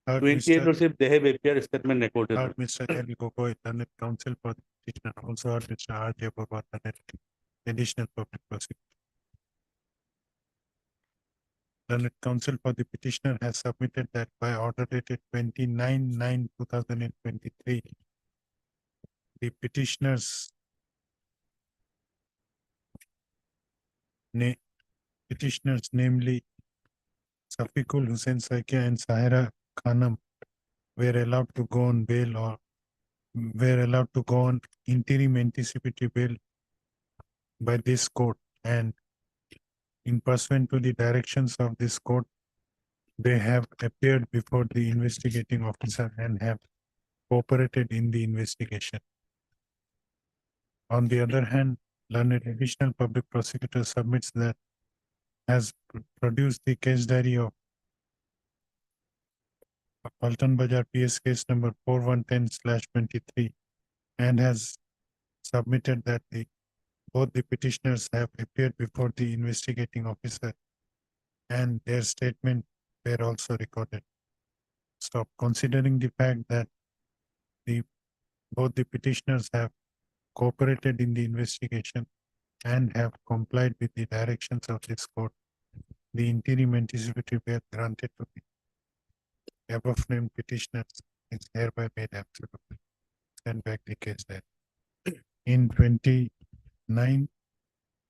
third 28, Mr. Lordship, they have appeared statement recorded. Third Mr. L. Gogoi, learned counsel for the petitioner, also heard Mr. R. J. Bobba, learned additional public prosecutor. Learned counsel for the petitioner has submitted that by order dated 29/9/2023, the petitioners namely Safiqul Hussain Saikia and Sahira Khanam were allowed to go on bail or were allowed to go on interim anticipatory bail by this court, and in pursuant to the directions of this court, they have appeared before the investigating officer and have cooperated in the investigation. On the other hand, learned additional public prosecutor submits that has produced the case diary of Paltan Bazar PS case number 4110/23 and has submitted that both the petitioners have appeared before the investigating officer and their statement were also recorded. So considering the fact that both the petitioners have cooperated in the investigation and have complied with the directions of this court, the interim anticipatory bail granted to the above named petitioners is hereby made absolute. Send back the case there. In 29,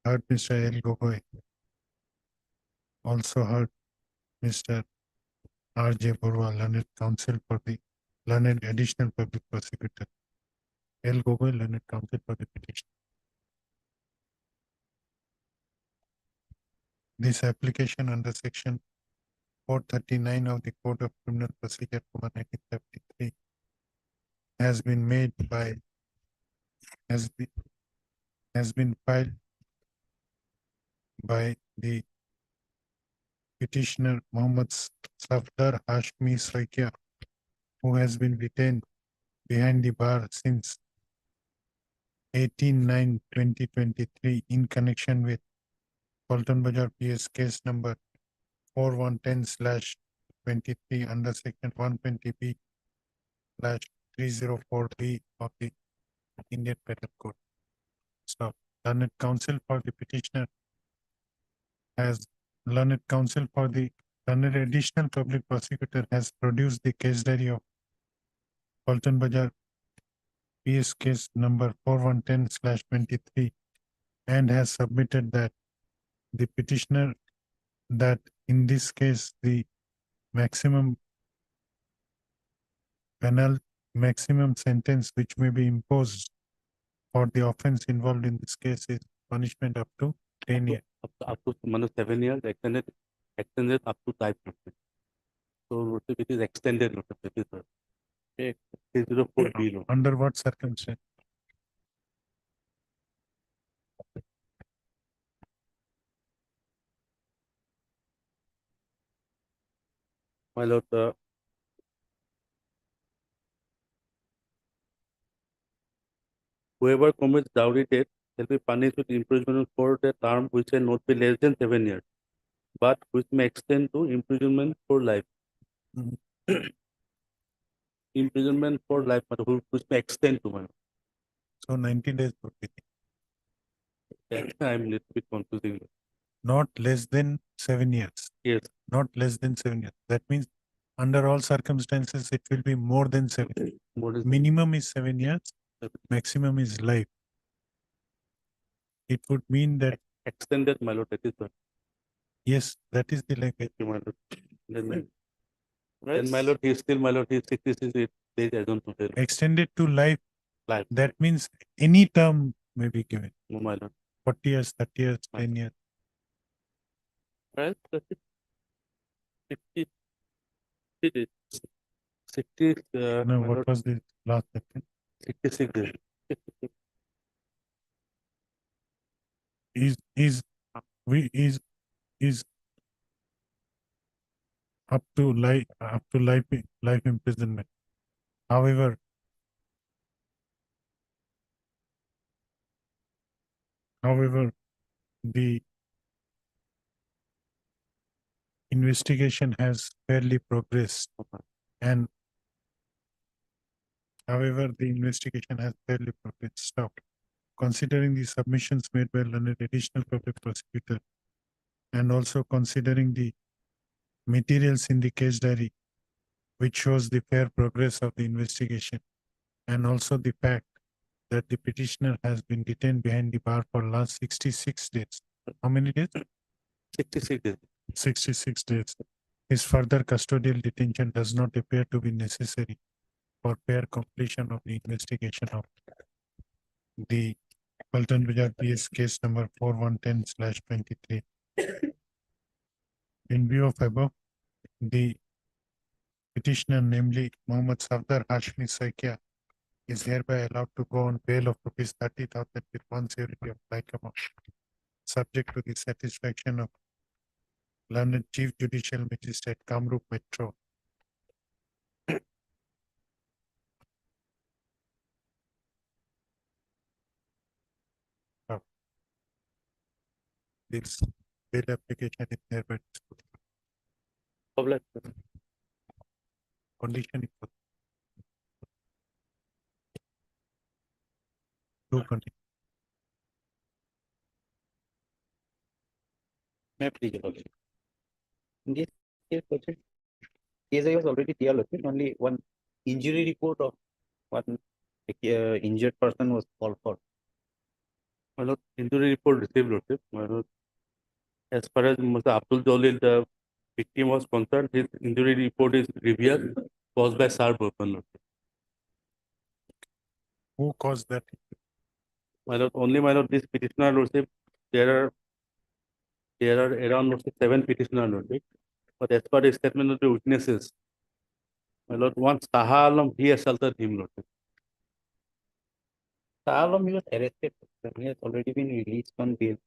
heard Mr. L. Gogoi, also heard Mr. R. J. Borwa, learned counsel for the learned additional public prosecutor. L. Gogoi, learned counsel for the petition. This application under section 439 of the Code of Criminal Procedure 1973 has been made by has been filed by the petitioner Muhammad Safdar Hashmi Saikia, who has been detained behind the bar since 18/9/2023 in connection with Paltan Bazar PS case number 4110/23 under section 120B/304B of the Indian Penal Code. So, learned counsel for the petitioner has learned counsel for the learned additional public prosecutor has produced the case diary of Paltan Bazar PS case number 4110/23 and has submitted that the petitioner that in this case the maximum sentence which may be imposed for the offense involved in this case is punishment up to 10 years. Up to 7 years, extended up to 5 years. So it is extended. It is 304B. Under what circumstance? My lord, whoever commits dowry debt shall be punished with imprisonment for the term which shall not be less than 7 years, but which may extend to imprisonment for life. Imprisonment for life, but which may extend to one. So 90 days would be That's I'm a little bit confusing. not less than 7 years. Yes. Not less than 7 years. That means under all circumstances, it will be more than 7 years. Minimum is 7 years, maximum is life. It would mean that extended, my lord, that is one. Yes, that is the language. My lord. Then my lord, he is still, my lord, he is 66 days, I don't know. Extended to life. Life. That means any term may be given. No, my lord. 40 years, 30 years, 10 years. Right, that's it. 60, No, my what lord, was the last section? 66 days. Is up to life imprisonment. However, the investigation has fairly progressed and Now, considering the submissions made by learned additional public prosecutor and also considering the materials in the case diary, which shows the fair progress of the investigation, and also the fact that the petitioner has been detained behind the bar for last 66 days. How many days? 66 days. 66 days. His further custodial detention does not appear to be necessary for fair completion of the investigation of the Paltan Bajar PS case number 4110/23. In view of above, the petitioner, namely Mohammad Safdar Hashmi Saikia, is hereby allowed to go on bail of rupees 30,000 with one security of like amount, subject to the satisfaction of learned Chief Judicial Magistrate, Kamrup Metro. This bail application is hereby disposed. Condition is two conditions. May I please, Your Lordship? In this case, Lordship, KSI was already there, Lordship. Only one injury report of one injured person was called for. My Lord, injury report received, Lordship. My Lord, as far as Mr. Abdul Jalil, the victim was concerned, his injury report is revealed caused by sharp weapon, Lordship. Who caused that? My Lord, only my Lord, this petitioner, Lordship, there are around Lordship 7 petitioner, Lordship. But as per the statement of the witnesses, my Lord, once Taha Alam, he assaulted him, Lordship. Taha Alam, he was arrested. He has already been released on bail.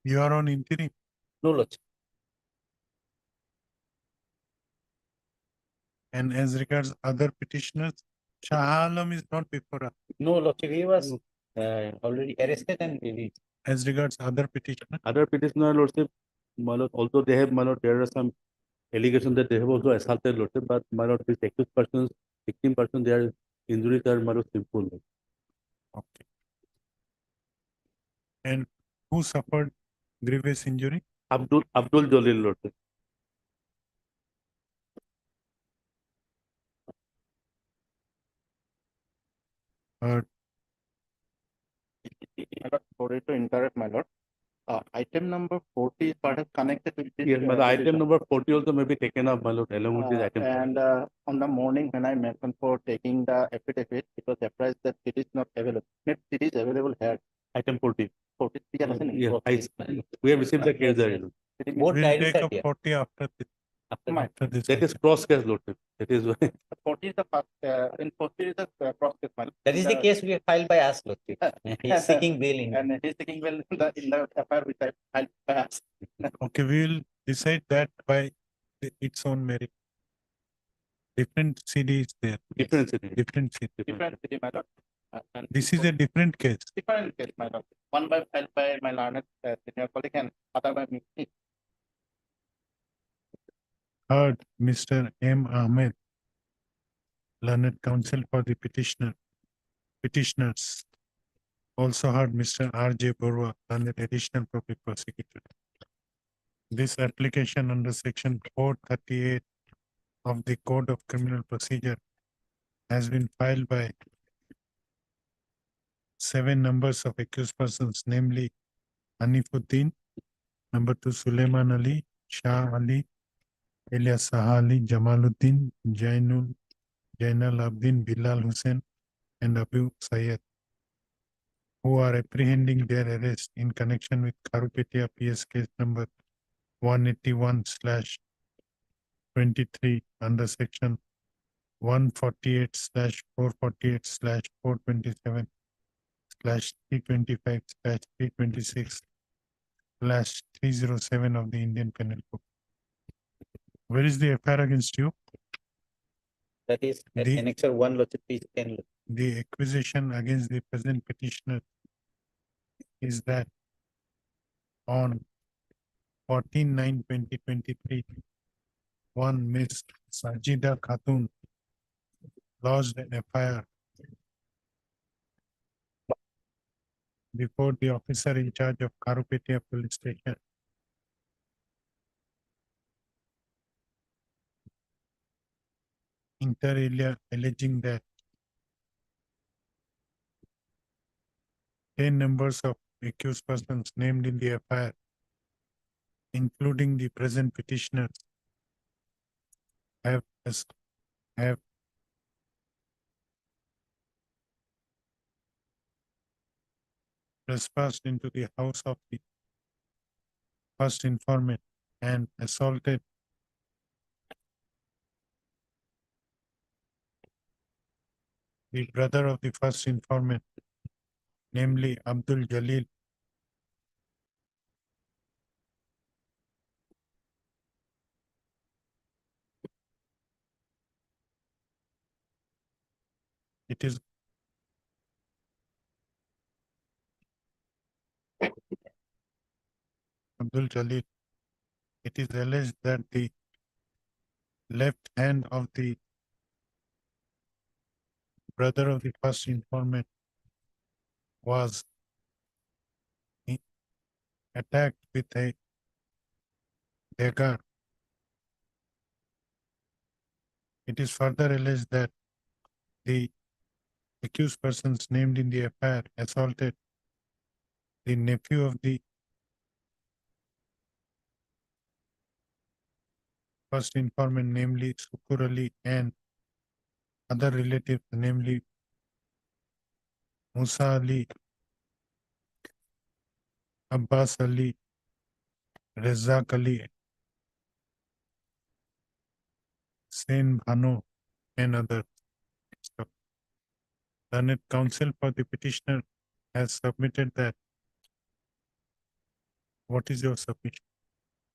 You are on interim. No, Lordship. And as regards other petitioners, Shah Alam is not before us. No, Lordship, he was already arrested and released. As regards other petitioners, Other petitioner, Lordship, my Lord, although they have, my Lord, there are some allegations that they have also assaulted, Lordship, but my Lord, these accused persons, victim persons, their injuries are, my Lord, simple. okay. And who suffered grievous injury? Abdul Jalil, Lordship. Sorry to interrupt, my lord. Item number 40 is perhaps connected with this. Yes, but the item number 40 also may be taken up, my Lord, along with this item. And on the morning when I mentioned for taking the affidavit, it was surprised that it is not available. It is available here. Item 40. 40. Yeah, we have received the case there. We'll take up 40 after this. That is cross case, Lordship. That is why. 40 is the first, in 40 is the cross case. That is the case we have filed by us, Lordship. He is seeking bail in. And he is seeking bail in the FIR which I filed by us. Okay, we will decide that by its own merit. Different CD is there. Different CD. Different CD. Different city, my lord. And This is a different case. different case, my lord. One by filed by my learned senior colleague and other by me. Heard Mr. M. Ahmed, learned counsel for the petitioners. Also heard Mr. R. J. Borwa, learned additional public prosecutor. This application under section 438 of the Code of Criminal Procedure has been filed by 7 numbers of accused persons, namely Hanifuddin, number 2 Suleiman Ali, Shah Ali, Ilyas Saha Ali, Jamaluddin, Jainal Abdin, Bilal Hussain, and Abu Sayyed, who are apprehending their arrest in connection with Karupetia PS case number 181/23 under section 148/448/427 /325/326/307 of the Indian Penal Code. Where is the FIR against you? That is at The- Annexure 1, Lordship, please can look. The accusation against the present petitioner is that on 14/9/2023, one Miss Sajida Khatun lodged an FIR before the officer in charge of Karupetia Police Station. Inter alia alleging that 10 numbers of accused persons named in the FIR, including the present petitioners, have trespassed into the house of the first informant and assaulted the brother of the first informant, namely Abdul Jalil. It is Abdul Jalil. It is alleged that the left hand of the brother of the first informant was attacked with a dagger. It is further alleged that the accused persons named in the FIR assaulted the nephew of the first informant, namely Sukur Ali, and other relatives, namely Musa Ali, Abbas Ali, Razak Ali, Sain Bhano, and others. Learned counsel for the petitioner has submitted that. What is your submission?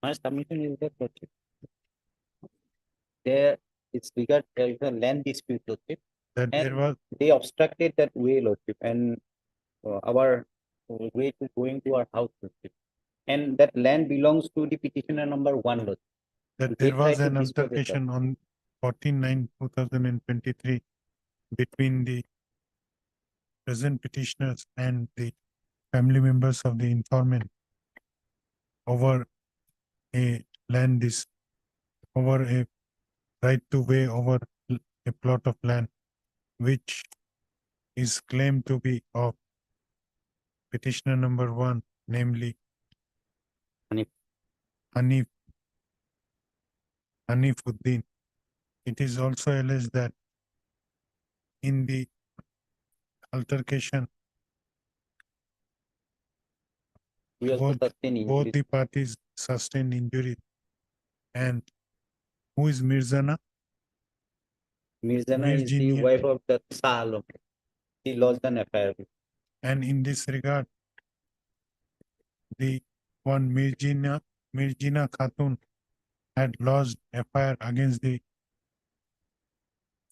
My submission is that, Lordship, there is a land dispute, Lordship, That there and was they obstructed that way, Lordship, and our way to going to our house, Lordship. And that land belongs to the petitioner number 1, Lordship. that They there was tried an to dispose it of. altercation on 14/9/2023 between the present petitioners and the family members of the informant over a over a right to way over a plot of land which is claimed to be of petitioner number 1, namely Hanif. Hanifuddin. It is also alleged that in the altercation, We also sustain both injuries. the parties sustained injury. And who is Mirzana? Mirzana is the Virginia. wife of the Sal. She lost an affair. And in this regard, the one Mirjina Khatun had lodged FIR against the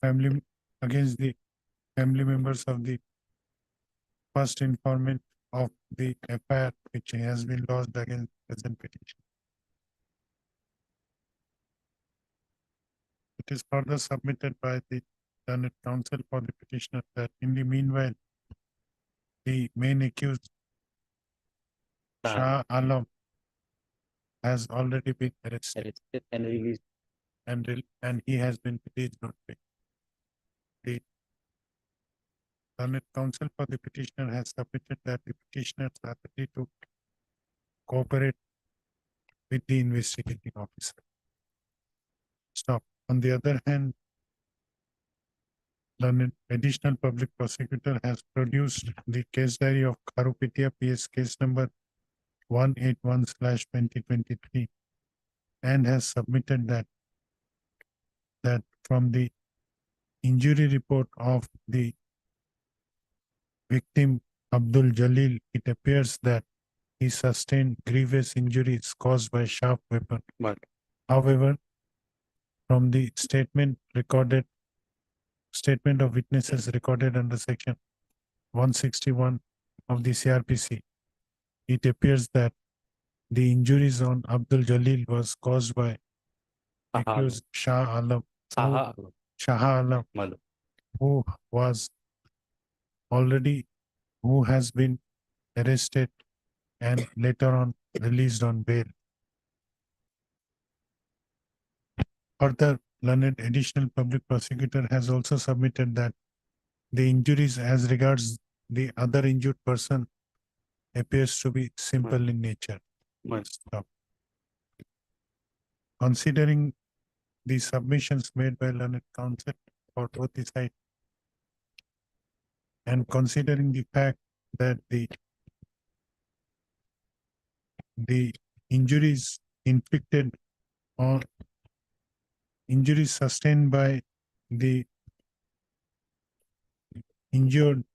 family members of the first informant of the FIR, which has been lodged against present petition. It is further submitted by the learned counsel for the petitioner that in the meanwhile, the main accused, Shah Alam, has already been arrested and released, and he has been released on bail. The learned counsel for the petitioner has submitted that the petitioners are ready to cooperate with the investigating officer. Stop. On the other hand, learned additional public prosecutor has produced the case diary of Karupetia PS case number 181/2023 and has submitted that from the injury report of the victim Abdul Jalil, it appears that he sustained grievous injuries caused by sharp weapon. However, from the statement of witnesses recorded under section 161 of the CRPC, it appears that the injuries on Abdul Jalil was caused by accused Shah Alam, who has been arrested and later on released on bail. Further, learned additional public prosecutor has also submitted that the injuries as regards the other injured person appears to be simple in nature. Stop. Considering the submissions made by learned counsel for both the sides, and considering the fact that the injuries inflicted or injuries sustained by the injured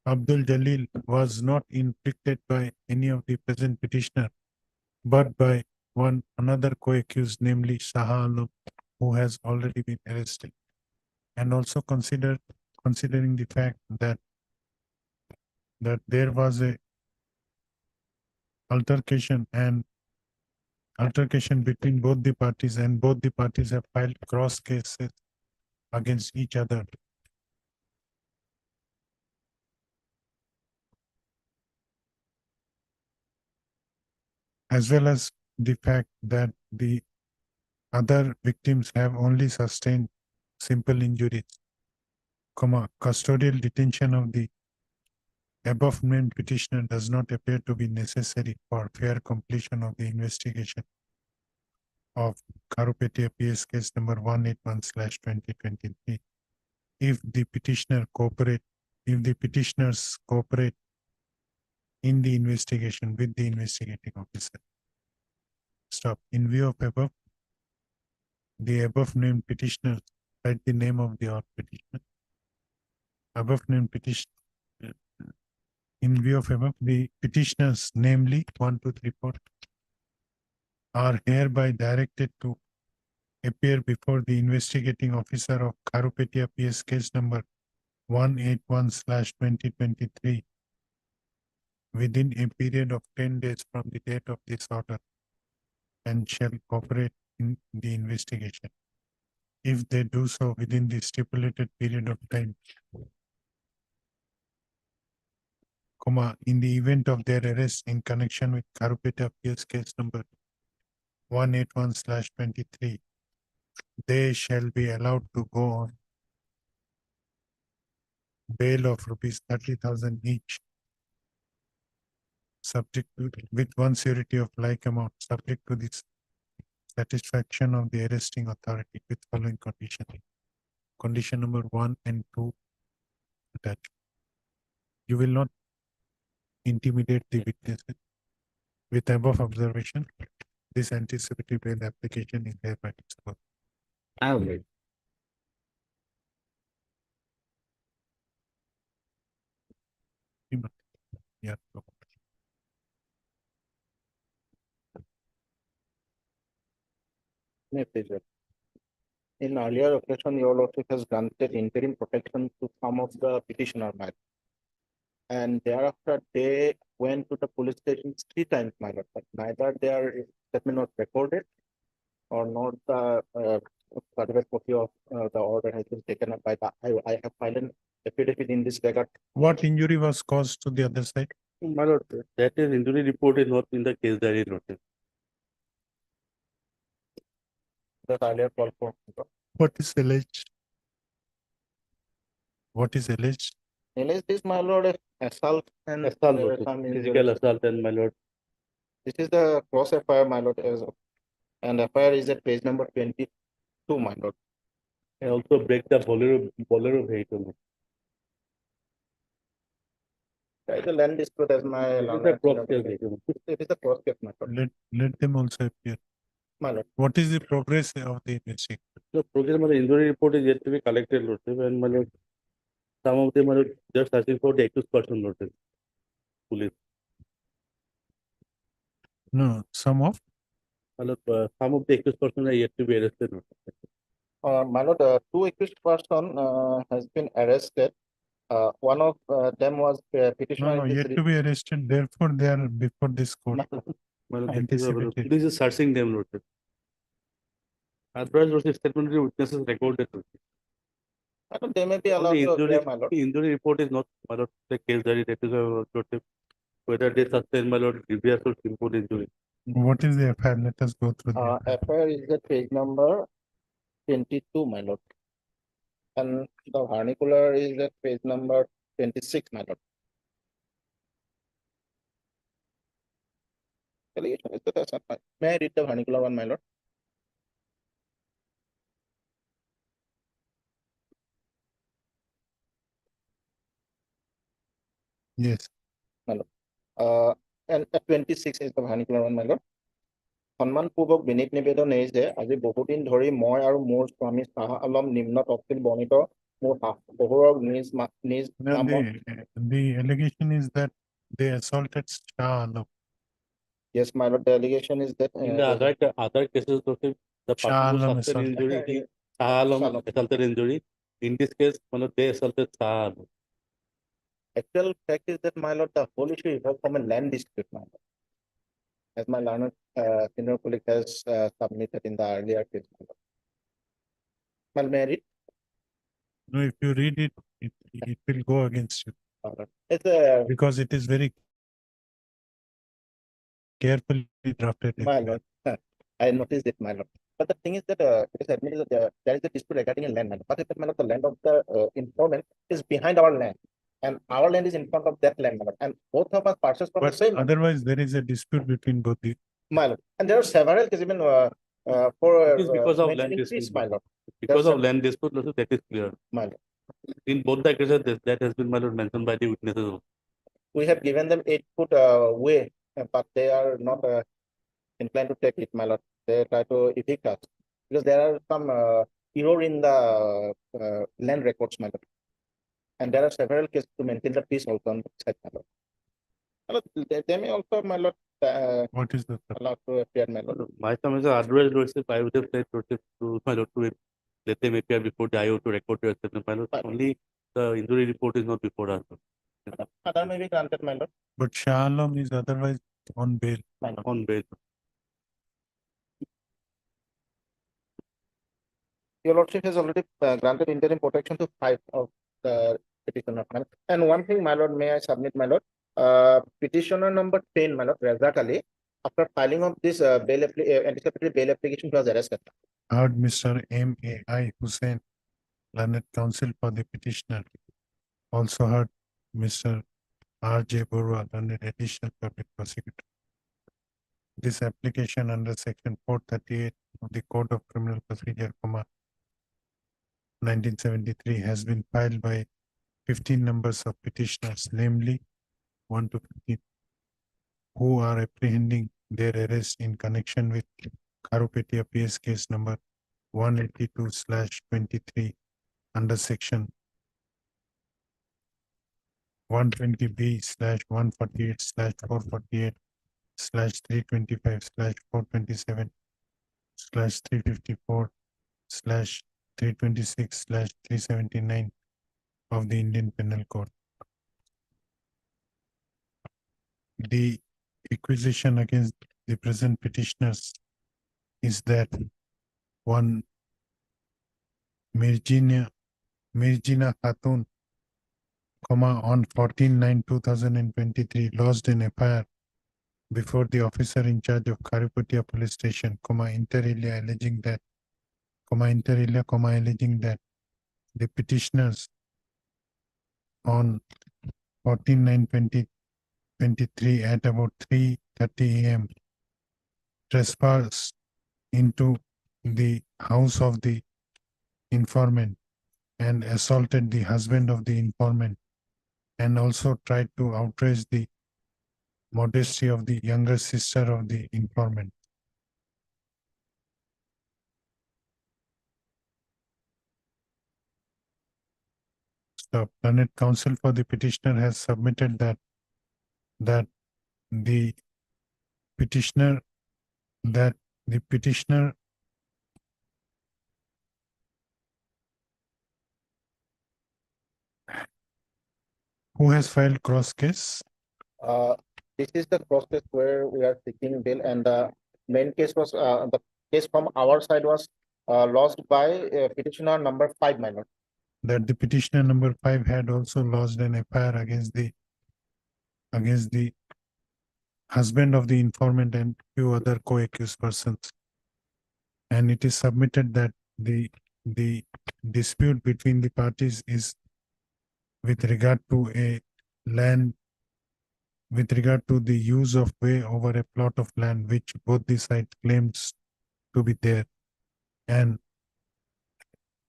Abdul Jalil was not inflicted by any of the present petitioner, but by one another co-accused, namely Shah Alam, who has already been arrested. And also considering the fact that there was a altercation between both the parties, and both the parties have filed cross cases against each other. As well as the fact that the other victims have only sustained simple injuries, custodial detention of the above named petitioner does not appear to be necessary for fair completion of the investigation of Kharupetia PS case number 181/2023. If the petitioners cooperate in the investigation with the investigating officer. Stop. In view of above, the above named petitioner, write the name of the petitioner. Above named petitioner. In view of above, the petitioners, namely 1, 2, 3, 4, are hereby directed to appear before the investigating officer of Kharupetia PS case number 181/2023 within a period of 10 days from the date of this order, and shall cooperate in the investigation. If they do so within the stipulated period of time, in the event of their arrest in connection with Kharupetia PS case number 181/23, they shall be allowed to go on bail of rupees 30,000 each, subject to, with one surety of like amount, subject to the satisfaction of the arresting authority with following condition. Condition number 1 and 2 attached. You will not intimidate the witnesses. With above observation, this anticipatory bail application is hereby disposed. I have read. Yeah. May I please, in earlier occasion, your lordship has granted interim protection to some of the petitioner matter. And thereafter, they went to the police station 3 times, my lord, but neither their statement was recorded or not the certified copy of the order has been taken up by the I have filed an affidavit in this regard. What injury was caused to the other side? My lord, that is injury report is not in the case diary notice. The earlier call for. What is alleged? What is alleged? Alleged is, my lord, assault and Assault, there are notice, some physical injuries. assault, and my lord, This is the cross FIR, my lord, and FIR is at page number 22, my lord. I also break the bolero vehicle. Try the land dispute as my. It is a cross case vehicle. It is a cross case, my lord. Let them also appear. My lord. What is the progress of the investigation? The program of the injury report is yet to be collected, lordship, and my lord, some of them are just searching for the accused person, lordship. police. No, some of Some of the accused persons are yet to be arrested. My lord, two accused person has been arrested. One of them was petitioner. no, in this yet to be arrested. Therefore, they are before this court. Anticipated. Police is searching them, Lordship. Otherwise, Lordship, statement of the witnesses recorded. I don't, they may be The allowed to injury, appear, my lord. injury report is not, my lord, the case diary, that is, Lordship, whether they sustain, my lord, grievous or simple injury. What is the FIR? Let us go through the FIR is the page number 22, my lord. And the vernacular is at page number 26, my lord. Allegation is that as- May I read the vernacular one, my lord? Yes. My lord. And at 26 is the vernacular one, my lord. সন্মানপূৰ্বক বিনীত নিবেদন এই যে আজি বহুদিন ধৰি মই আৰু মোৰ স্বামী শাহ আলম নিম্ন তফচিল বৰ্ণিত মোৰ শহুৰক নিজ Now, নামত the allegation is that they assaulted Shah Alam. Yes, my lord, the allegation is that In the other cases, Lordship, the Shah person who Alam sustained assaulted. injury, Shah Alam assaulted injury. In this case, my lord, they assaulted Shah Alam. actual fact is that, my lord, the whole issue evolved from a land dispute, my lord. As my learned senior colleague has submitted in the earlier case, my lord. Well, may I read? No, if you read it, it will go against you. It's a Because it is very carefully drafted. my lord. I noticed it, my lord. But the thing is that it is admitted that there is a dispute regarding a land, my lord. But if my lord, the land of the informant is behind our land, and our land is in front of that land, my lord. And both of us purchased from the But same land, otherwise, there is a dispute between both the. my lord. And there are several cases even for It is because of land maintaining peace, dispute. my lord. Because of land dispute, Lordship, that is clear. My lord. In both the cases, that has been, my lord, mentioned by the witnesses. We have given them 8 foot way, but they are not inclined to take it, my lord. They try to evict us because there are some error in the land records, my lord. And there are several cases to maintain the peace also on the side, my lord. My lord, they may also, my lord, What is the allowed to appear, my lord. My comment is otherwise, Lordship, I would have said, Lordship, to my lord, to let them appear before the IO to record your statement, my lord. Only the injury report is not before us. Other may be granted, my lord. But Shah Alam is otherwise on bail. On bail. Your lordship has already granted interim protection to 5 of the petitioner. My lord. And one thing, my lord, may I submit, my lord? Petitioner number 10, my lord, Razak Ali, after filing of this anticipatory bail application, he was arrested. Heard Mr. M.A.I. Hussain, learned counsel for the petitioner. Also heard Mr. R.J. Borwa, learned additional public prosecutor. This application under section 438 of the Code of Criminal Procedure, 1973 has been filed by 15 numbers of petitioners, namely 1 to 15, who are apprehending their arrest in connection with Karupetia PS case number 182/23 under section 120B/148/427/325/427/326/379 of the Indian Penal Code. The accusation against the present petitioners is that one Mirjina Khatun, on 14/9/2023 lodged an FIR before the officer in charge of Kariputia police station, inter alia alleging that the petitioners on 14/9/2023 at about 3:30 a.m. trespassed into the house of the informant and assaulted the husband of the informant, and also tried to outrage the modesty of the younger sister of the informant. The learned counsel for the petitioner has submitted that that the petitioner that the petitioner who has filed cross case. This is the process where we are seeking bail, and the main case was, the case from our side was lost by petitioner number 5, my lord. That the petitioner number 5 had also lodged an FIR against the husband of the informant and few other co-accused persons. And it is submitted that the dispute between the parties is with regard to a land, with regard to the use of way over a plot of land which both the side claims to be there. And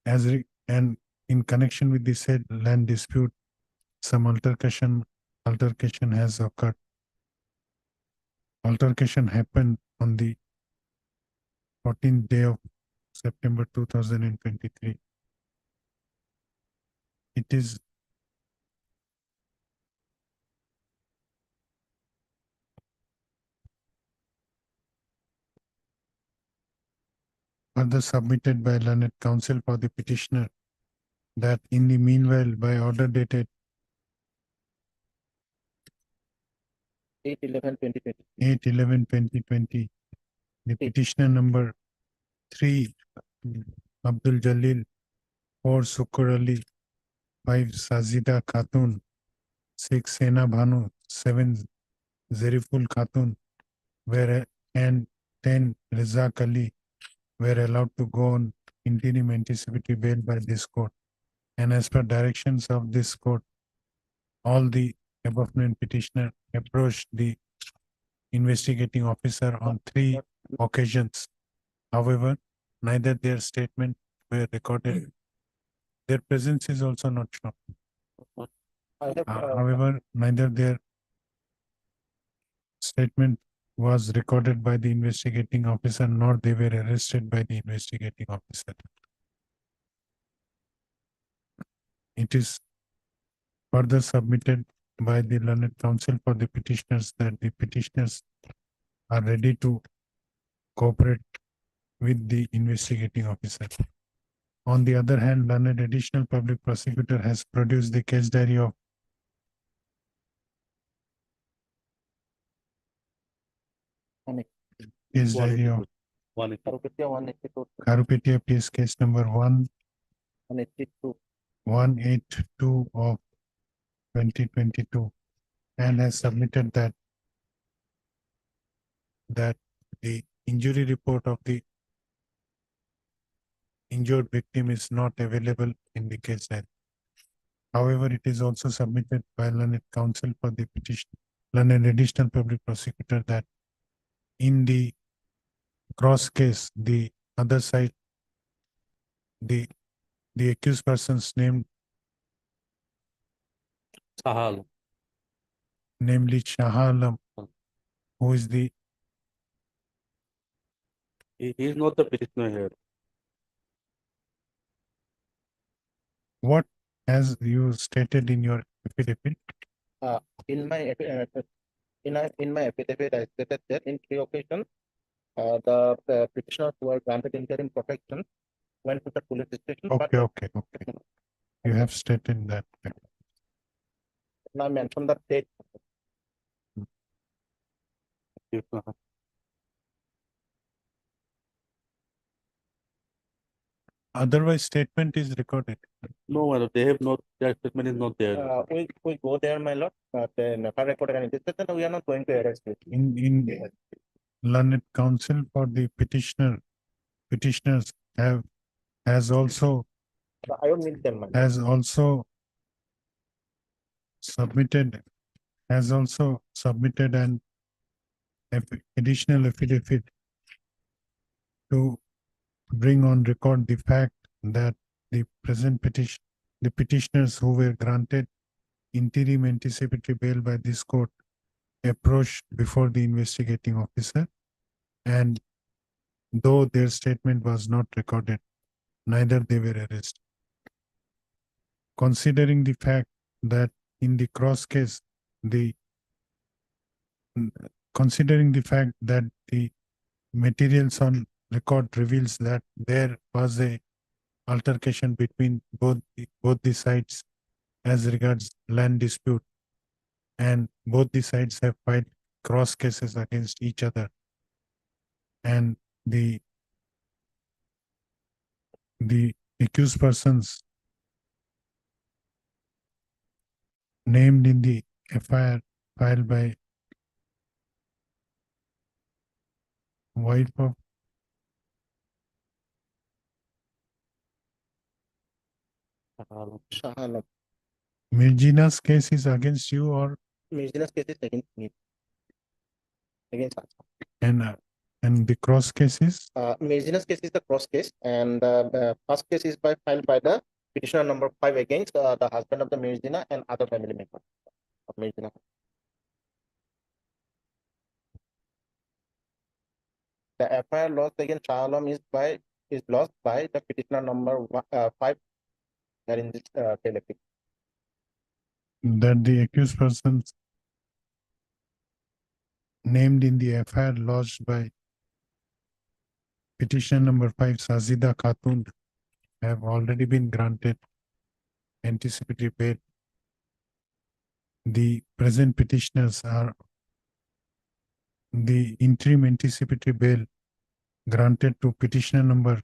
and in connection with the said land dispute, some altercation has occurred. Altercation happened on the 14th day of September 2023. It is further submitted by learned counsel for the petitioner that in the meanwhile, by order dated 8/11/2020, the petitioner number 3, Abdul Jalil, 4, Sukur Ali, 5, Sajida Khatun, 6, Sena Bhanu, 7, Zariful Khatun, and 10, Rizak Ali were allowed to go on interim anticipatory bail by this court. And as per directions of this court, all the above named petitioner approached the investigating officer on 3 occasions. However, neither their statement were recorded. Their presence is also not shown. However, neither their statement was recorded by the investigating officer nor they were arrested by the investigating officer. It is further submitted by the learned counsel for the petitioners that the petitioners are ready to cooperate with the investigating officer. On the other hand, learned additional public prosecutor has produced the case diary of Karupetia PS case number 182 of 2022, and has submitted that the injury report of the injured victim is not available in the case diary. However, it is also submitted by learned counsel for the petition, learned additional public prosecutor, that in the cross case, the other side, the accused persons namely Shah Alam, who is the He is not the petitioner here. what as you stated in your affidavit? In my affidavit, I stated that in 3 occasions, the petitioners who were granted interim protection went to the police station. Okay. You have stated that. And I mentioned that date. Otherwise, statement is recorded. No, my lord, they have not, that statement is not there. We go there, my lord, but never recorded anything. We are not going to arrest you. In learned counsel for the petitioners has also submitted an additional affidavit to bring on record the fact that the present the petitioners who were granted interim anticipatory bail by this court approached before the investigating officer, and though their statement was not recorded, neither they were arrested. Considering the fact that in the cross case, the considering the fact that the materials on record reveals that there was a altercation between both the sides as regards land dispute, and both the sides have filed cross cases against each other, and the accused persons named in the FIR filed by wife of Shahalam. Mirjina's case is against you, or Mirjina's case is against me. Against us. and the cross cases? Mirjina's case is the cross case, and the first case is filed by the petitioner number 5 against the husband of the Mirjina and other family members of Mirjina. The FIR lost against Shahalam is lost by the petitioner number 5 that in this electric. That the accused persons named in the FIR lodged by petition number 5 Sazida Khatun have already been granted anticipatory bail. The present petitioners are the interim anticipatory bail granted to petitioner number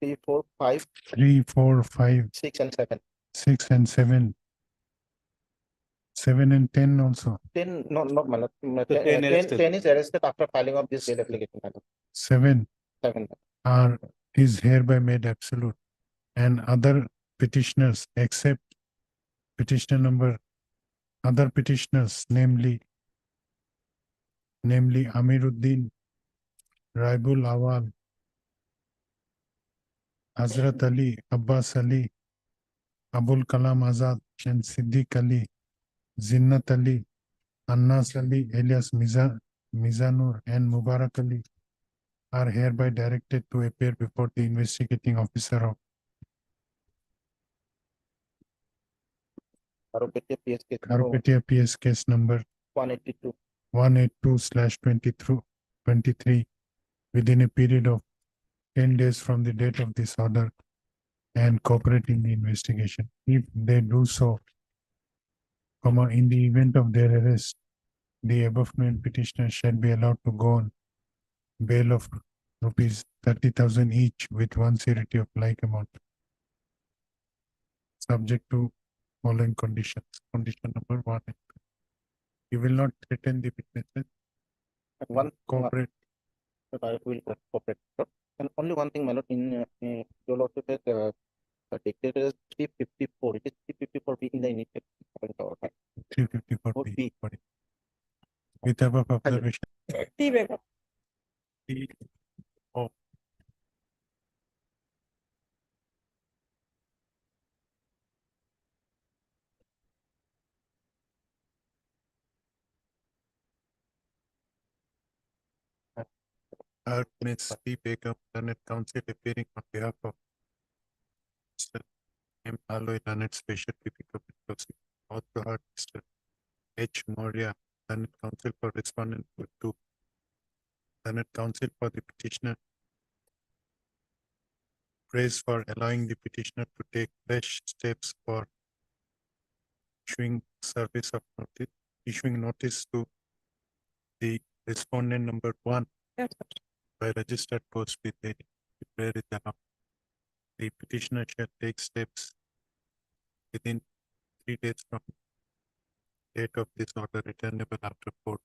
3, 4, 5, 3, 4, 5, 6, and 7. 6 and 7. 7 and 10 also. 10, not Malak. 10 arrested. 10 is arrested after filing of this bail application. 7 7. is hereby made absolute, and other petitioners except other petitioners, namely Amiruddin, Raibul Awal, Hazrat Ali, Abbas Ali, Abul Kalam Azad, and Siddiq Ali, Zinnat Ali, Annas Ali, alias Mizanur, and Mubarak Ali are hereby directed to appear before the investigating officer of Karupetia PS case number 182/23 within a period of 10 days from the date of this order, and cooperate in the investigation. If they do so, in the event of their arrest, the above named petitioner shall be allowed to go on bail of rupees 30,000 each with one surety of like amount, subject to following conditions. Condition number 1. You will not threaten the witnesses. Cooperate. I will cooperate. And only one thing, my lord, in your lordship has dictated as 354. It is 354B in the initial. 354B. With above observation. Oh. Ms. P. Begum, Learned Counsel, appearing on behalf of Mr. M. Aloy, Learned Special Typical Prosecutor. Also heard Mr. H. Moria, Learned Counsel for Respondent Group 2. Learned Counsel for the petitioner praise for allowing the petitioner to take fresh steps for issuing notice to the respondent number 1 by registered post with the prayer is allowed. The petitioner shall take steps within 3 days from date of this order returnable after court.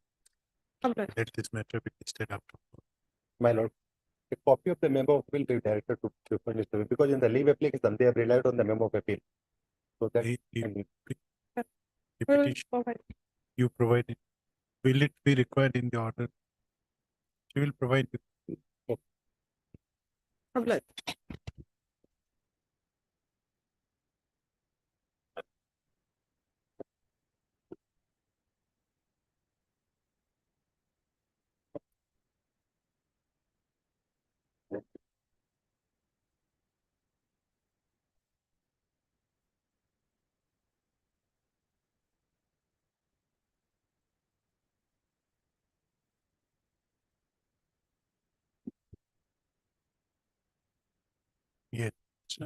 Let this matter be listed after court. My lord, a copy of the memo will be directed to Mr. because in the leave application they have relied on the memo of appeal. So that the petition you provided, will it be required in the order? She will provide you.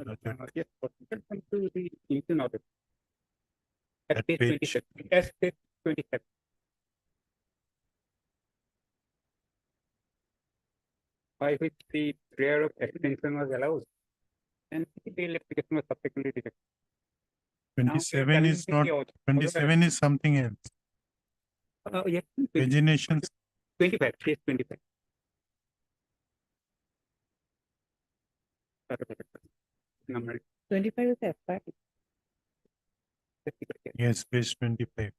Rajat. Yes, come to the impugn order. At At page page- 27, at page 27. By which the prayer of extension was allowed and the bail application was subsequently rejected. Now, 27 is not, challenging the 27 is something else. Yes, Paginations, 25, page 25. Number. 25 is FI. yes, page 25.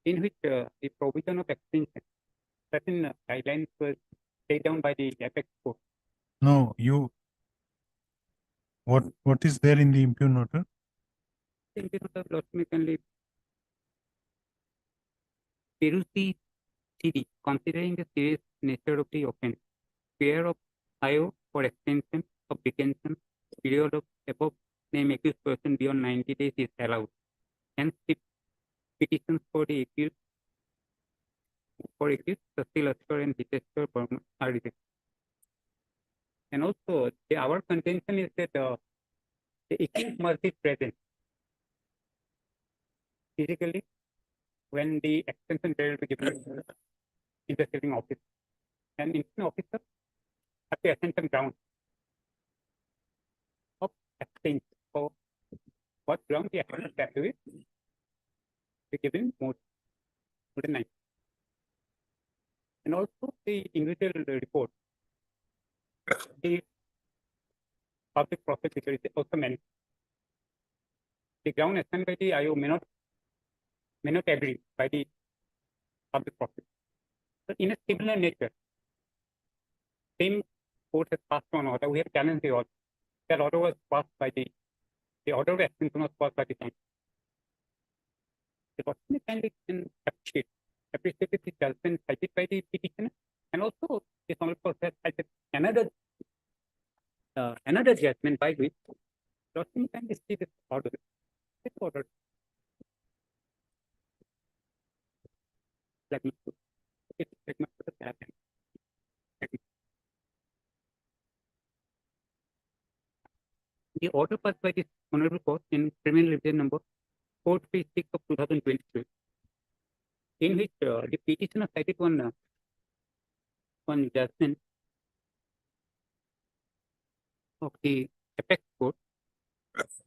In which the provision of extension, certain guidelines were laid down by the apex court. No, what is there in the impugn order? Impugn order lawsuit can leave. Peruse the CD, considering the serious nature of the offense, fear of IO for extension of detention period of above name accused person beyond 90 days is allowed. Hence, the petitions for the accused Sasil Astor and Hiteshwar Burma are rejected. And also, our contention is that the accused must be present physically when the extension period will be given investigating officer. And investigating officer have to assign some ground of extension. So, what ground the extension have to be given more than 9. And also the individual report, the public prosecutor is also meant. The ground assigned by the IO may not agree by the public prosecutor. So in a similar nature, same court has passed on order. We have challenged the order. That order was passed by the order of extension was passed by the Congress. The document can appreciate the judgment cited by the petitioner, and also the Honorable Court has cited another judgment by which document can see this order. This order. Let me put it. The order passed by the Honorable Court in criminal revision number 436 of 2023, in which the petitioner cited one judgment of the apex court,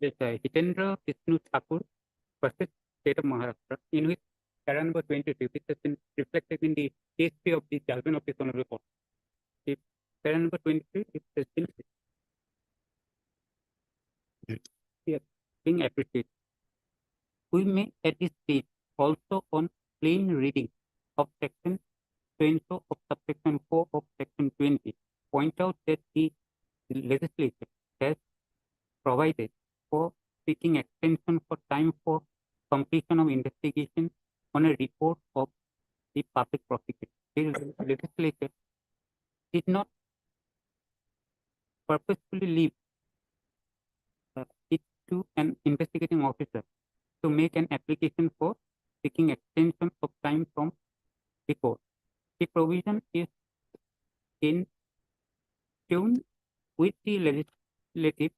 this Hitendra Vishnu Thakur versus State of Maharashtra, in which para number 23, which has been reflected in the case fee of the judgment of this Honorable Court. The para number 23 it has been being appreciated. We may at this stage also on plain reading of section 20 of subsection 4 of section 20 point out that the legislature has provided for seeking extension for time for completion of investigation on a report of the public prosecutor. The legislature did not purposefully leave it to an investigating officer to make an application for seeking extension of time from the court. The provision is in tune with the legislative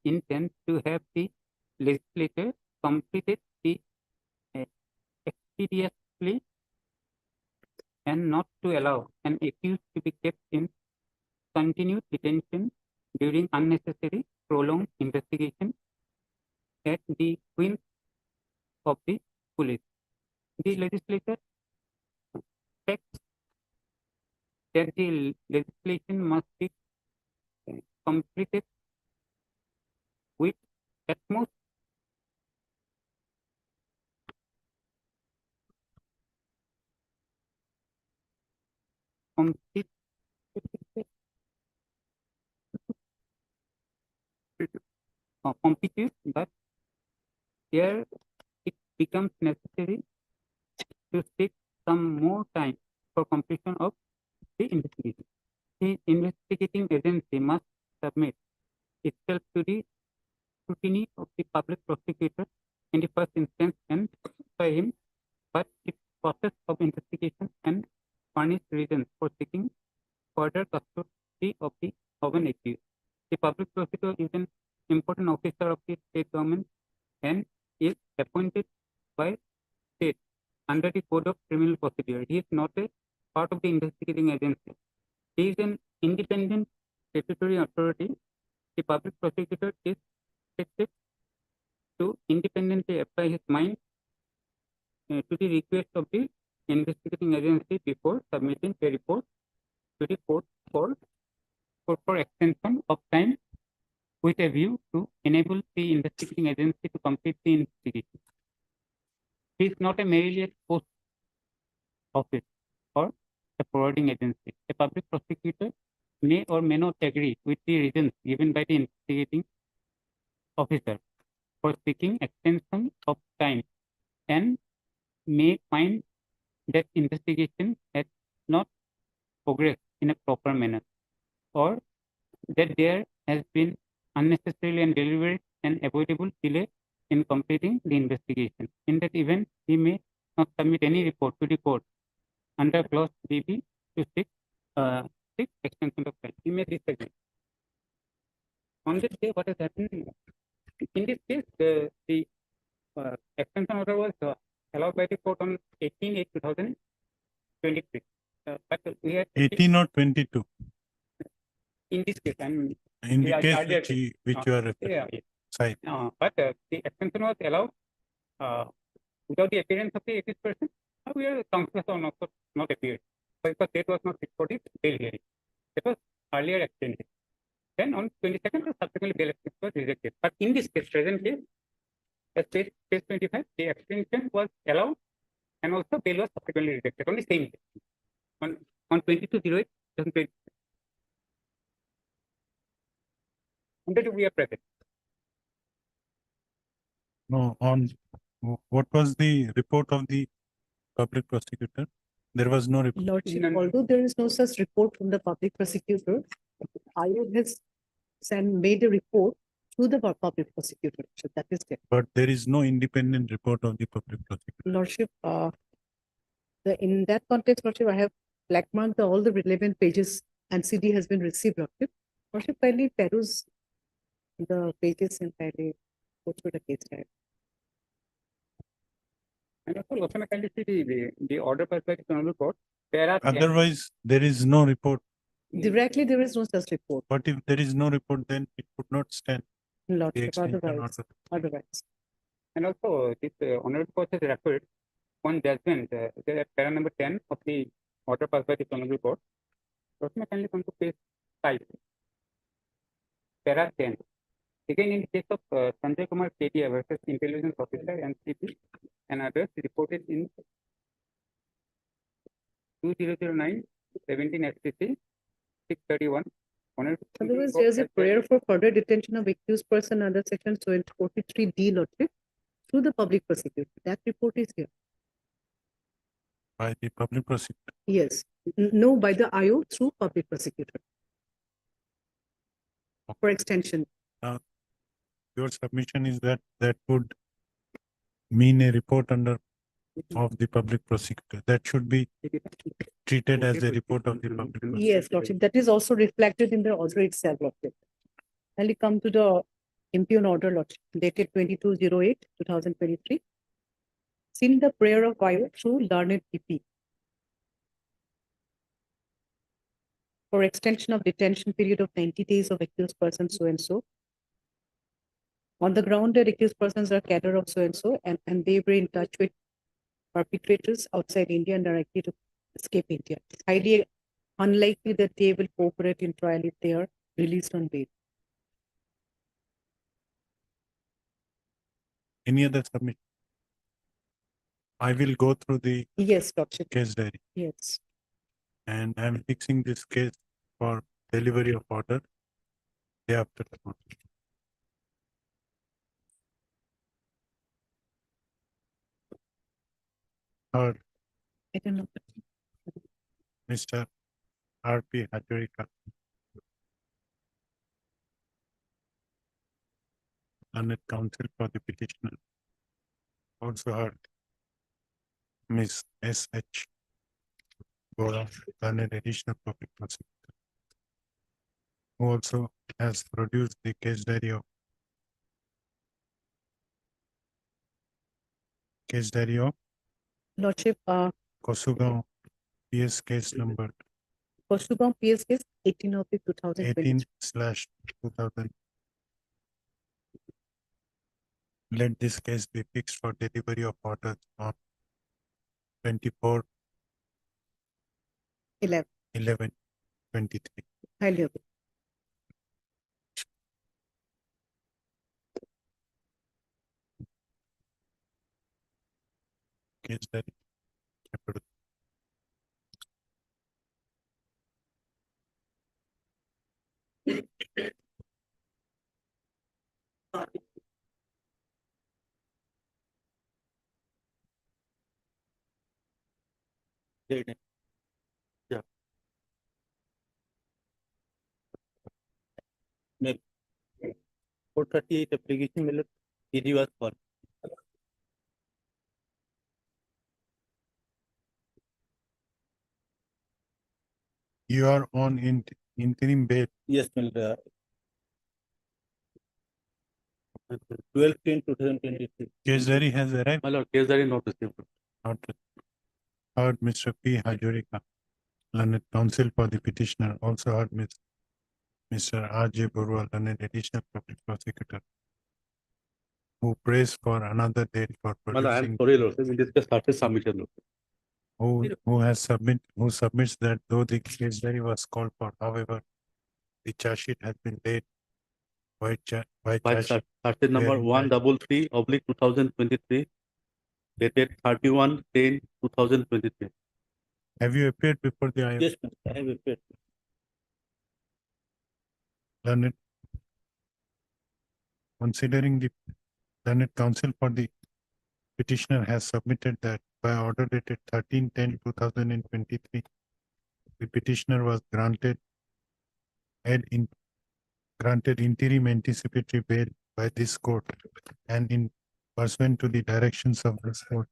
intent to have the legislature completed the expeditiously and not to allow an accused to be kept in continued detention during unnecessary prolonged investigation at the whim of the police. The legislature expects that the legislation must be completed with utmost competitive, but here it becomes necessary to take some more time for completion of the investigation. The investigating agency must submit itself to the scrutiny of the public prosecutor in the first instance and by him process of investigation and furnish reasons for seeking further custody of the Hogan accused. The public prosecutor is an important officer of the state government and is appointed by state under the Code of Criminal Procedure. He is not a part of the investigating agency. He is an independent statutory authority. The public prosecutor is expected to independently apply his mind to the request of the investigating agency before submitting a report to the court for extension of time with a view to enable the investigating agency to complete the investigation. He is not a merely post office or a forwarding agency. A public prosecutor may or may not agree with the reasons given by the investigating officer for seeking extension of time and may find that investigation has not progressed in a proper manner or that there has been unnecessarily and deliberate and avoidable delay in completing the investigation. In that event, he may not submit any report to the court under clause 3B to seek extension of time. He may disagree. On this day, what has happened? In this case, the extension order was allowed by the court on 18/8/2023. But we had 18 or 22? in this case, In the case which you are referring. Side. But the extension was allowed without the appearance of the accused person. We are counsel has not appeared because date was not fixed for the bail hearing. It was earlier extended. Then on 22nd, subsequently bail extension was rejected. But in this case, present case, as case 25, the extension was allowed and also bail was subsequently rejected on the same day. On 22/08/2023. On that we are present. No, on what was the report of the public prosecutor? There was no report. Lordship, although there is no such report from the public prosecutor, IOG has made a report to the public prosecutor. So that is there. But there is no independent report of the public prosecutor. Lordship, in that context, Lordship, I have blackmarked all the relevant pages and CD has been received, Lordship. Lordship, kindly peruse the pages and kindly go through the case diary. And also, Losana kindly see the order passed by the Honorable Court. There are Otherwise, there is no report. Directly, there is no such report. But if there is no report, then it would not stand. Lordship, otherwise. And also, this Honorable Court has referred one judgment, para number 10 of the order passed by the Honorable Court. Losana kindly come to page 5. Para 10. Again, in the case of Sanjay Kumar Kedia versus Intelligence Officer NCP and others reported in 2009-17 FCC 631. Otherwise, there is a prayer for further detention of accused person under section 43D, Lordship, through the public prosecutor. That report is here. By the public prosecutor? Yes. No, by the IO through public prosecutor. For extension. Your submission is that would mean a report of the public prosecutor. That should be treated as a report of the public prosecutor. Yes, Lordship. That is also reflected in the order itself, Lordship. I'll come to the impugn order, Lordship, dated 22/08/2023. Seen the prayer of IO through learned EP for extension of detention period of 90 days of accused person so and so. On the ground that accused persons are cadre of so and so, and they were in touch with perpetrators outside India and are likely to escape India. It's highly unlikely that they will cooperate in trial if they are released on bail. Any other submission? I will go through the case diary. Yes. And I am fixing this case for delivery of order day after tomorrow. Third, I don't know. Mr. R.P. Hazarika. Learned counsel for the petitioner. Also heard Ms. S.H. Bora, learned additional public prosecutor, who also has produced the case diary of Lordship, Kosugaon PS case number Kosugaon PS case 18 of 2020. 18/2000. Let this case be fixed for delivery of orders on 24/11/23. Highly agree. Case diary. Yeah. May 438 application will ED was for. You are on interim bail. Yes, my lord. 12/10/2023. Case diary has arrived. My lord, case diary not received. Not heard Mr. P. Hajorika, learned counsel for the petitioner, also heard Mr. R.J. Burwa, learned additional public prosecutor, who prays for another date for My lord, I am producing, sorry, lord. In this case, started submission. Lord. who submits that though the case diary was called for, however, the charge sheet has been laid by By charge sheet started number wherein 133/2023, dated 31/10/2023. Have you appeared before the IO? Yes, ma'am, I have appeared. Learned, considering the learned counsel for the petitioner has submitted that by order dated 13/10/2023, the petitioner was granted interim anticipatory bail by this court, and in pursuant to the directions of this court,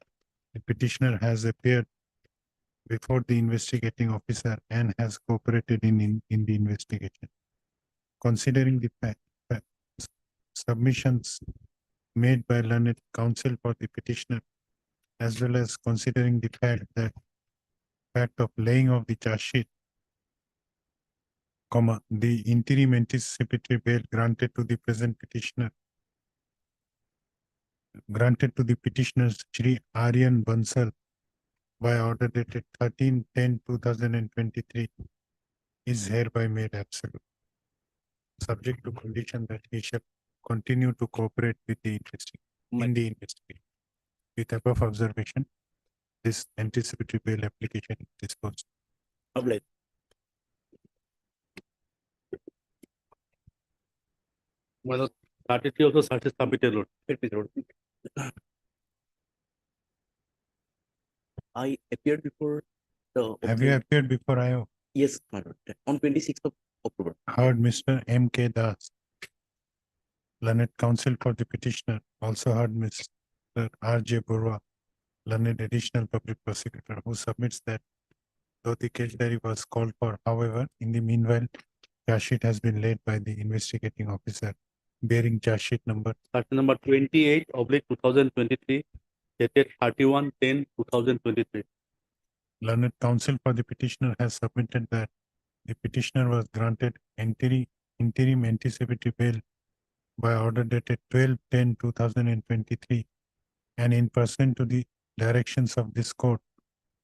the petitioner has appeared before the investigating officer and has cooperated in the investigation. Considering the submissions made by learned counsel for the petitioner, as well as considering the fact of laying of the charge sheet, the interim anticipatory bail granted to the present petitioner, granted to the petitioners Shri Aryan Bansal by order dated 13/10/2023 is hereby made absolute, subject to condition that he shall continue to cooperate with the investigation. With above observation, this anticipatory bail application is disposed. Obliged. My lord, 33 also started submitted, Lord. Let me Lord. I appeared before the. Have you appeared before IO? Yes, my lord, on 26th of October. Heard Mr. M.K. Das, learned counsel for the petitioner, also heard Mr. R.J. Burwa, learned additional public prosecutor, who submits that though the case diary was called for, however, in the meanwhile, charge sheet has been laid by the investigating officer bearing charge sheet number Started number 28/2023, dated 31/10/2023. Learned counsel for the petitioner has submitted that the petitioner was granted interim anticipatory bail by order dated 12/10/2023, and in pursuant to the directions of this court,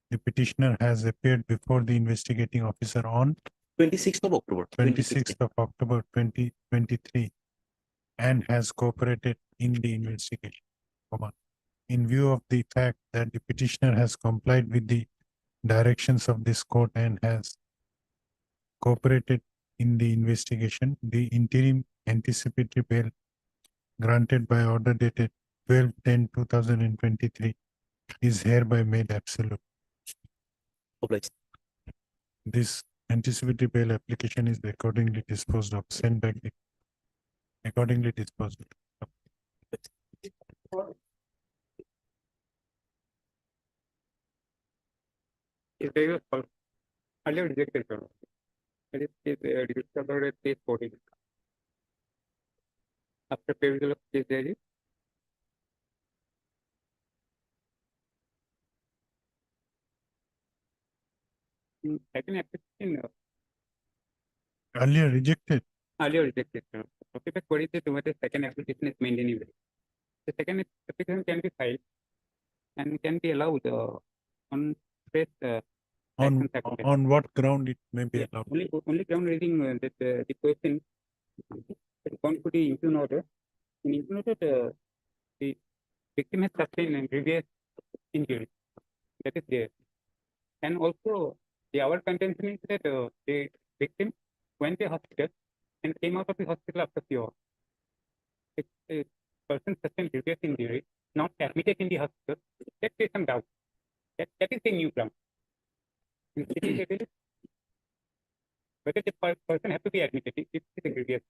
the petitioner has appeared before the investigating officer on 26th of October. 26th of October 2023 and has cooperated in the investigation. In view of the fact that the petitioner has complied with the directions of this court and has cooperated in the investigation, the interim anticipatory bail granted by order dated 12/10/2023 is hereby made absolute. Obliged. This anticipatory bail application is accordingly disposed of, sent back accordingly disposed of. Case diary was earlier rejected, Your Lordship. That is case discovered at page 14. After perusal of case diary, second application Earlier rejected. earlier rejected. Okay, but query says whether second application is made anyway. The second application can be filed and can be allowed on press On, action faculty. on what ground it may be allowed? Only ground reading that the question gone to the impugn order. In impugn order, the victim has sustained a grievous injury. That is there. And also, the our contention is that the victim went to hospital and came out of the hospital after cure. If a person sustained grievous injury, not admitted in the hospital, that creates some doubt. That is the new ground. Whether the person has to be admitted, it is a grievous.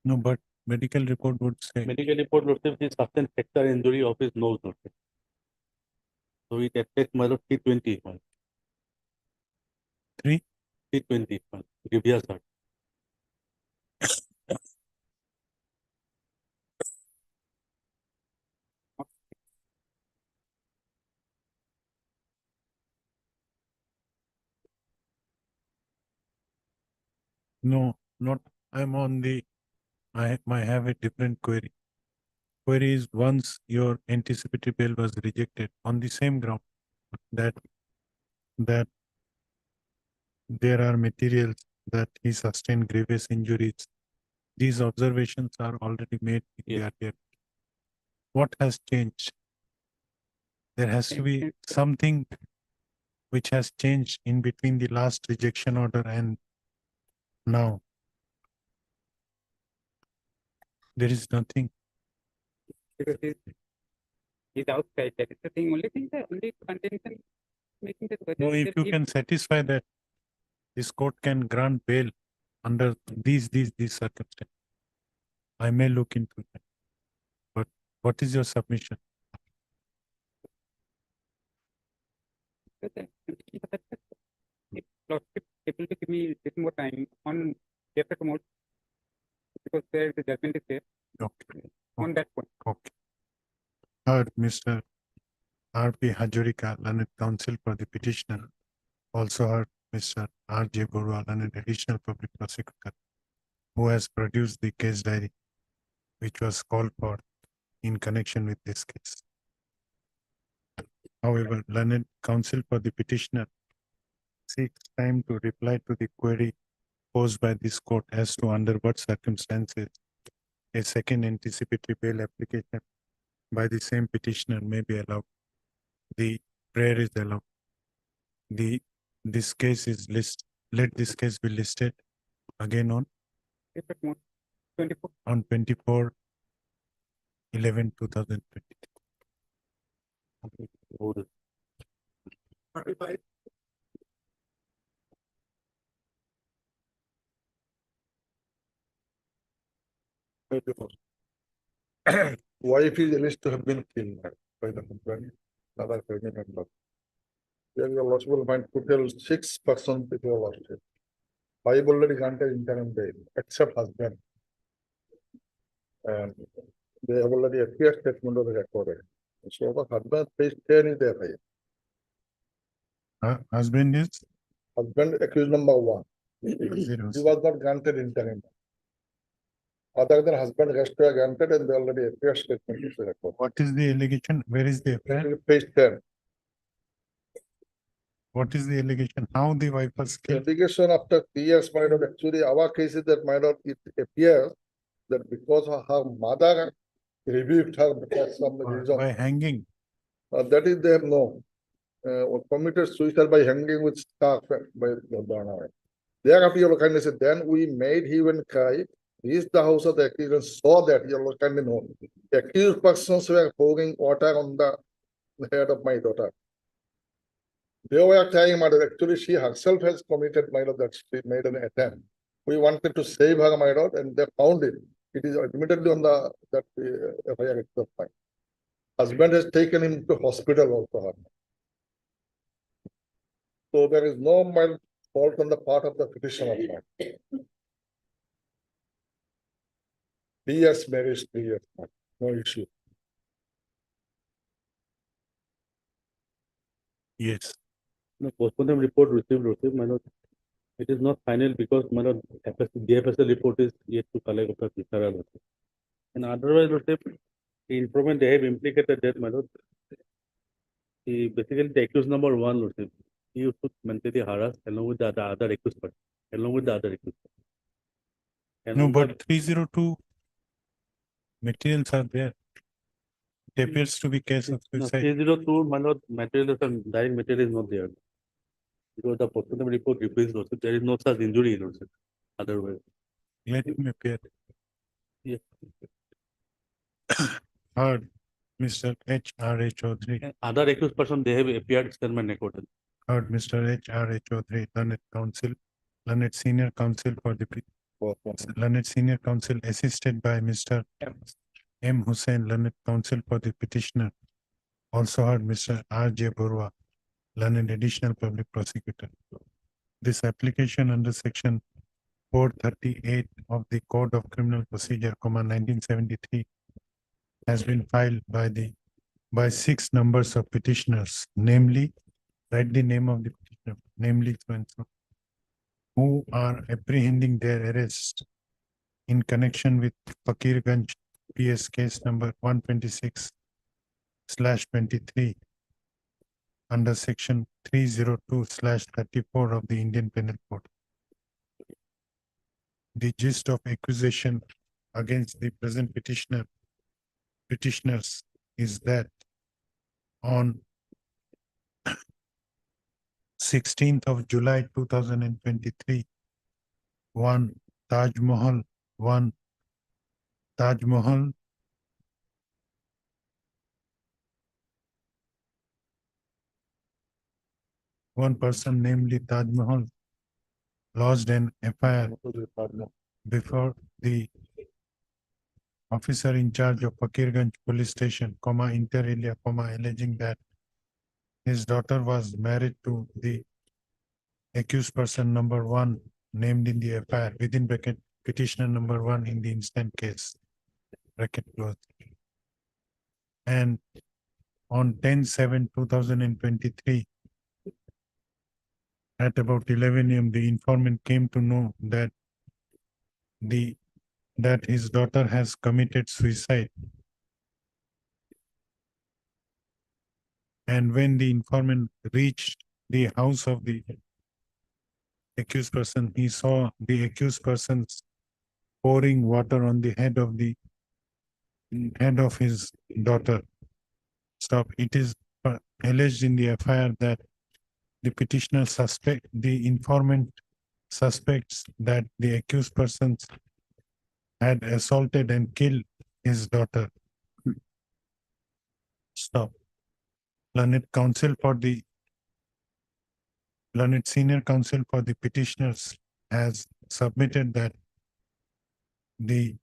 No, but medical report would say. Medical report would say the sustained fracture injury of his nose. So it affects my lord T20. 3? T20. Grievous hurt. No, not, I'm on the, I have a different query. Query is once your anticipatory bail was rejected on the same ground that there are materials that he sustained grievous injuries. These observations are already made in the earlier. What has changed? There has to be something which has changed in between the last rejection order and now. There is nothing. Because he's outside. That is the thing. Only thing, the only contention making the No, if you can satisfy that this court can grant bail under these circumstances, I may look into that. But what is your submission? If Lordship able to give me a little more time on separate mode, because there the judgment is there. Okay. On that point. Okay. Heard Mr. R.P. Hajurika, learned counsel for the petitioner. Also heard Mr. R.J. Burwal, an additional public prosecutor, who has produced the case diary, which was called for in connection with this case. However, learned counsel for the petitioner seeks time to reply to the query posed by this court as to under what circumstances a second anticipatory bail application by the same petitioner may be allowed. The prayer is allowed. This case is let this case be listed again on 24. On 24/11/2020. Wife is alleged to have been killed by the husband, another family member. Then your lordship will find total 6 persons with your lordship. 5 already granted interim bail, except husband. And they have already appeared statement of the recorded. So the husband page 10 is there. Husband is? Husband accused number 1. He was not granted interim. Other than husband rest were granted and they already appeared statement of the record. What is the allegation? Where is the affair? Page 10. What is the allegation? How the wife was The killed? allegation after 3 years, my lord, actually our case is that, my lord, it appears that because of her mother rebuked her because some reason. By hanging. That is they have no. Committed suicide by hanging with scarf by the burner. Thereafter, your kindness said, then we made him and cry. Reached the house of the accused and saw that your kindness know. The accused persons were pouring water on the head of my daughter. They were crying, mother. Actually, she herself has committed, my lord, that she made an attempt. We wanted to save her, my lord, and they found it. It is admittedly on the that FIR itself. Husband has taken him to hospital also. So there is no mild fault on the part of the petitioner. 3 years marriage, 3 years, no issue. Yes. No, postmortem report received, my lord. It is not final because, my lord, DFSL report is yet to collect of the Visara, Lordship. And otherwise, Lordship, the improvement they have implicated that, my lord. Basically, the accused number 1, Lordship, he used to mentally harass along with the other accused person, along with the other accused person. And No, on but 302 materials are there. It appears to be case of No, suicide. 302, my lord, material, direct material is not there. Because the postmortem report reveals, Lordship, there is no such injury, Lordship, otherwise. Let him appear. Yes. Heard, Mr. H.R.A. Chaudhary. And other accused person, they have appeared statement recorded. Heard, Mr. H.R.A. Chaudhary, learned counsel, learned senior counsel for the learned senior counsel assisted by Mr. M. Hussain, learned counsel for the petitioner. Also heard Mr. R.J. Burwa, learned additional public prosecutor. This application under section 438 of the Code of Criminal Procedure, 1973, has been filed by 6 numbers of petitioners, namely, write the name of the petitioner, namely so and so, who are apprehending their arrest in connection with Fakirganj PS case number 126/23 under section 302/34 of the Indian Penal Code. The gist of accusation against the present petitioners is that on 16th of July 2023, one Taj Mahal one person, namely Taj Mahal, lodged an FIR before the officer in charge of Fakirganj police station, inter alia, alleging that his daughter was married to the accused person number 1 named in the FIR, within bracket petitioner number 1 in the instant case, bracket closed. And on 10/7/2023, at about 11 AM, the informant came to know that his daughter has committed suicide. And when the informant reached the house of the accused person, he saw the accused persons pouring water on the head of his daughter. Stop. It is alleged in the FIR that the informant suspects that the accused persons had assaulted and killed his daughter. Stop. Learned senior counsel for the petitioners has submitted that the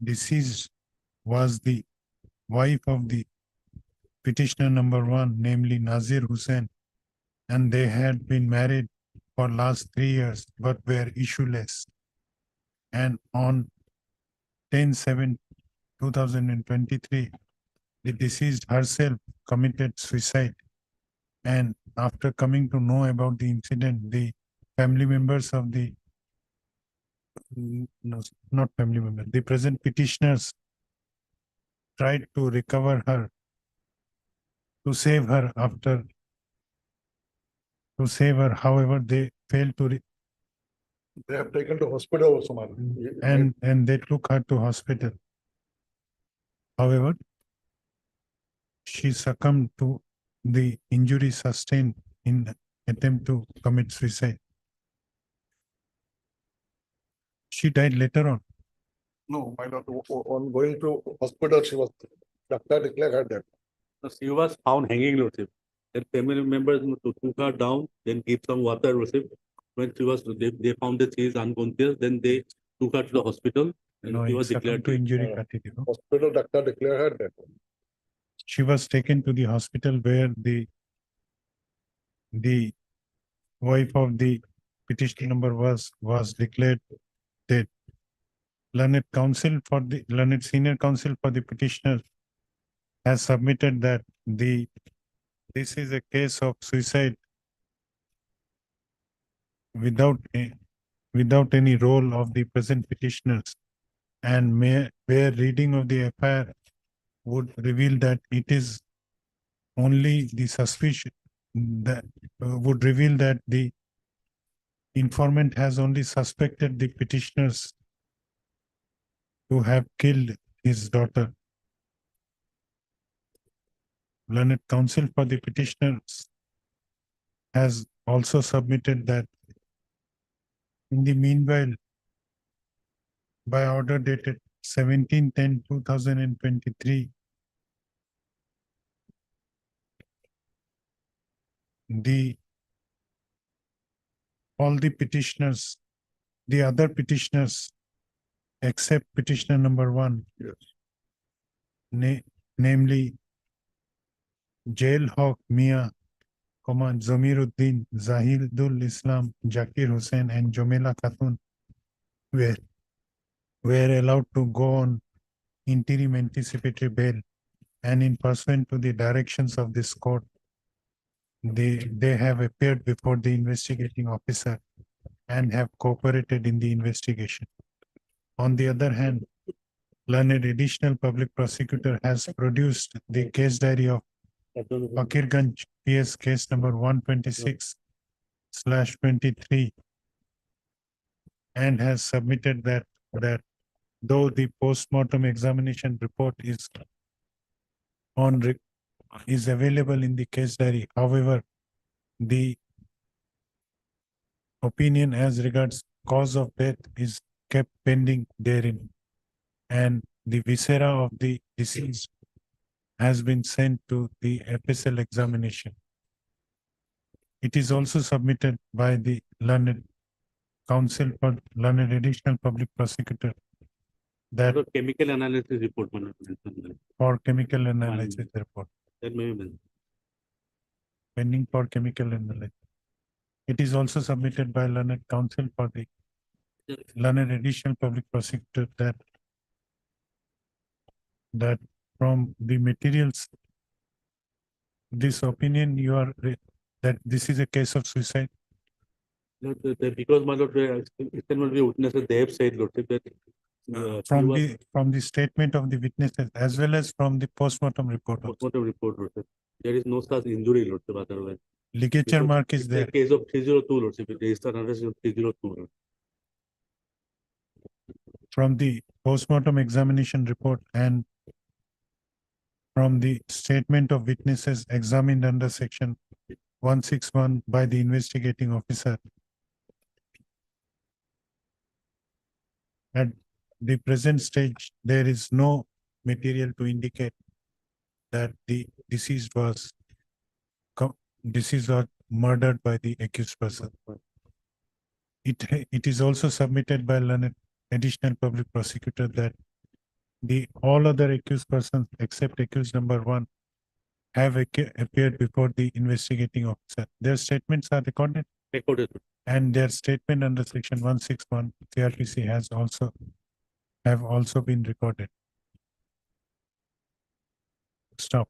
deceased was the wife of the petitioner number 1, namely Nazir Hussain, and they had been married for last 3 years but were issueless. And on 10/7/2023, the deceased herself committed suicide. And after coming to know about the incident, the family members of the the present petitioners tried to recover her, to save her. However, they failed to They have taken to hospital also, man. and they took her to hospital. However, she succumbed to the injury sustained in attempt to commit suicide. She died later on. No, my daughter, on going to hospital, doctor declared her dead. She was found hanging, Lordship. Then family members took her down, then give some water, Lordship. When they found that she is unconscious, then they took her to the hospital and No, she it was declared succumbed to dead. injury. Hospital doctor declared her dead. she was taken to the hospital where the wife of the petitioner number was declared dead. Learned senior counsel for the petitioner has submitted that this is a case of suicide without any role of the present petitioners, and where reading of the FIR would reveal that it is only the suspicion that would reveal that the informant has only suspected the petitioners to have killed his daughter. Learned counsel for the petitioners has also submitted that in the meanwhile, by order dated 17/10/2023, all the petitioners, the other petitioners, except petitioner number 1, namely Jail Hawk Mia, Zamiruddin, Zahidul Islam, Zakir Hussain, and Jomela Khatun were allowed to go on interim anticipatory bail, and in pursuant to the directions of this court, they have appeared before the investigating officer and have cooperated in the investigation. On the other hand, learned additional public prosecutor has produced the case diary of Fakirganj PS case number 126/23 and has submitted that though the post-mortem examination report is available in the case diary, however, the opinion as regards cause of death is kept pending therein, and the viscera of the deceased has been sent to the FSL examination. It is also submitted by the learned counsel for learned additional public prosecutor that chemical analysis report for chemical analysis report that may be pending for chemical analysis. It is also submitted by learned counsel for the learned additional public prosecutor that from the materials, this opinion that this is a case of suicide. Because my lord, it will be witnesses, they have said, Lordship, that from the statement of the witnesses as well as from the postmortem report. Lordship, there is no such injury, Lordship, otherwise. Ligature mark is there. The case of 302, Lordship, it is the analysis of 302. From the postmortem examination report and from the statement of witnesses examined under section 161 by the investigating officer, at the present stage, there is no material to indicate that the deceased was murdered by the accused person. It is also submitted by learned additional public prosecutor that all other accused persons except accused number 1 have appeared before the investigating officer. Their statements are recorded. And their statement under section 161 CRPC have also been recorded. Stop.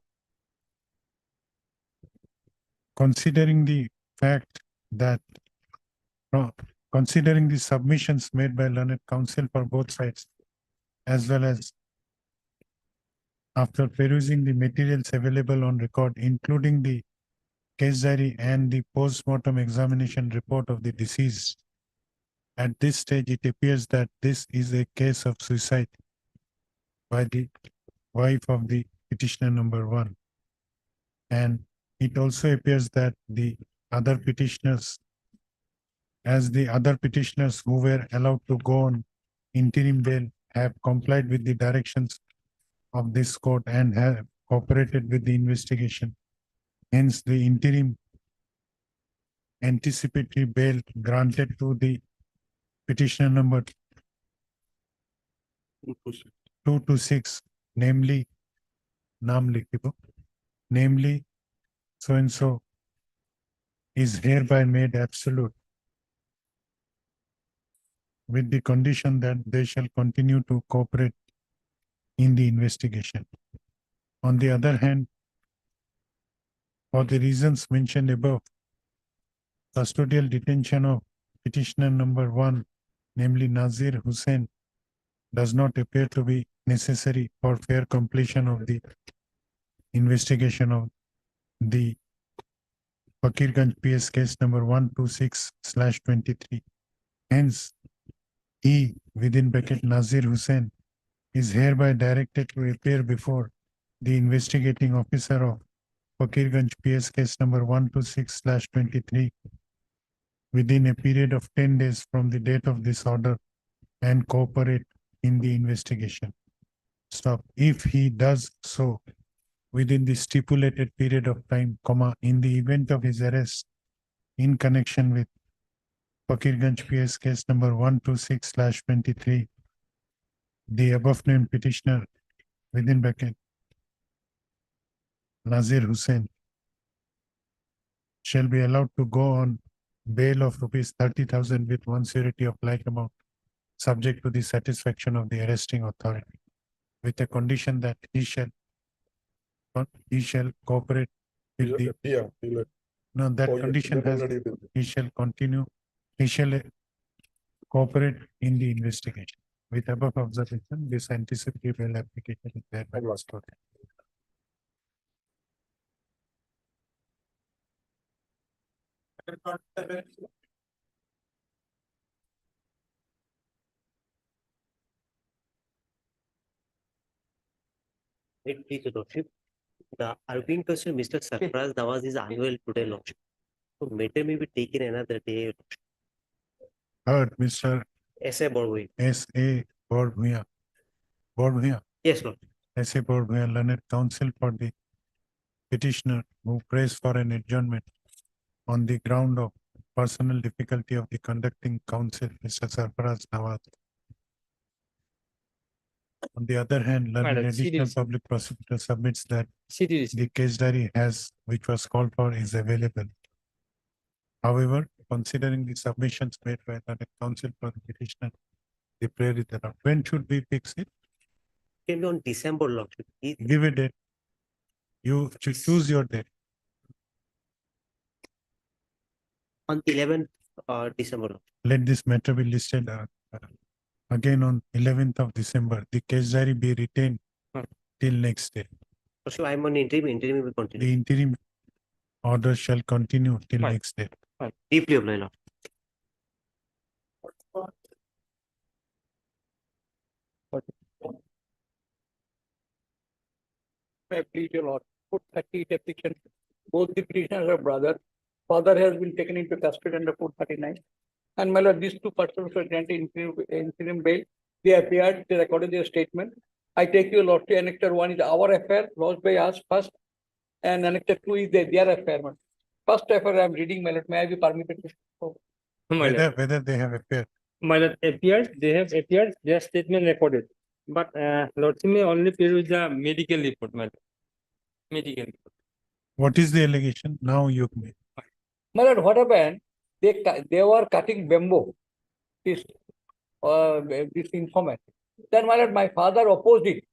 Considering the fact that considering the submissions made by learned counsel for both sides, as well as after perusing the materials available on record, including the case diary and the post-mortem examination report of the deceased, at this stage it appears that this is a case of suicide by the wife of the petitioner number 1. And it also appears that the other petitioners, who were allowed to go on interim bail, have complied with the directions of this court and have cooperated with the investigation. Hence, the interim anticipatory bail granted to the petitioner number 226, namely Naam Likhibo, namely, so and so is hereby made absolute with the condition that they shall continue to cooperate in the investigation. On the other hand, for the reasons mentioned above, custodial detention of petitioner number 1, namely Nazir Hussain, does not appear to be necessary for fair completion of the investigation of the Fakirganj PS case number 126/23. Hence, he, within bracket Nazir Hussain, is hereby directed to appear before the investigating officer of Fakirganj PS case number 126/23 within a period of 10 days from the date of this order and cooperate in the investigation. Stop. If he does so within the stipulated period of time, comma, in the event of his arrest in connection with Fakirganj PS case number 126/23, the above named petitioner within bracket Nazir Hussain shall be allowed to go on bail of rupees 30,000 with one surety of like amount, subject to the satisfaction of the arresting authority, with the condition that he shall cooperate with the. No, that condition has, he shall continue, he shall cooperate in the investigation. With above observation, this anticipatory bail application is thereby restored. Please, Your Lordship. The arguing question, Mr. Sarfaraz Nawaz is unwell today, Lordship. So matter may be taken another day. Heard, Mr. S.A. Borgui. S.A. Borghuya. Borghuya. Yes, Lord. S.A. Borghuya, learned counsel for the petitioner who prays for an adjournment on the ground of personal difficulty of the conducting counsel, Mr. Sarfaraz Nawaz. On the other hand, learned Madam, additional CDC. public prosecutor submits that CDC. the case diary which was called for is available. However, considering the submissions made by the counsel for the petitioner, the prayer is allowed. When should we fix it? Can be on December, Lordship. Give a date. You should choose your date. On 11th December. Lordship. Let this matter be listed again on 11th of December. The case diary be retained till next day. Lordship, I am on interim. Interim will continue. The interim order shall continue till next day. Deeply obliged, Lord. May please your Lord, put 38 application. Both the petitioners are brother. Father has been taken into custody under 439. And my Lord, these two persons were granted interim bail. They appeared, they recorded their statement. I take you, Lord, to annexure 1 is our affair, lodged by us first. And annexure 2 is their affair. First affair I am reading, my Lord, may I be permitted to show? Whether they have appeared. My Lord, appeared, they have appeared, their statement recorded. But Lordship may only appear with the medical report, my Lord. Medical report. What is the allegation? Now you may. My Lord, what happened? They were cutting bamboo, this informant. Then, my Lord, my father opposed it.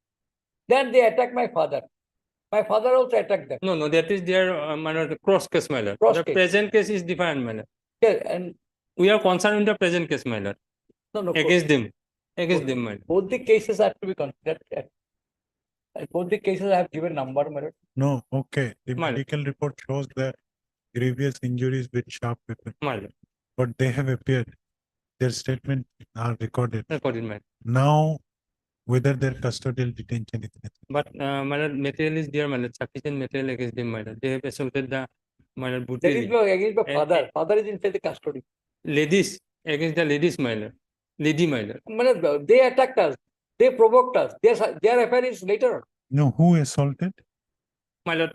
Then they attacked my father. My father also attacked them. No, that is their my Lord, cross case, my Lord. Cross The case. present case is different, my Lord. Yeah, and We are concerned with the present case, my Lord. no, Against them. Against them, my Lord. both the cases have to be considered. Both the cases I have given number, my Lord. No, okay. The My lord. medical report shows that grievous injuries with sharp weapon. My Lord. But they have appeared. Their statement are recorded. Recorded, my Lord. Now, whether their custodial detention is necessary. But my Lord, material is there, my Lord. Sufficient material against them, my Lord. They have assaulted the my Lord That is brutally. against the And- father. Father is inside the custody. Ladies against the ladies, my Lord. Lady, my Lord. My Lord, they attacked us. They provoked us. Their affair is later. No, who assaulted? My Lord,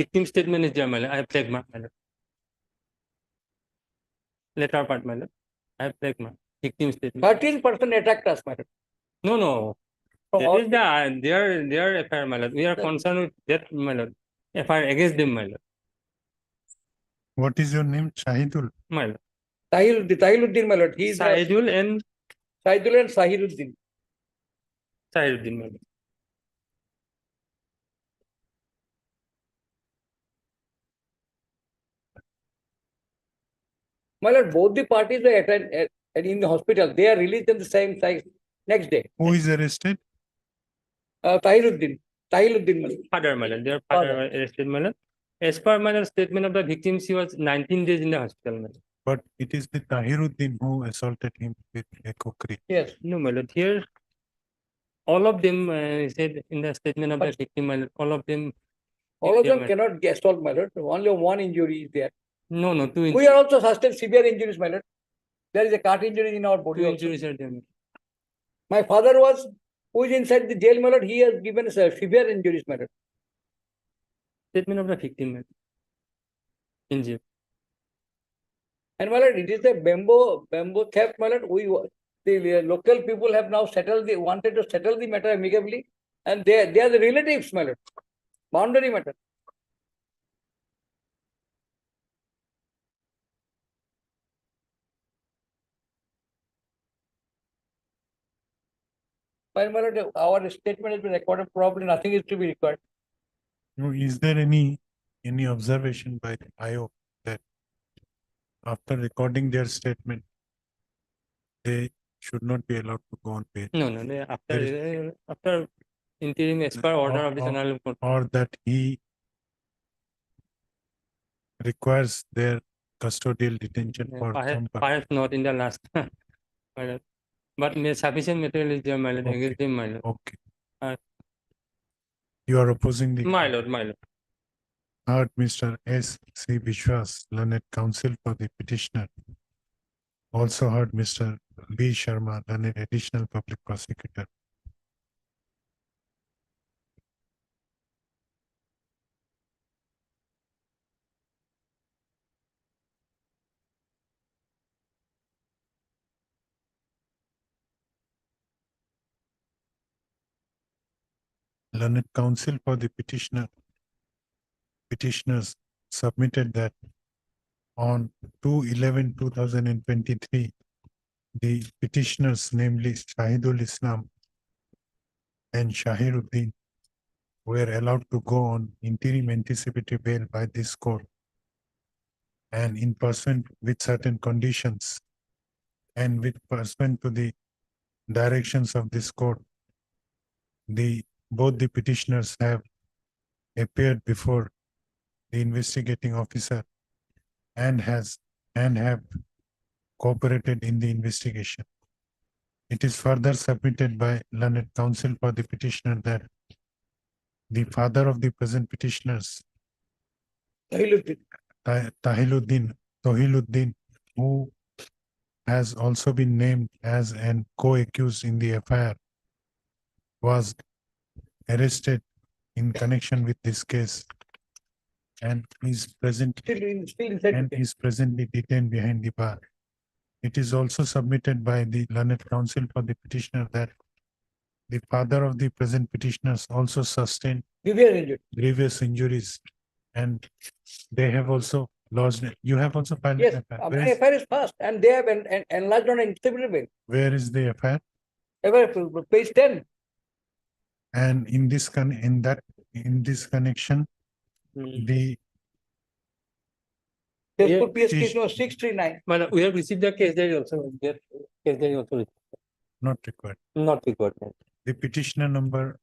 victim statement is there, my Lord. I have flagged, my Lord. Later part, my Lord. I have flagged, my victim statement. 13% attacked us, my Lord. No. From That all is their affair, my Lord. We are concerned with that, my Lord. FIR against them, my lord. What is your name? Shahidul? My lord. Tahiluddin, my lord. He is Sahidul and Sahidul and Sahiruddin. Sahiruddin, my lord. My lord, both the parties were in the hospital. They are released in the same site next day. Who is arrested? Tahiruddin, my lord. Father, my lord. Their father was arrested, my lord. As per my lord, statement of the victim, she was 19 days in the hospital, my lord. But it is the Tahiruddin who assaulted him with a kukri. Yes. No, my lord. Here, all of them said in the statement of the victim, my lord, all of them. All of them my- cannot get assault, my lord. Only one injury is there. No, no, two We injuries. are also sustained severe injuries, my lord. There is a cut injury in our body. Two also. injuries are there. My father who is inside the jail, my lord. He has given us severe injuries, my lord. Statement of the victim, my lord. Injured. And my lord, it is a bamboo theft, my lord. The local people have now wanted to settle the matter amicably, and they are the relatives, my lord. Boundary matter. My lord, our statement has been recorded properly. Nothing is to be required. No, is there any observation by the IO that after recording their statement, they should not be allowed to go on bail? No, no, after interim as per order of the Honorable Court. Or that he requires their custodial detention for some purpose. Perhaps not in the last. My lord. But sufficient material is there, my lord, against him, my lord. Okay. You are opposing the. My lord, my lord. Heard Mr. S. C. Vishwas, learned counsel for the petitioner. Also heard Mr. B. Sharma, learned additional public prosecutor. Learned counsel for the petitioners submitted that on 2/11/2023, the petitioners, namely Shahidul Islam and Shahiruddin, were allowed to go on interim anticipatory bail by this court, and in pursuant with certain conditions and with pursuant to the directions of this court, both the petitioners have appeared before the investigating officer and have cooperated in the investigation. It is further submitted by learned counsel for the petitioner that the father of the present petitioners, Tahiluddin, who has also been named as an co-accused in the FIR, was arrested in connection with this case and is presently detained behind the bar. It is also submitted by the learned counsel for the petitioner that the father of the present petitioners also sustained grievous injuries, and they have also lodged. You have also filed Yes, an FIR. my FIR is passed, and they have enlarged on anticipatory bail. Where is the FIR? Page 10. And in this connection, the Facebook PS case number 639. Madam, we have received the case diary also. Case diary also received. not required. Not required. The petitioner number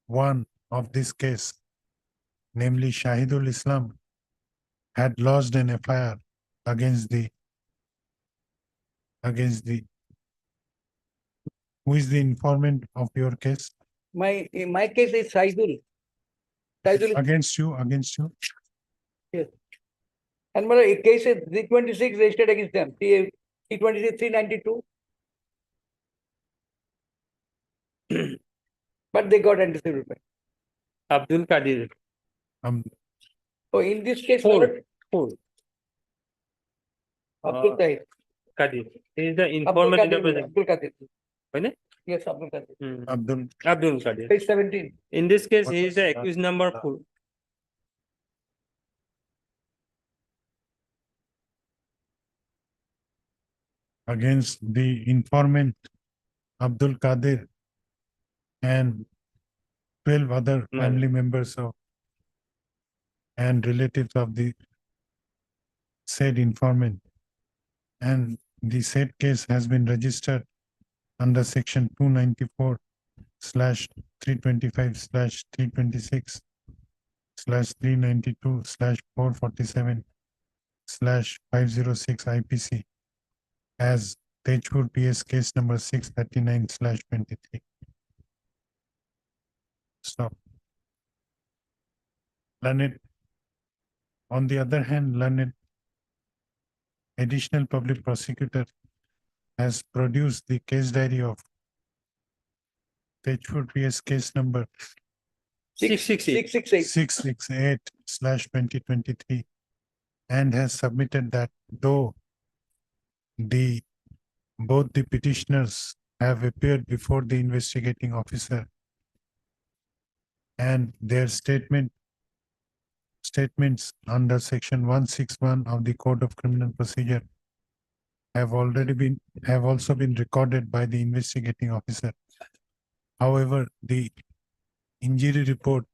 1 of this case, namely Shahidul Islam, had lodged an FIR against the who is the informant of your case? My case is Saidul. Against you. Yes. And my case is 326 registered against them. 326, 392. But they got anticipated bail. Abdul Qadir. So in this case, Four. Abdul Qadir. Qadir. He is the informant in the present. Abdul Qadir. Right? Yes, Abdul Qadir. Abdul Qadir. Page 17. In this case, he is the accused number 4. against the informant Abdul Qadir and 12 other My family members of and relatives of the said informant. And the said case has been registered under section 294 slash 325 slash 326 slash 392 slash 447 slash 506 IPC as Tejpur PS case number 639 slash 23. Stop. Learned. On the other hand, learned additional public prosecutor has produced the case diary of Tejpur PS case number 668 slash 2023 and has submitted that though both the petitioners have appeared before the investigating officer and their statements under section 161 of the Code of Criminal Procedure have also been recorded by the investigating officer. However, the injury report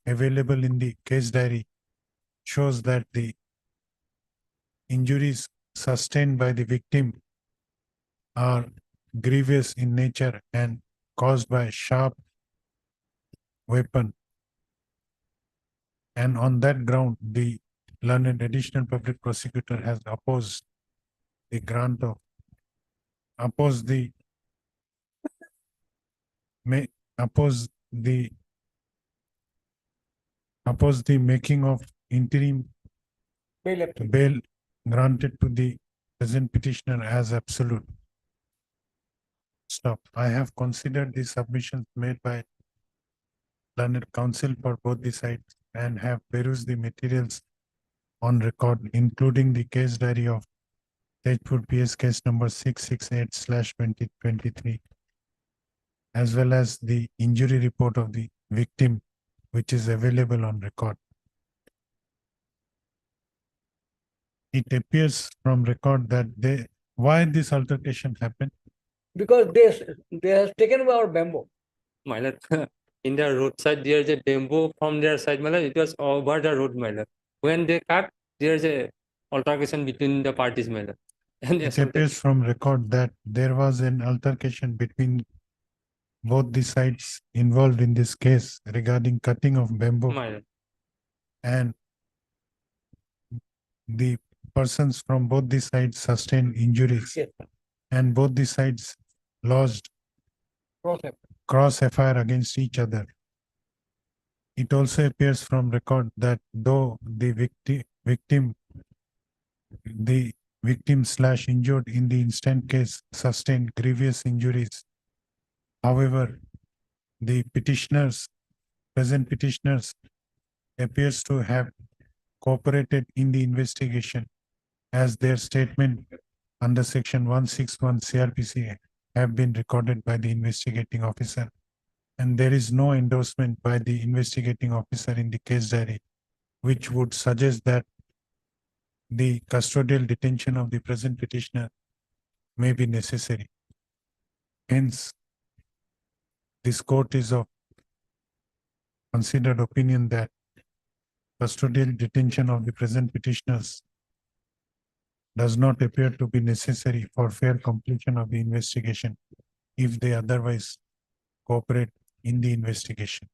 available in the case diary shows that the injuries sustained by the victim are grievous in nature and caused by sharp weapon. And on that ground, the learned additional public prosecutor has opposed the grant of, opposed the making of interim bail granted to the present petitioner as absolute. Stop. I have considered the submissions made by learned counsel for both the sides and have perused the materials on record, including the case diary of Tejpur PS case number 668 slash 2023, as well as the injury report of the victim, which is available on record. It appears from record that why this altercation happened? Because they have taken our bamboo. My lord, in the roadside, there's a bamboo from their side, my lord. It was over the road, my lord. When they cut, there's a altercation between the parties, my lord. And It appears from record that there was an altercation between both the sides involved in this case regarding cutting of bamboo. My lord. And the persons from both the sides sustained injuries. Yes. And both the sides lodged cross FIR against each other. It also appears from record that though the victim slash injured in the instant case sustained grievous injuries. However, the present petitioners appears to have cooperated in the investigation as their statement under section 161 CRPC have been recorded by the investigating officer. And there is no endorsement by the investigating officer in the case diary, which would suggest that the custodial detention of the present petitioner may be necessary. Hence, this court is of considered opinion that custodial detention of the present petitioners does not appear to be necessary for fair completion of the investigation if they otherwise cooperate in the investigation.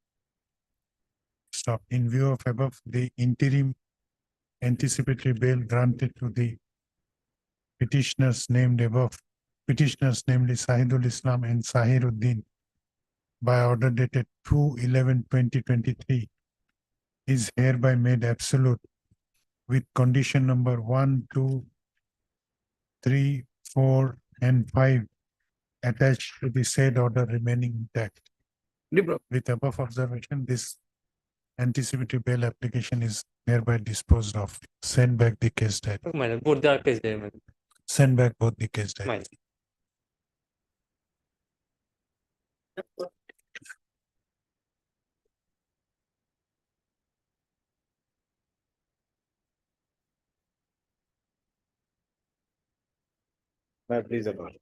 Stop. In view of above, the interim anticipatory bail granted to the petitioners named above, petitioners namely Sahidul Islam and Sahiruddin by order dated 2/11/2023 is hereby made absolute with condition number 1, 2, 3, 4, and 5 attached to the said order remaining intact. With above observation, this anticipatory bail application is hereby disposed of. Send back the case diary. My lord, both the case diary, my lord. Send back both the case diary. My lord. My please, Your Lordship.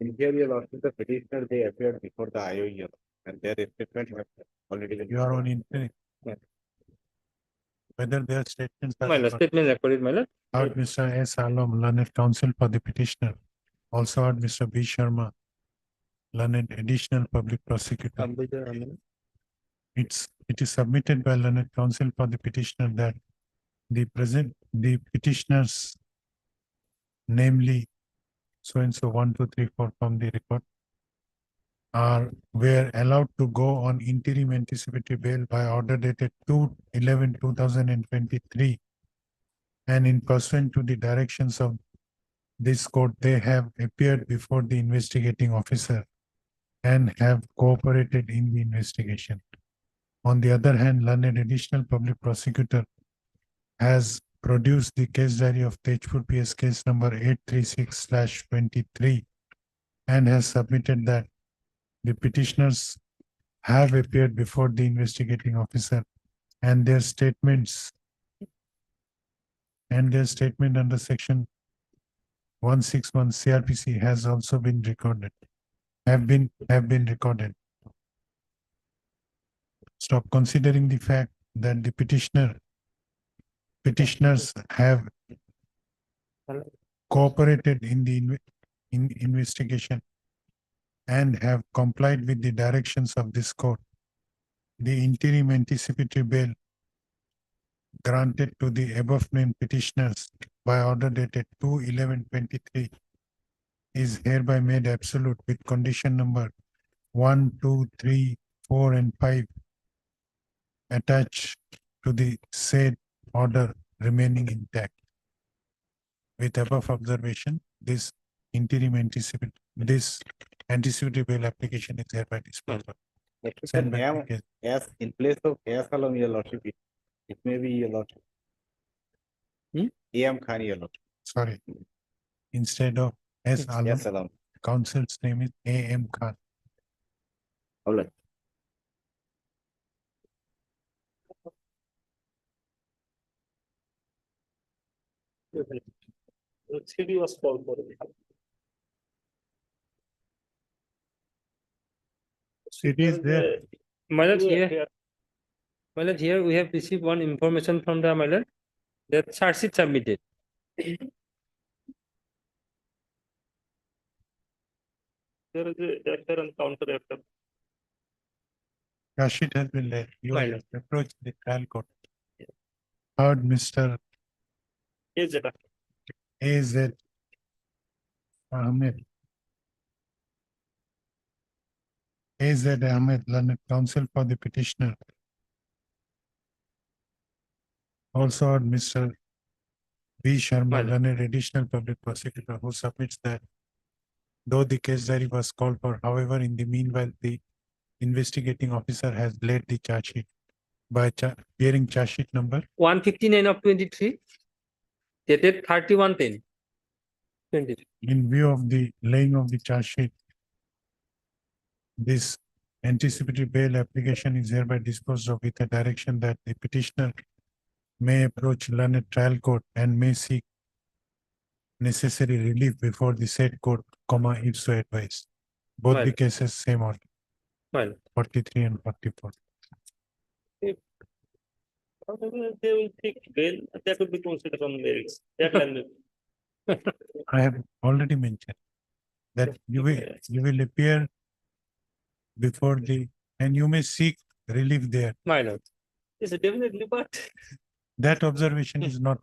In here, Your Lordship, the petitioner, they appeared before the IOE and their statement have already been. Your own intent. Yeah. Whether their statements are. My lord, statement recorded, my lord. Heard Mr. S. Alam, learned counsel for the petitioner. Also heard Mr. B. Sharma, learned additional public prosecutor. It is submitted by learned counsel for the petitioner that the petitioners, namely so and so 1, 2, 3, 4 from the record, were allowed to go on interim anticipatory bail by order dated 2/11/2023, and in pursuant to the directions of this court, they have appeared before the investigating officer and have cooperated in the investigation. On the other hand, learned additional public prosecutor has produced the case diary of Tejpur PS case number 836/23 and has submitted that the petitioners have appeared before the investigating officer and their statement under section 161 CRPC has also been recorded, have been recorded. Stop considering the fact that the petitioners have cooperated in the investigation and have complied with the directions of this court. The interim anticipatory bail granted to the above named petitioners by order dated 2/11/23 is hereby made absolute with condition number 1, 2, 3, 4, and 5 attached to the said order remaining intact. With above observation, this anticipatory bail application is hereby disposed of. Send back the case. As in place of S. Alam, Your Lordship, it may be Your Lordship. A.M. Khan, Your Lordship. Sorry. Instead of S. Alam, S. Alam. counsel's name is A.M. Khan. All right. CD was called for. CD is there. My lord, here we have received one information from the my lord that charge sheet submitted. There is a after and counter after. Charge sheet has been laid. You My have approached the trial court. Heard Mr. Is it? A.Z. Ahmed. A.Z. Ahmed, learned counsel for the petitioner. Also heard Mr. B. Sharma, learned additional public prosecutor, who submits that though the case diary was called for, however, in the meanwhile, the investigating officer has laid the charge sheet by bearing charge sheet number 159 of 23, dated 31/10/23. in view of the laying of the charge sheet. This anticipatory bail application is hereby disposed of with a direction that the petitioner may approach learned trial court and may seek necessary relief before the said court, if so advised. Both the cases same order. 43 and 44. If they will take bail, that will be considered on merits. That can I have already mentioned that you will appear before and you may seek relief there. My lord. Yes, definitely, but That observation is not.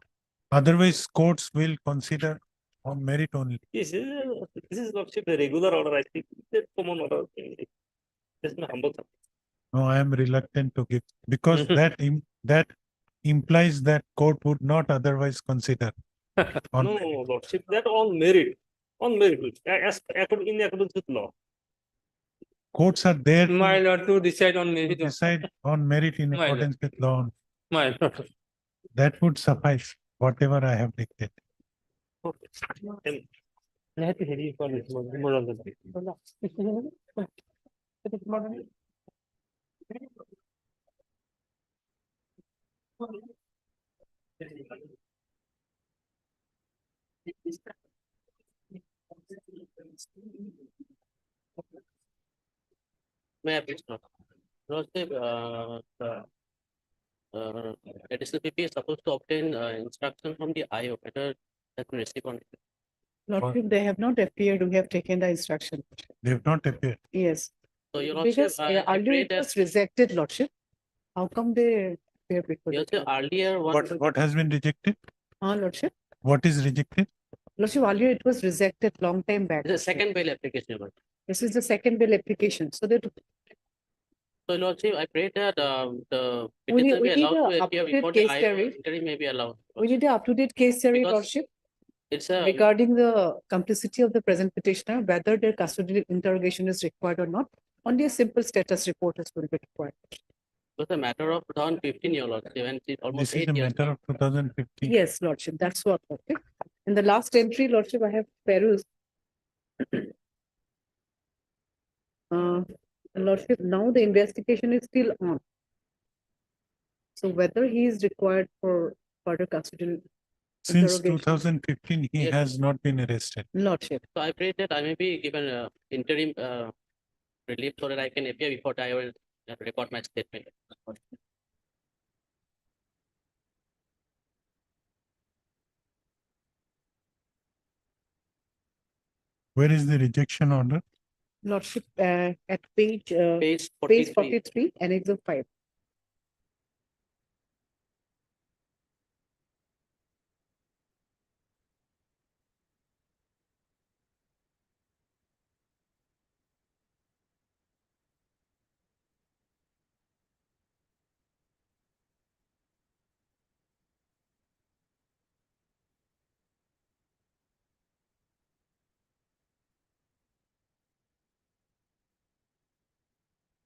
Otherwise, courts will consider on merit only. this is lordship the regular order. I think the common order. This is my humble. No, I am reluctant to give because that implies that court would not otherwise consider. No, lordship, that on merit. On merit. As in accordance with law. Courts are there My lord, to decide on merit. decide on merit in My lord. accordance with law. My lord. That would suffice, whatever I have dictated. I have to hear you for this more on the May I please not? Lordship, additional PP is supposed to obtain instruction from the IO, whether that will receive on. Lordship, they have not appeared. We have taken the instruction. They have not appeared. Yes, So your Lordship, because I earlier pray it that, was rejected, Lordship. How come they appear before? your the Lordship, court? earlier one. What has been rejected? Lordship. What is rejected? Lordship, earlier it was rejected long time back. The second bail application, Your Lordship. This is the second bill application. So that So Lordship, I pray that the We need- petitioner be we need allowed a to appear up-to-date before the case IO, diary. interim may be allowed. we need an up-to-date case theory, Because Lordship, It's a, regarding the complicity of the present petitioner, whether their custodial interrogation is required or not. Only a simple status report is will be required. was a matter of 2015, Your Lordship, and it's This almost is 8 a years. matter of 2015. Yes, Lordship, that's what. Okay. In the last entry, Lordship, I have perused. Lordship, now the investigation is still on. So whether he is required for further custodial Since interrogation. 2015, he Yes. has not been arrested. Lordship, So I pray that I may be given interim relief so that I can appear before the IO and record my statement. Where is the rejection order? Lordship, at page Page page 43. 43, annex of 5.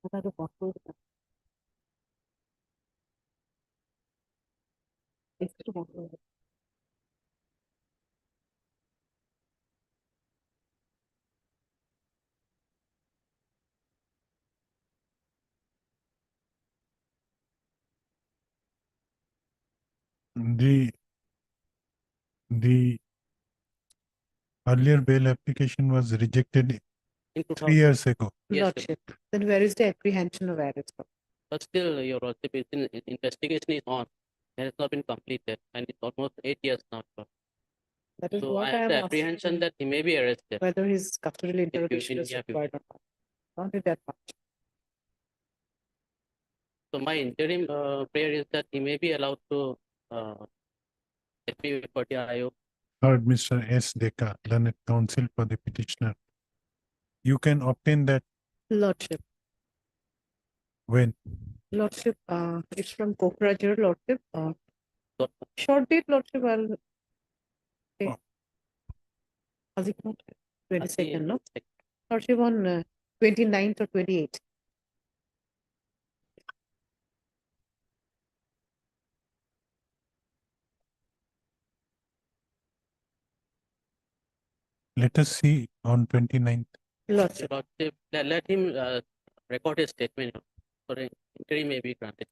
What are the possible? Extra possible. The earlier bail application was rejected In 3 years ago. Yes, Lordship, then where is the apprehension of arrest? but still, Your Lordship, investigation is on. It has not been completed, and it's almost 8 years now. That is So what I I have am the asking, apprehension that he may be arrested. whether his custodial interrogation is yeah, required or not. Not in that much. So my interim prayer is that he may be allowed to appear before the IO. Heard Mr. S. Deka, learned counsel for the petitioner. You can obtain that Lordship, when? Lordship, it's from Kokrajur, Lordship. Short date, Lordship, I'll. Okay. Has it not? 22nd, no? Lordship on 29th or 28th. Let us see on 29th. Lordship, Lordship, let him record his statement. So the interim may be granted.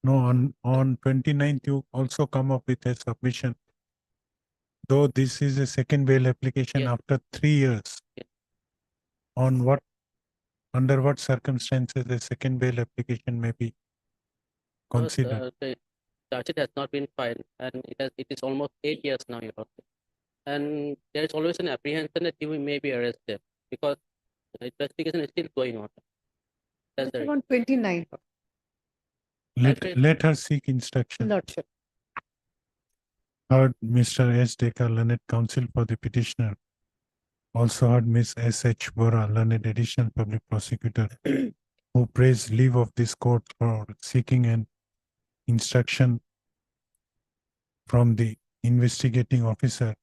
No, on 29th, you also come up with a submission. Though this is a second bail application Yes. after 3 years. Yes. On what, under what circumstances a second bail application may be Because, considered? the charge sheet has not been filed, and it is almost 8 years now, Your Lordship. And there is always an apprehension that he may be arrested because the investigation is still going on. That's the Lordship on 29th, Let her seek instruction. Lordship. Heard Mr. S. Deka, learned counsel for the petitioner. Also heard Ms. S. H. Bora, learned additional public prosecutor, who praised leave of this court for seeking an instruction from the investigating officer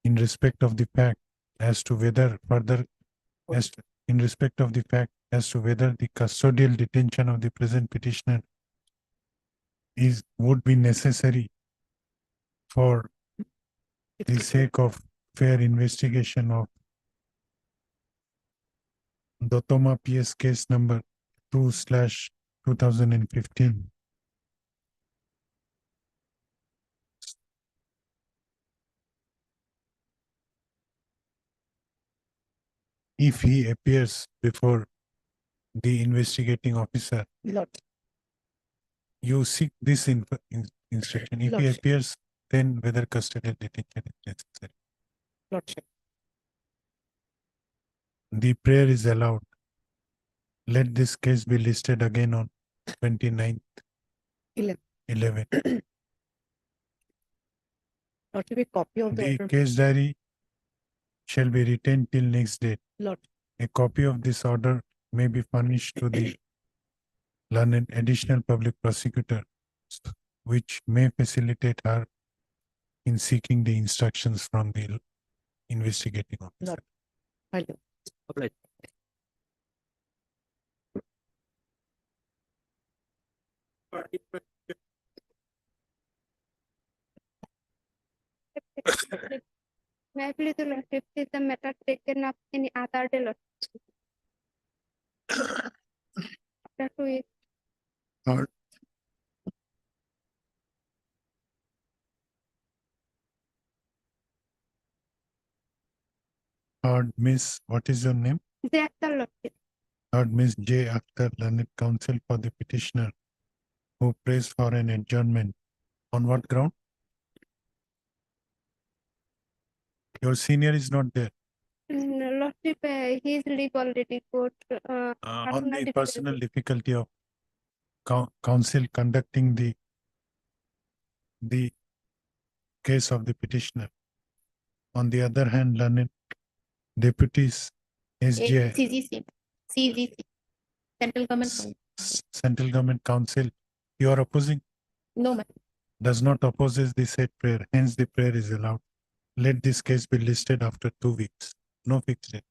in respect of the fact as to whether further, in respect of the fact as to whether the custodial detention of the present petitioner would be necessary for the sake of fair investigation of Dotoma PS case number 2/2015. if he appears before the investigating officer, Lord, you seek this instruction. If he Lordship. appears, then whether custodial detention is necessary. Lordship. The prayer is allowed. Let this case be listed again on 29th 11. Lordship, a copy of the The order. case diary shall be retained till next date. Lord, A copy of this order may be furnished to the learned additional public prosecutor, which may facilitate her in seeking the instructions from the investigating officer. Lord. I do. Obliged. May I please, Lordship, is the matter taken up any other day, Lordship? After 2 weeks. Or Miss, what is your name? They are the Lordship. Miss J. Akhtar, learned counsel for the petitioner, who prays for an adjournment. On what ground? Your senior is not there. Lordship, his leave already got, On the personal personal difficulty. difficulty of counsel conducting the case of the petitioner. On the other hand, learned deputies SJ, CGC, Central Government. Central Government Council, you are opposing, No, ma'am. does not opposes the said prayer, hence the prayer is allowed. Let this case be listed after 2 weeks. No fixed date.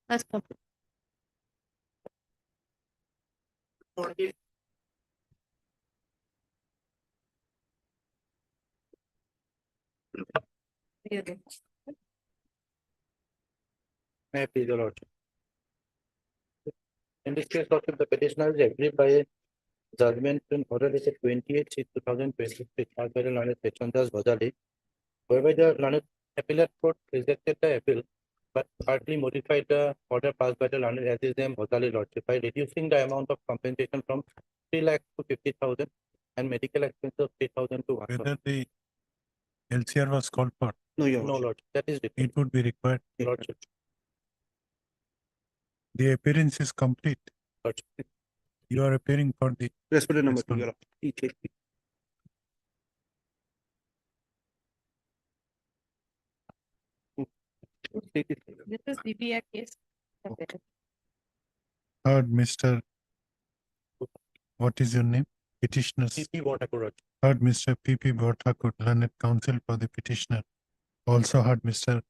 That's complete. May I please, your Lordship? In this case, Lordship, the petitioner is aggrieved by a judgment in order dated 28/6/2023 filed by the learned Petrondas Bajali, whereby the learned appellate court rejected the appeal but partly modified the order passed by the learned SSM Bajali Lordship by reducing the amount of compensation from 3 lakh to 50,000 and medical expenses of 3,000 to 1 Whether the LCR was called for, No, Lordship, that is different. it would be required. Lordship. The appearance is complete. Lordship. You are appearing for the Respondent number 2, respondent. your Lordship. This is DBA case. Heard, Mr. What is your name? Petitioners. P.P. Bhattakur. Heard Mr. P.P. Bhattakur, learned counsel for the petitioner. Also heard Mr.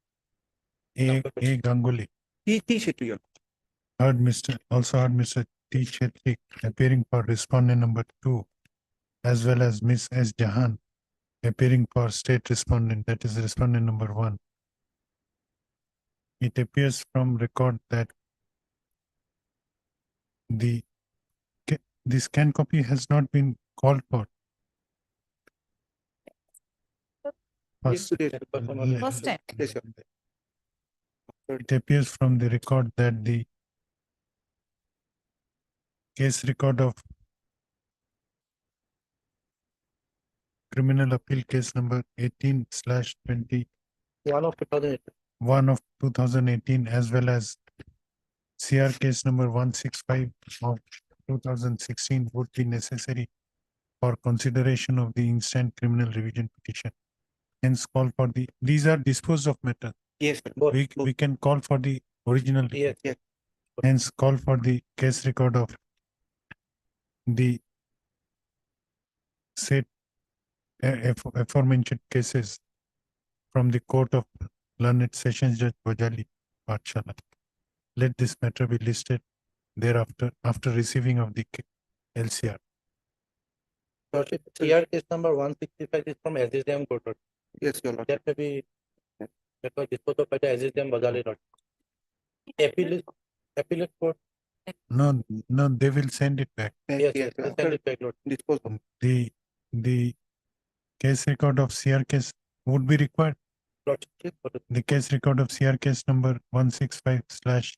A. Ganguly. T. Shetty, your Heard Mr. T. Shetty appearing for respondent number 2, as well as Miss S. Jahan appearing for state respondent, that is respondent number 1. It appears from record that the scan copy has not been called for. First time. It appears from the record that the case record of criminal appeal case number 18/20 1 of 2008. 2018, as well as CR case number 165 of 2016 would be necessary for consideration of the instant criminal revision petition. Hence call for these are disposed of matter. Yes, We can call for the original. Yes, yes. Hence call for the case record of the said aforementioned cases from the court of learned Sessions Judge Bajali, Pathshala. Let this matter be listed thereafter after receiving of the LCR. Lordship, CR case number 165 is from SSM court. Yes, your Lordship. That may be, that was disposed of by the SSM Bajali Lord. Appellate court. No, they will send it back. Yes, they send it back, Lord. Dispose of. The case record of CR case would be required. The case record of CR case number 165 slash.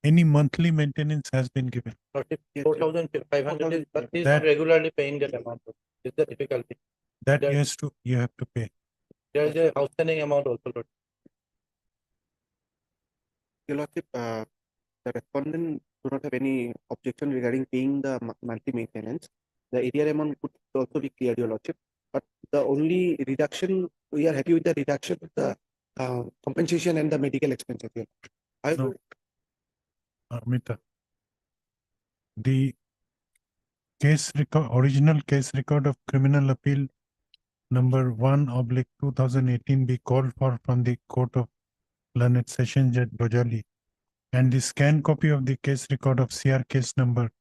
Any monthly maintenance has been given. 4,500 is, but he is That- not regularly paying that amount. Is the difficulty. That There- you have to pay. There is a outstanding amount also, Lord. Your Lordship, the respondent do not have any objection regarding paying the monthly maintenance. The area amount could also be cleared, Your Lordship. But the only reduction, we are happy with the reduction of the compensation and the medical expenses. Your Lordship. I No. would Amita. The original case record of criminal appeal number 1/2018 be called for from the Court of Learned Session Judge Bojali, and the scanned copy of the case record of CR case number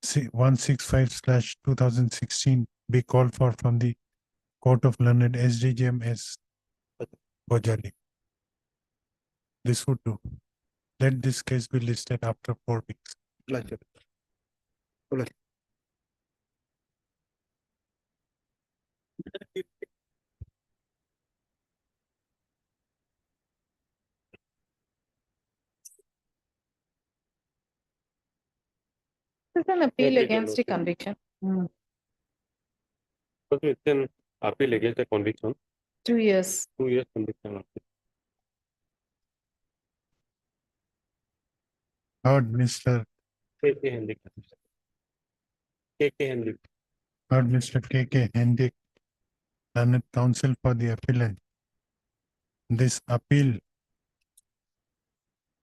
165/2016 be called for from the Court of Learned SDJMS Bojali. This would do. Let this case be listed after 4 weeks. Lordship. This is an appeal Appeal against the also. conviction. So it's an appeal against the conviction, 2 years. 2 years conviction. Heard Mr. KK Henrik. KK Henrik. Heard Mr. KK Hendik, Learned Counsel for the appellant. This appeal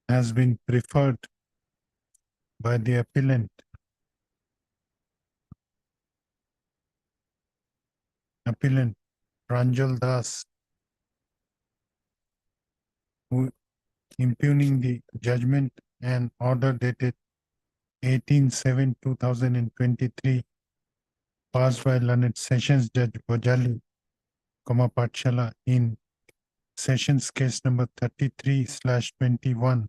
has been preferred by the appellant. Appellant Pranjal Das, who impugning the judgment and order dated 18/7/2023 passed by Learned Sessions Judge Bojali, Patshala in Sessions case number 33/21,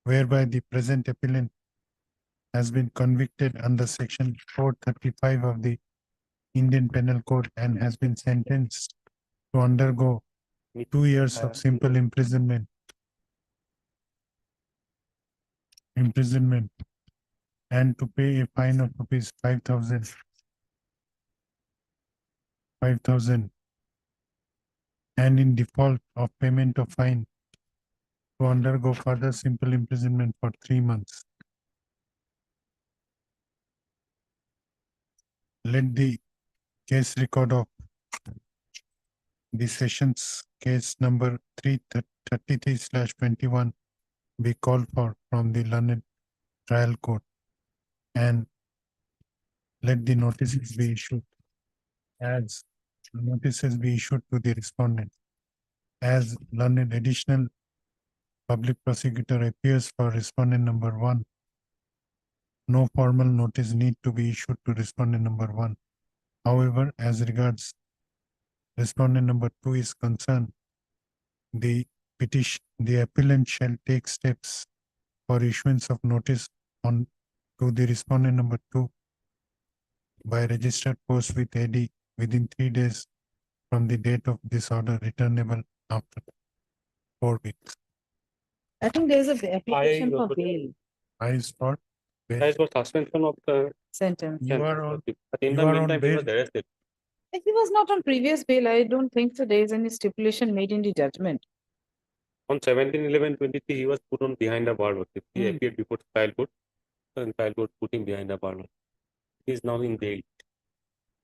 whereby the present appellant has been convicted under section 435 of the Indian Penal Code and has been sentenced to undergo 2 years of simple imprisonment and to pay a fine of rupees 5,000 and in default of payment of fine to undergo further simple imprisonment for 3 months. Let the case record of the sessions case number 333/21 be called for from the Learned Trial Court, and let the notices be issued as notices be issued to the respondent. As Learned Additional Public Prosecutor appears for respondent number 1, no formal notice need to be issued to respondent number 1. However, as regards respondent number 2 is concerned, the appellant shall take steps for issuance of notice on to the respondent number 2 by registered post with AD within 3 days from the date of this order, returnable after 4 weeks. I think there's a application for I- bail I is for bail. As for suspension of the sentence. You are on- But in you the are on meantime, he was bail. arrested. If he was not on previous bail, I don't think so there is any stipulation made in the judgment. On 17/11/23, he was put on behind the bar. He Hmm. appeared before trial court, and trial court put him behind the bar. He is now in bail.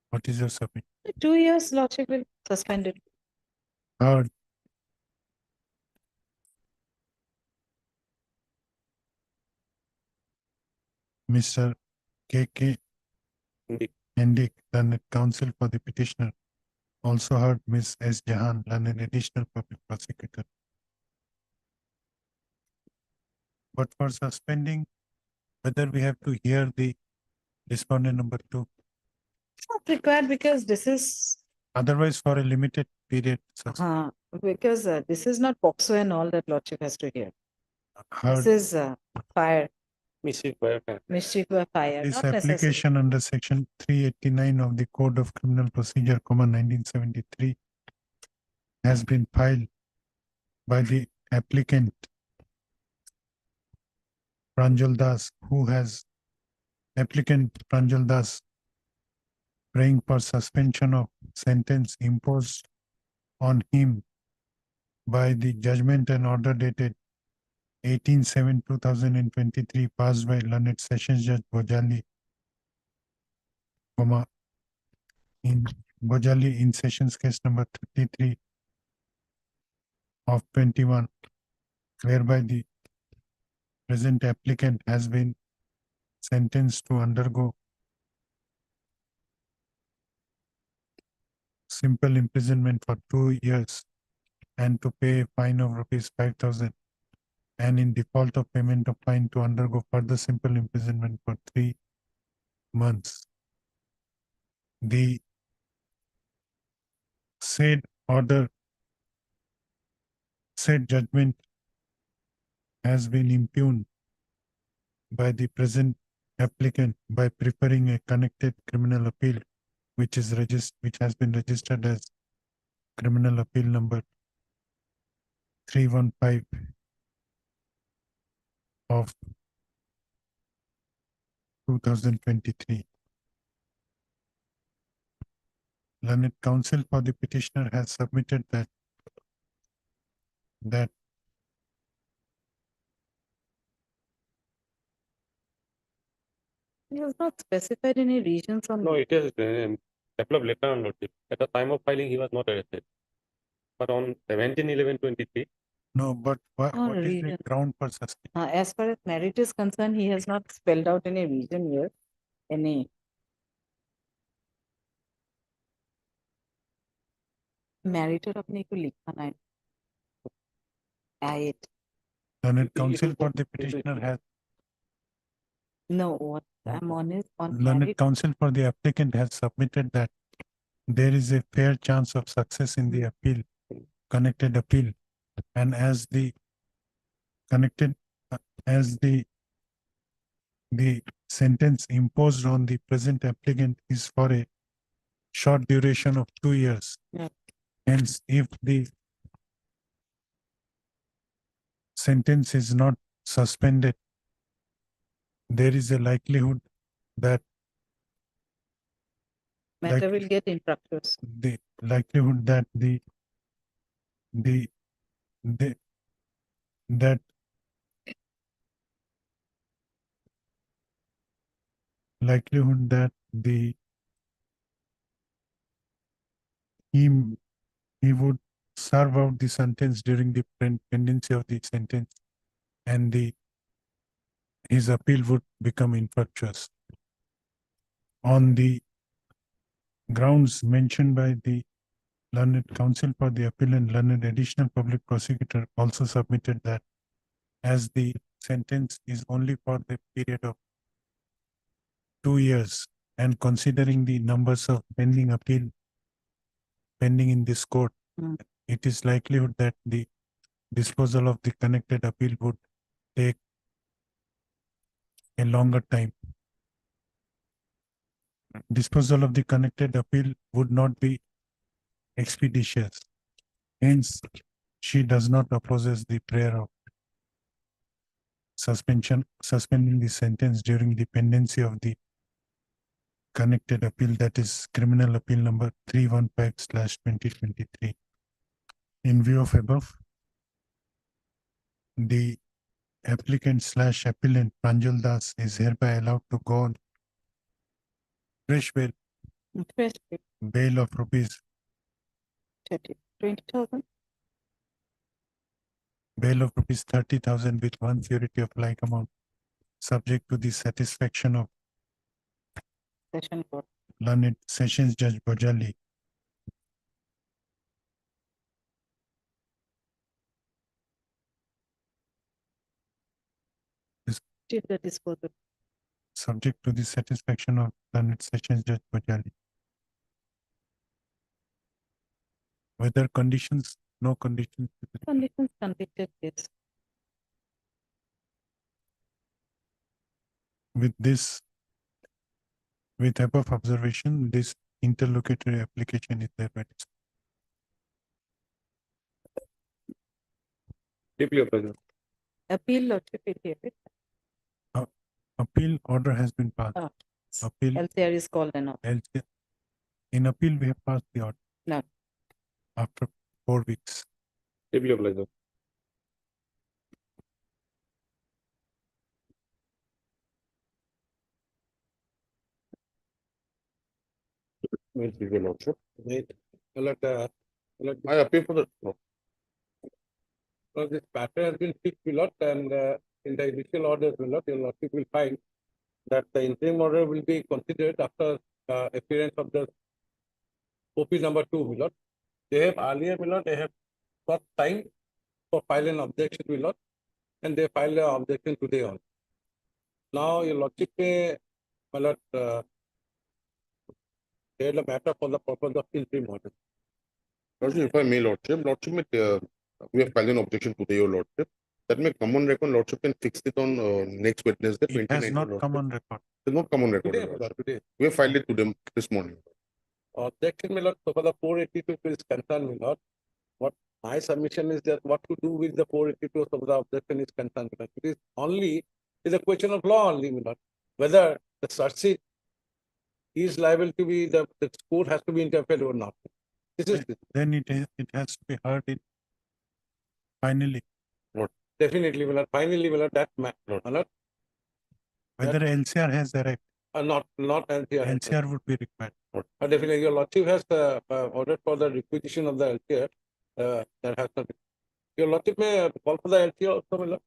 What is your submission? 2 years, Lordship will suspend it. Heard. Mr. KK Hendik, Learned Counsel for the petitioner, also heard Ms. S. Jahan, Learned Additional Public Prosecutor. But for suspending, whether we have to hear the respondent number 2, It's not required because this is, otherwise for a limited period. because this is not POXO and all that Lordship has to hear. This Heard, is fire. Mischief by fire. Mischief by fire, This not necessary. application under section 389 of the Code of Criminal Procedure, 1973 has been filed by the applicant Pranjal Das, Pranjal Das praying for suspension of sentence imposed on him by the judgment and order dated 18/7/2023 passed by learned Sessions Judge Bojali, in Sessions case number 33 of 21, whereby the present applicant has been sentenced to undergo simple imprisonment for 2 years and to pay a fine of rupees 5,000, and in default of payment of fine to undergo further simple imprisonment for 3 months. The said judgment has been impugned by the present applicant by preferring a connected criminal appeal, which has been registered as criminal appeal number 315 of 2023. Learned counsel for the petitioner has submitted that He has not specified any reasons on. No, it is developed later on, Lordship. At the time of filing, he was not arrested. But on 17/11/23, no, but what Oh, is the reason. ground for suspension? As far as merit is concerned, he has not spelled out any reason here, any. Merit और अपने को लिखा ना है. I Learned counsel for the petitioner has no, what I'm on is on learned merit. counsel for the applicant has submitted that there is a fair chance of success in the appeal, connected appeal, and as the sentence imposed on the present applicant is for a short duration of 2 years. Yeah. Hence, if the sentence is not suspended, there is a likelihood that Matter will get infructuous. the likelihood that the that likelihood that he would serve out the sentence during the pendency of the sentence, and his appeal would become infructuous. On the grounds mentioned by the learned counsel for the appeal and learned additional public prosecutor also submitted that as the sentence is only for the period of 2 years, and considering the numbers of pending in this court, it is likelihood that the disposal of the connected appeal would take a longer time. Disposal of the connected appeal would not be expeditious. Hence, she does not opposes the prayer of suspending the sentence during the pendency of the connected appeal, that is criminal appeal number 315/2023. In view of above, the applicant/appellant Pranjal Das is hereby allowed to go on fresh bail of rupees 20,000. bail of rupees 30,000 with one surety of like amount, subject to the satisfaction of Session court. learned Sessions Judge Bojali. Did the disposal. Subject to the satisfaction of learned Sessions Judge Bojali. Whether conditions, no conditions. Conditions convicted case. With this, with above observation, this interlocutory application is thereby dismissed. Deeply your pleasure. Appeal, Lordship, will hear it. Appeal order has been passed. Ah. Appeal, LCR is called and all. LCR. In appeal, we have passed the order. No. After 4 weeks. Deeply your pleasure. Will be your lordship. Wait, I appeal for the, no. well, this matter has been fixed, my lord, and in the initial orders, my lord, your lordship will find that the interim order will be considered after appearance of the OP number 2, my lord. They have earlier, my lord, they have got time for file an objection, my lord, and they filed an objection today on. Now, your lordship may, my lord, hear the matter for the purpose of interim order. Lordship, if I may, lordship, we have filed an objection today, your lordship. That may come on record, lordship can fix it on next Wednesday, It has 29th, not lordship. come on record. It has not come on record, Today, your my lordship. lord, today. We have filed it to them this morning. Objection, my lord, so for the 482 is concerned, my lord. What my submission is that what to do with the 482 so the objection is concerned. Because it is only, is a question of law only, my lord. Whether the search sheet is liable to be, the court has to be interfered or not. This is Then it has to be heard in finally. definitely, my lord. Finally, my lord, that my lord. Whether LCR has arrived. Not LCR. LCR would be required. Definitely, your lordship has ordered for the requisition of the LCR. That has not been. Your lordship may call for the LCR also, my lord.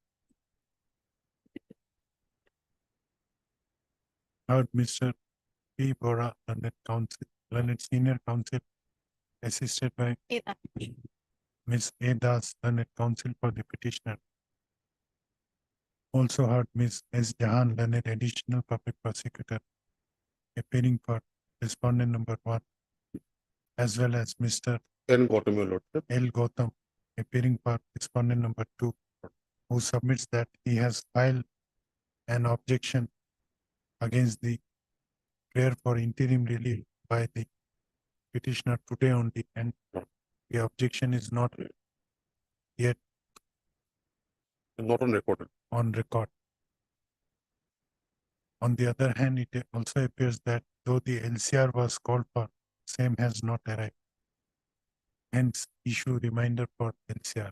Heard Mr. P. Bora, learned senior counsel, assisted by Ms. A. Das, learned counsel for the petitioner. Also heard Ms. S. Jahan, learned additional public prosecutor, appearing for respondent number 1, as well as Mr. L. Gautam, your lordship. L. Gautam, appearing for respondent number 2, who submits that he has filed an objection against the prayer for interim relief by the petitioner today only, and the objection is not yet Not on record. on record. On the other hand, it also appears that though the LCR was called for, same has not arrived. Hence, issue reminder for LCR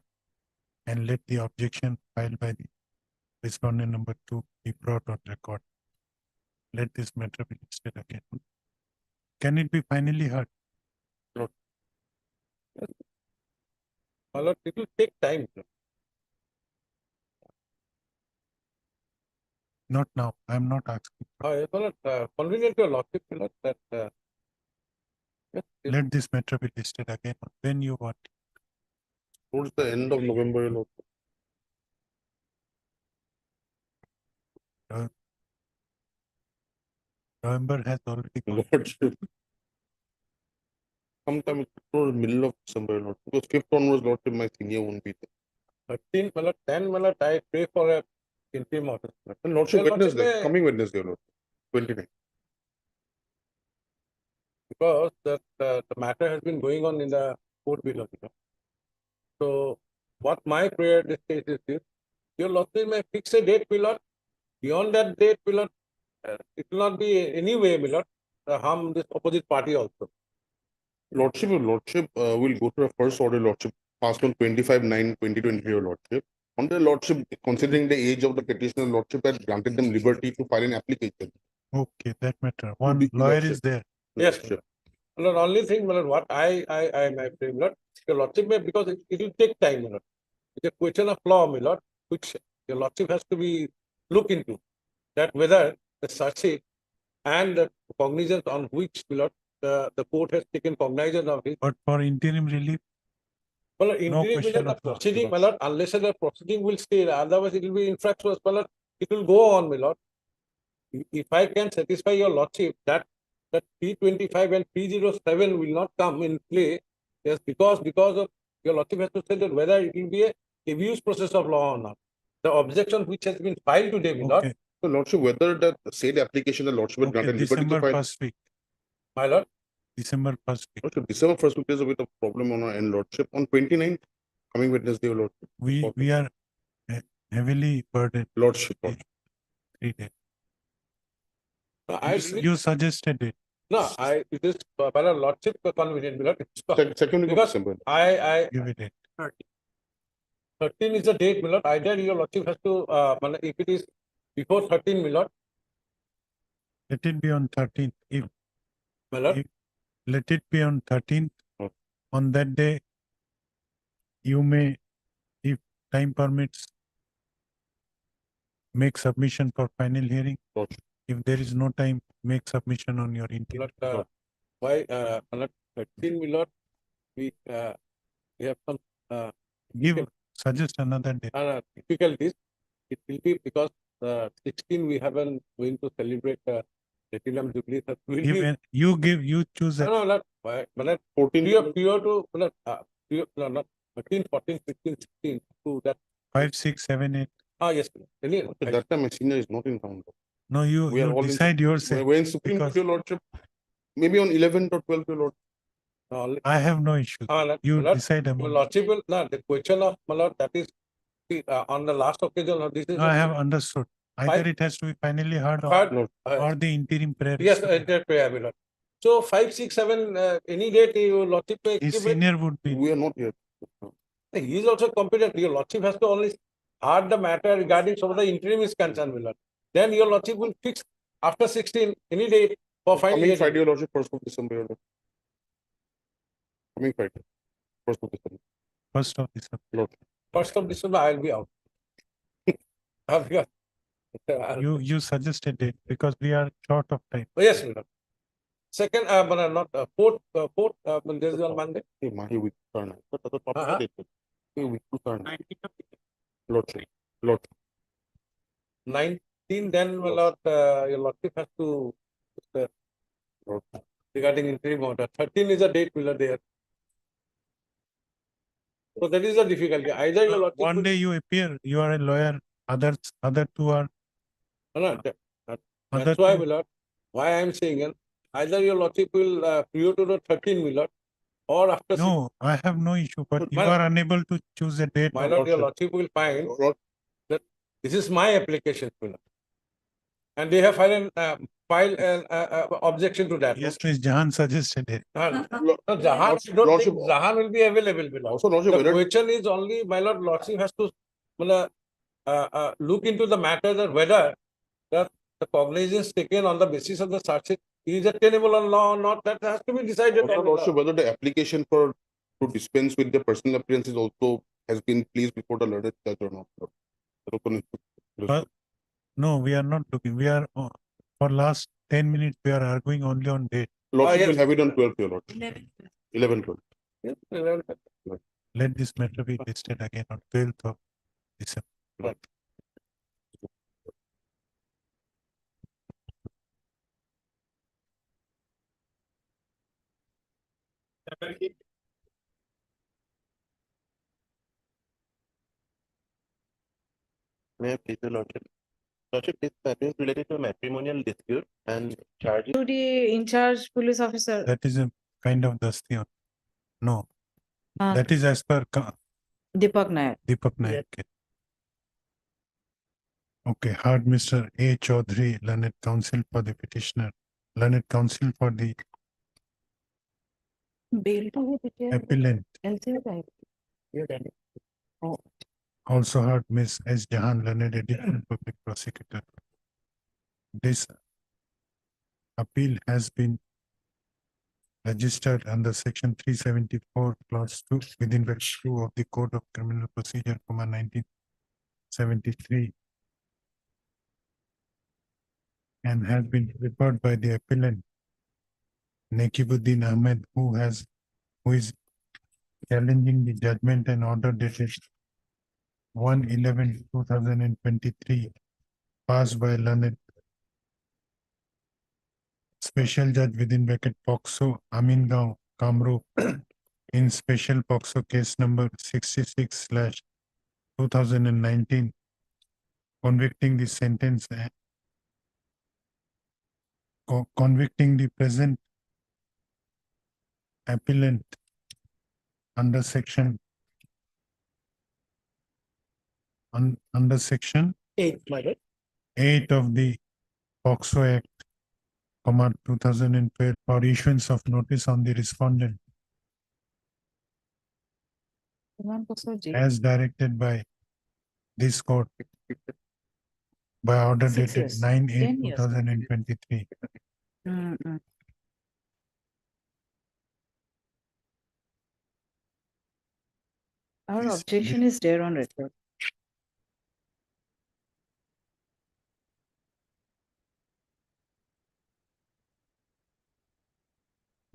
and let the objection filed by the respondent number 2 be brought on record. Let this matter be listed again. Can it be finally heard? My lord, it will take time. Not now. I am not asking. Yes, my lord, convenient to your lordship, my lord, that yes, Let this matter be listed again when you want. Towards the end of November, your lordship. November has already gone. Lordship. Sometime towards middle of December, lordship. Because 5th onwards, lordship, my senior won't be there. 13, my lord, 10, my lord, I pray for a interim order. And lordship, Your lordship Wednesday, may- coming Wednesday, your lordship. 29. Because the matter has been going on in the court below. So what my prayer this case is this, your lordship may fix a date, my lord. Beyond that date, my lord, it will not be any way, my lord, harm this opposite party also. Lordship, your lordship will go to a first order, lordship, passed on 25/9/2023, your lordship. On the lordship, considering the age of the petitioner, lordship had granted them liberty to file an application. Okay, that matter. One lawyer is there. Yes, sir. Lord, only thing, my lord, what I my pray, my lord, your lordship may, because it will take time, my lord. It's a question of law, my lord, which your lordship has to be look into. That whether the search sheet and the cognizance on which, my lord, the court has taken cognizance of it. But for interim relief, Well, interim, my question lord, the of law. proceeding, my lord, unless the proceeding will stay, otherwise it will be infractious, my lord, it will go on, my lord. If I can satisfy your lordship that P25 and P07 will not come in play, yes, because of your lordship has to say that whether it will be a abuse process of law or not. The objection which has been filed today, my lord, Okay. So Lordship, whether the said application, the Lordship had Okay, granted liberty to December file. first week, My lord. December first week. Lordship, December first week is a bit of problem on our end, Lordship. On 29th, coming Wednesday, Lordship. We are heavily burdened. Lordship. 3 days. I, You suggested it. no, it is, my lordship convenient, my lord. Second week of Because December. I, Give it. 13 is the date, my lord. Either your lordship has to, if it is before 13, my lord, Let it be on 13th. my lord. If- let it be on 13th. On that day, you may, if time permits, make submission for final hearing. If there is no time, make submission on your interim. Why, my lord, 13, my lord, we have some, Give, suggest another day. difficulties. It will be because 16 we haven't going to celebrate Platinum Jubilee. That will Give be, an- you choose no, it. no, not, but 14. Prior to, no, not 13, 14, 15, 16 to that. 5, 6, 7, 8. Yes. Any, At that time, my senior is not in town. No, you We are all decide yourself. We're in Supreme Court, because your Lordship. Maybe on 11th or 12th, your Lordship. I have no issue. You decide among. Lordship will, no, the question of, my lord, that is, on the last occasion, this is. No, I have understood. Either Five- it has to be finally heard Heard, or the interim prayer. is Yes, to be- prayer, my lord. So 5, 6, 7, any date, your lordship may His give it. senior would be. We are not here. He is also competent. Your lordship has to only heard the matter regarding some of the interim is concerned, my lord. Then your lordship will fix after 16, any day for final Coming hearing. Friday, your Lordship, 1st of December, your Lordship. Coming Friday, 1st of December. 1st of December. Lordship. 1st of December, I'll be out. Because- You suggested it because we are short of time. Yes, my lord. Second, but not fourth, there is on Monday. Hey, Mahi, we turn. But the top Uh-huh. date. Hey, we turn. Lordship. Lordship. 19, then my lord, your lordship has to regarding interim order. 13 is a date, my lord, there. So that is the difficulty. Either your lordship. One will- day you appear, you are a lawyer, other two are. No, no, Other that's why, two- my lord, why I am saying, either your lordship will prior to the 13, my lord, or after. No, I have no issue, but you my- are unable to choose a date. My of lord, your worship. lordship will find that this is my application, my lord. And they have filed an objection to that. Yes, Ms. Jahan suggested it. No, Jahan, I don't think Jahan will be available, my lord. Also, Lordship, The whether question is only, my lord, lordship has to look into the matter that whether the cognizance taken on the basis of the charge sheet is attainable on law or not, that has to be decided. also, by the Lordship, law. whether the application for to dispense with the personal appearance is also has been placed before the learned judge or not. Lord. That also needs to- But no, we are not looking. We are for last 10 minutes, we are arguing only on date. Lordship yes. will have it on 12th, your Lordship. 11, 12. Yes, Let this matter be listed again on 12th of December. Right. May I please, your Lordship? Lordship, this matter is related to matrimonial dispute and charges. To the in charge police officer. That is a kind of dasti on. No, Uh, that is as per Deepak Nayak. Deepak Nayak. case. Okay, heard Mr. A. Chaudhary, learned counsel for the petitioner, learned counsel for the Bail to be declared. appellant. LCA type. Oh. Also heard Ms. S. Jahan, learned additional public prosecutor. This appeal has been registered under section 374 clause 2 within bracket 2 of the Code of Criminal Procedure, 1973, and has been referred by the appellant Nakibuddin Ahmed, who is challenging the judgment and order dated 1/11/2023 passed by learned Special Judge within bracket POXO Amingaon, Kamrup in Special POXO case number 66/2019, convicting the sentence convicting the present appellant under section under section 8, my lord. 8 of the POXO Act, 2012 for issuance of notice on the respondent as directed by this court by order 6 dated years. 9/8/2023. 10 years. Our This- objection is there on record.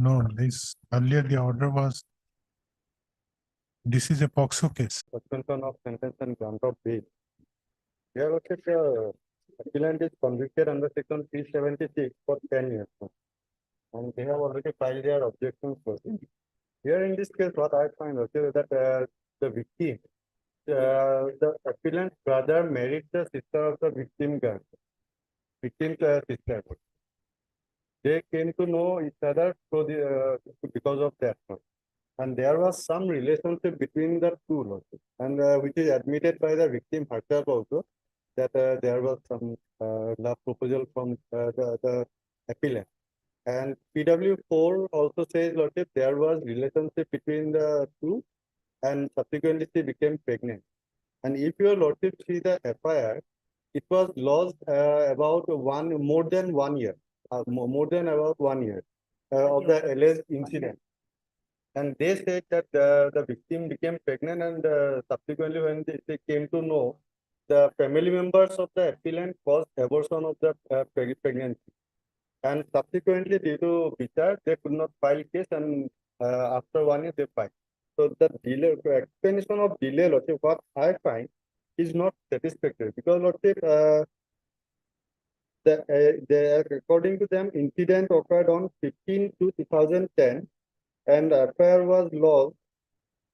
No, this earlier the order was, this is a POXO case. Suspension of sentence and grant of bail. Here, okay, the appellant is convicted under section 376 for 10 years. And they have already filed their objections for it. Here in this case, what I find okay, that the victim, the appellant's brother married the sister of the victim's sister. They came to know each other through because of that one. And there was some relationship between the two also, and which is admitted by the victim herself also, that there was some love proposal from the appellant. And PW4 also says, Lordship, there was relationship between the two, and subsequently she became pregnant. And if your Lordship see the FIR, it was lost about more than 1 year, more than about 1 year of the alleged incident. And they said that the victim became pregnant, and subsequently when they came to know, the family members of the appellant caused abortion of the pregnancy. And subsequently, due to বিচার, they could not file case, and after 1 year they filed. So the delay, explanation of delay, Lordship, what I find is not satisfactory, because Lordship, according to them, incident occurred on 15/2/2010, and FIR was lodged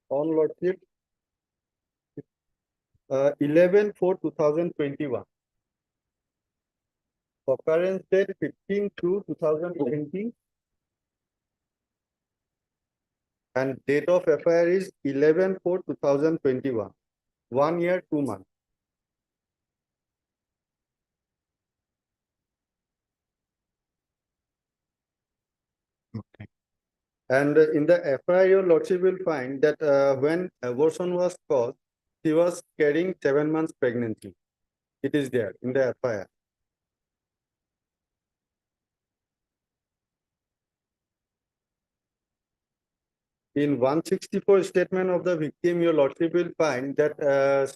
on Lordship 11/4/2021. Occurrence date 15/2/2020, and date of FIR is 11/4/2021. 1 year, 2 months. Okay. And in the FIR, your Lordship will find that when abortion was caused, she was carrying 7 months pregnancy. It is there in the FIR. In 164 statement of the victim, your Lordship will find that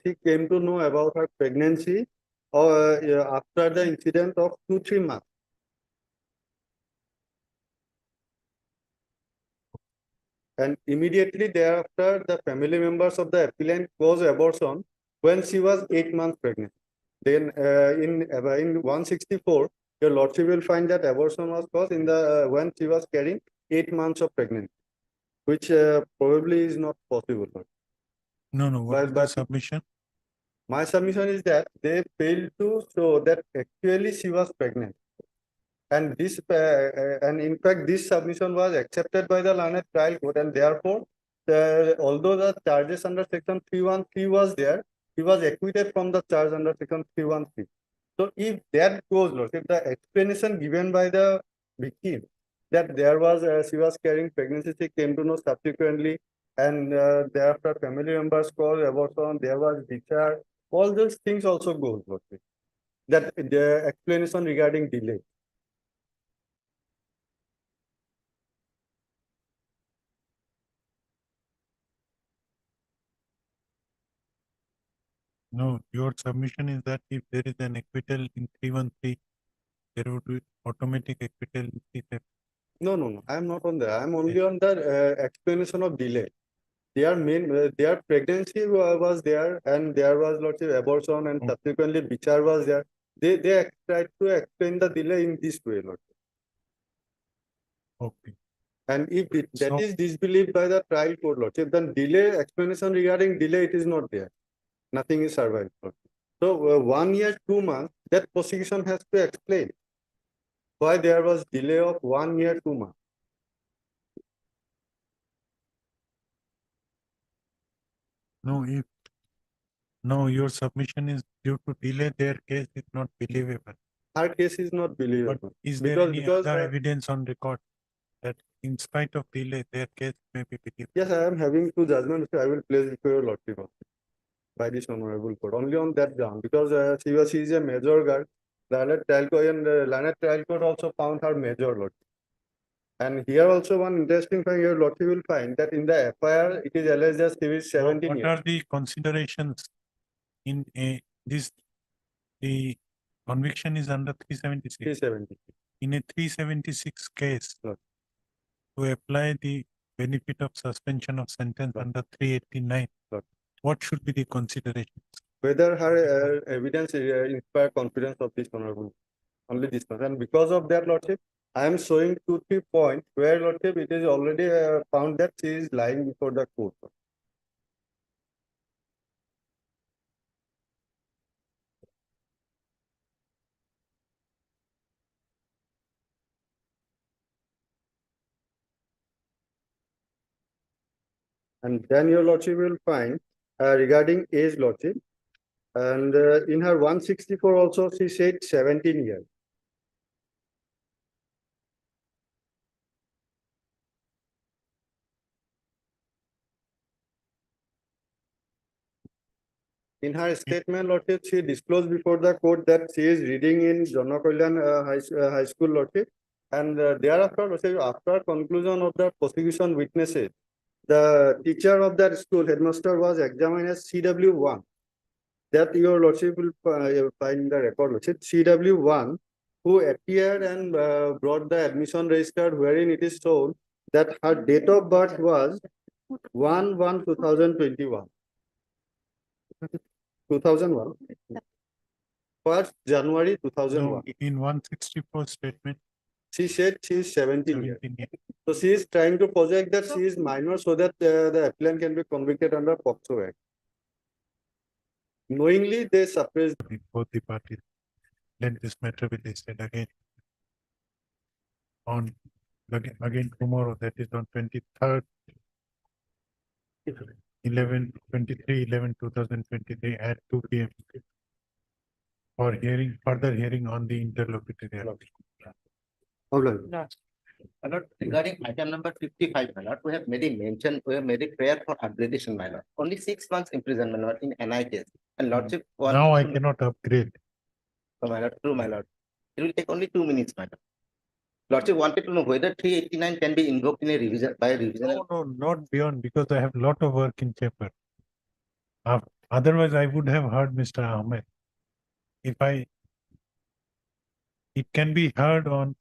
she came to know about her pregnancy after the incident of 2-3 months. And immediately thereafter, the family members of the appellant caused abortion when she was 8 months pregnant. Then in 164, your Lordship will find that abortion was caused when she was carrying 8 months of pregnancy, which probably is not possible. No, what is the submission? My submission is that they failed to show that actually she was pregnant. And this, and in fact, this submission was accepted by the learned trial court, and therefore, although the charges under section 313 was there, he was acquitted from the charge under section 313. So if that goes, if the explanation given by the victim that there was she was carrying pregnancy, she came to know subsequently, and thereafter family members called abortion, there was discharge, all those things also goes. That the explanation regarding delay. No, your submission is that if there is an acquittal in 313, there would be automatic acquittal in 313. No. I am not on that. I am only on the explanation of delay. Their pregnancy was there, and there was lots of abortion, and subsequently bichar was there. They tried to explain the delay in this way, Lord. Okay. And if that is disbelieved by the trial court, Lord, then delay explanation regarding delay, it is not there. Nothing is survived. So 1 year, 2 months, that prosecution has to explain. why there was delay of 1 year, 2 months. No, your submission is due to delay, their case is not believable. Her case is not believable. Is there any other evidence on record that in spite of delay, their case may be believable? Yes, I am having two judgments. I will place before your lordship also, by this honorable court, only on that ground, because she is a major guard. Learned trial court and learned trial court also found her major lordship. And here also one interesting thing, your lordship will find that in the FIR it is alleged that she is 17 What years. are the considerations in the conviction is under 376? 370. In a 376 case, to apply the benefit of suspension of sentence under 389, what should be the considerations? Whether her evidence inspire confidence of this honorable, only this one. And because of that, lordship, I am showing 2-3 points where, lordship, it is already found that she is lying before the court. And then your lordship will find regarding age, lordship, and in her 164 also she said 17 years. In her statement, lordship, she disclosed before the court that she is reading in Jonna Kalyan High School, lordship, and thereafter, lordship, after conclusion of the prosecution witnesses, the teacher of that school, headmaster, was examined as CW1. That your lordship will find the record, lordship. CW1, who appeared and brought the admission register, wherein it is shown that her date of birth was 1/1/2021. 2001. 1st January 2001. No, in 164 statement, she said she is 17 years. So she is trying to project that she is minor so that the applicant can be convicted under POCSO Act. Knowingly, they suppressed both the parties. Let this matter be listed again on again tomorrow, that is on 23rd 11/23/11/2023 at 2 p.m. for further hearing on the interlocutory. My lord, regarding item number 55, my lord, we have made a mention, we have made a prayer for upgradation, my lord. Only 6 months imprisonment, my lord, in NI case. And lordship. Now I cannot upgrade. Oh, my lord, true, my lord. It will take only 2 minutes, my lord. Lordship wanted to know whether 389 can be invoked in a revision by a revision. No, not beyond, because I have lot of work in chamber. Otherwise, I would have heard Mr. Ahmed. It can be heard on.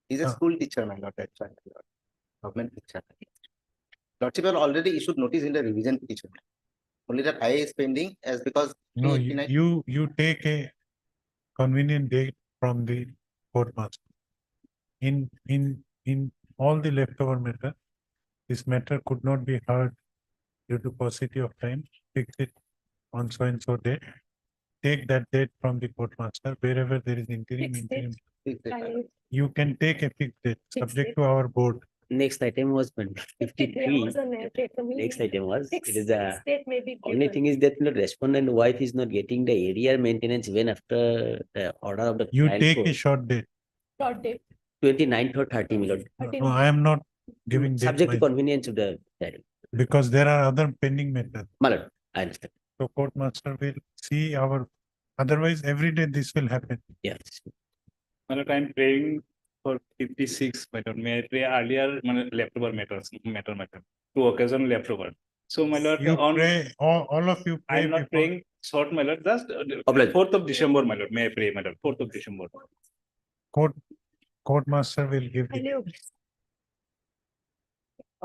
He's a school teacher, my lord, that's why, my lord. Government teacher. Lordship have already issued notice in the revision petition. Only that I is pending as because. No, 389 you take a convenient date from the court master. In all the leftover matter, this matter could not be heard due to paucity of time. Fix it on so and so date. Take that date from the court master. Wherever there is interim. You can take a fixed date subject to our board. Next item was 53. Next item was, it is the only thing is that the respondent wife is not getting the area maintenance even after the order of the. You trial take court. a short date. 29th or 30, my lord. No, I am not giving date. Subject to convenience of the title. Because there are other pending matters. My lord, I understand. So court master will see otherwise every day this will happen. Yes. My lord, I am praying for 56, my lord. May I pray earlier leftover matters, matter. To occasion leftover. So my lord, You pray, all of you pray. I am not praying short, my lord. Just 4th of December, my lord. May I pray, my lord. 4th of December. Court master will give you.